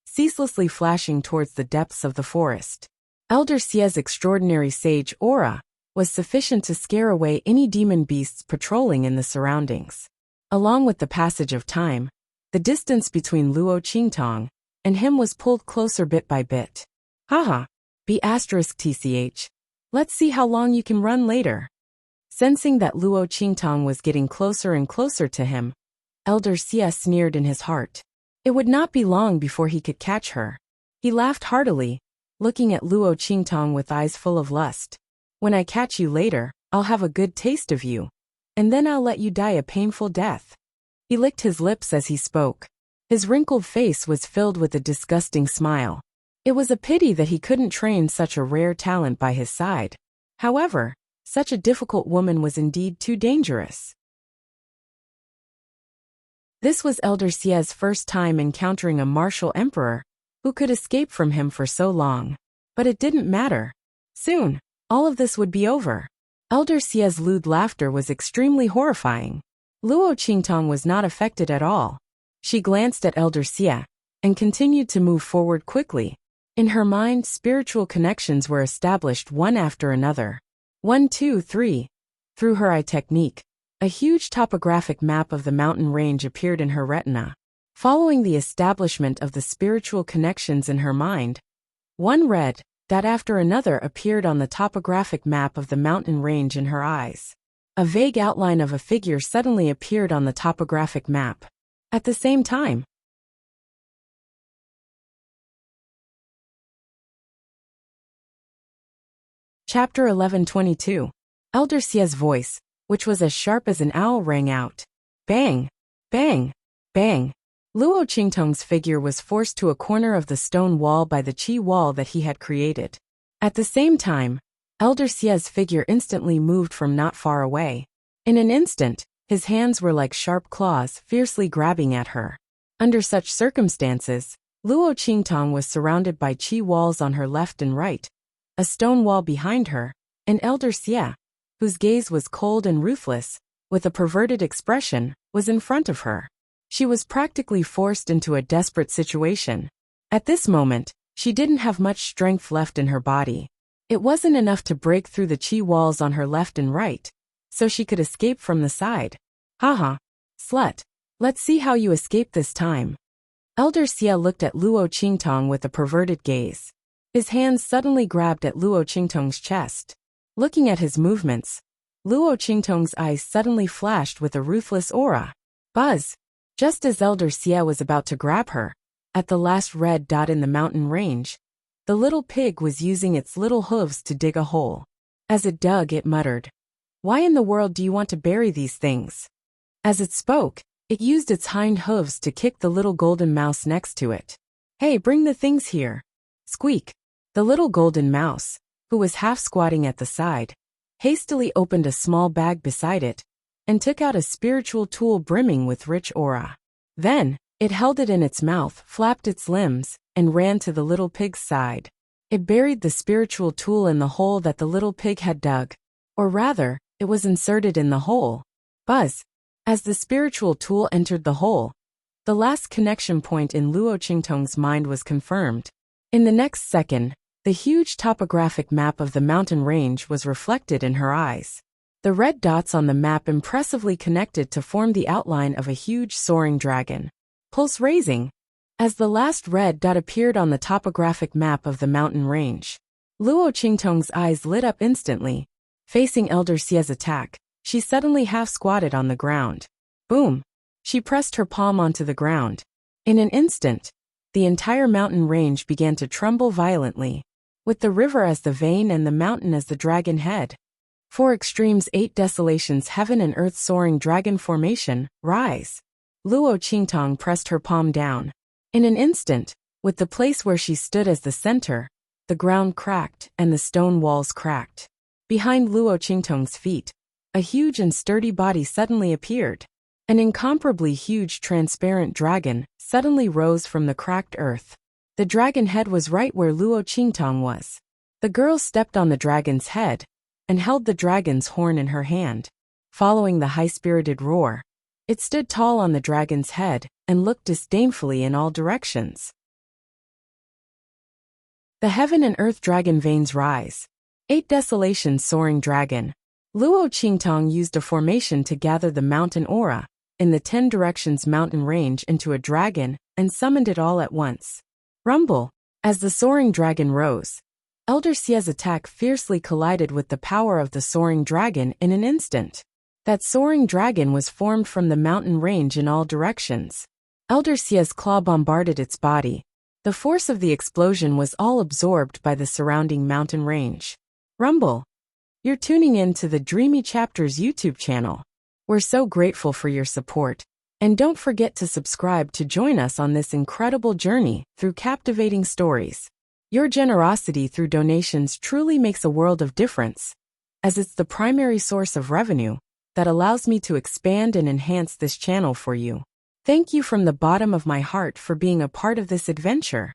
ceaselessly flashing towards the depths of the forest. Elder Xie's extraordinary sage aura was sufficient to scare away any demon beasts patrolling in the surroundings. Along with the passage of time, the distance between Luo Qingtong and him was pulled closer bit by bit. Haha. B*TCH. Let's see how long you can run later. Sensing that Luo Qingtong was getting closer and closer to him, Elder Xie sneered in his heart. It would not be long before he could catch her. He laughed heartily, looking at Luo Qingtong with eyes full of lust. When I catch you later, I'll have a good taste of you, and then I'll let you die a painful death. He licked his lips as he spoke. His wrinkled face was filled with a disgusting smile. It was a pity that he couldn't train such a rare talent by his side. However, such a difficult woman was indeed too dangerous. This was Elder Xie's first time encountering a martial emperor who could escape from him for so long. But it didn't matter. Soon, all of this would be over. Elder Xie's lewd laughter was extremely horrifying. Luo Qingtong was not affected at all. She glanced at Elder Xie and continued to move forward quickly. In her mind, spiritual connections were established one after another. 1, 2, 3. Through her eye technique, a huge topographic map of the mountain range appeared in her retina. Following the establishment of the spiritual connections in her mind, one red dot after another appeared on the topographic map of the mountain range in her eyes. A vague outline of a figure suddenly appeared on the topographic map. At the same time, Chapter 1122. Elder Xie's voice, which was as sharp as an owl, rang out. Bang! Bang! Bang! Luo Qingtong's figure was forced to a corner of the stone wall by the qi wall that he had created. At the same time, Elder Xie's figure instantly moved from not far away. In an instant, his hands were like sharp claws fiercely grabbing at her. Under such circumstances, Luo Qingtong was surrounded by qi walls on her left and right, a stone wall behind her, and Elder Xie, whose gaze was cold and ruthless, with a perverted expression, was in front of her. She was practically forced into a desperate situation. At this moment, she didn't have much strength left in her body. It wasn't enough to break through the qi walls on her left and right, so she could escape from the side. Haha. Slut. Let's see how you escape this time. Elder Xie looked at Luo Qingtong with a perverted gaze. His hands suddenly grabbed at Luo Qingtong's chest. Looking at his movements, Luo Qingtong's eyes suddenly flashed with a ruthless aura. Buzz! Just as Elder Xie was about to grab her, at the last red dot in the mountain range, the little pig was using its little hooves to dig a hole. As it dug, it muttered, "Why in the world do you want to bury these things?" As it spoke, it used its hind hooves to kick the little golden mouse next to it. "Hey, bring the things here." Squeak! The little golden mouse, who was half squatting at the side, hastily opened a small bag beside it and took out a spiritual tool brimming with rich aura. Then, it held it in its mouth, flapped its limbs, and ran to the little pig's side. It buried the spiritual tool in the hole that the little pig had dug. Or rather, it was inserted in the hole. Buzz! As the spiritual tool entered the hole, the last connection point in Luo Qingtong's mind was confirmed. In the next second, the huge topographic map of the mountain range was reflected in her eyes. The red dots on the map impressively connected to form the outline of a huge soaring dragon. Pulse raising. As the last red dot appeared on the topographic map of the mountain range, Luo Qingtong's eyes lit up instantly. Facing Elder Xie's attack, she suddenly half-squatted on the ground. Boom! She pressed her palm onto the ground. In an instant, the entire mountain range began to tremble violently, with the river as the vein and the mountain as the dragon head. 4 extremes, 8 desolations, heaven and earth, soaring dragon formation, rise. Luo Qingtong pressed her palm down. In an instant, with the place where she stood as the center, the ground cracked and the stone walls cracked. Behind Luo Qingtong's feet, a huge and sturdy body suddenly appeared. An incomparably huge transparent dragon suddenly rose from the cracked earth. The dragon head was right where Luo Qingtong was. The girl stepped on the dragon's head and held the dragon's horn in her hand. Following the high-spirited roar, it stood tall on the dragon's head and looked disdainfully in all directions. The heaven and earth dragon veins rise. 8 desolations, soaring dragon. Luo Qingtong used a formation to gather the mountain aura in the 10 directions mountain range into a dragon and summoned it all at once. Rumble! As the soaring dragon rose, Elder Xie's attack fiercely collided with the power of the soaring dragon in an instant. That soaring dragon was formed from the mountain range in all directions. Elder Xie's claw bombarded its body. The force of the explosion was all absorbed by the surrounding mountain range. Rumble! You're tuning in to the Dreamy Chapters YouTube channel. We're so grateful for your support. And don't forget to subscribe to join us on this incredible journey through captivating stories. Your generosity through donations truly makes a world of difference, as it's the primary source of revenue that allows me to expand and enhance this channel for you. Thank you from the bottom of my heart for being a part of this adventure.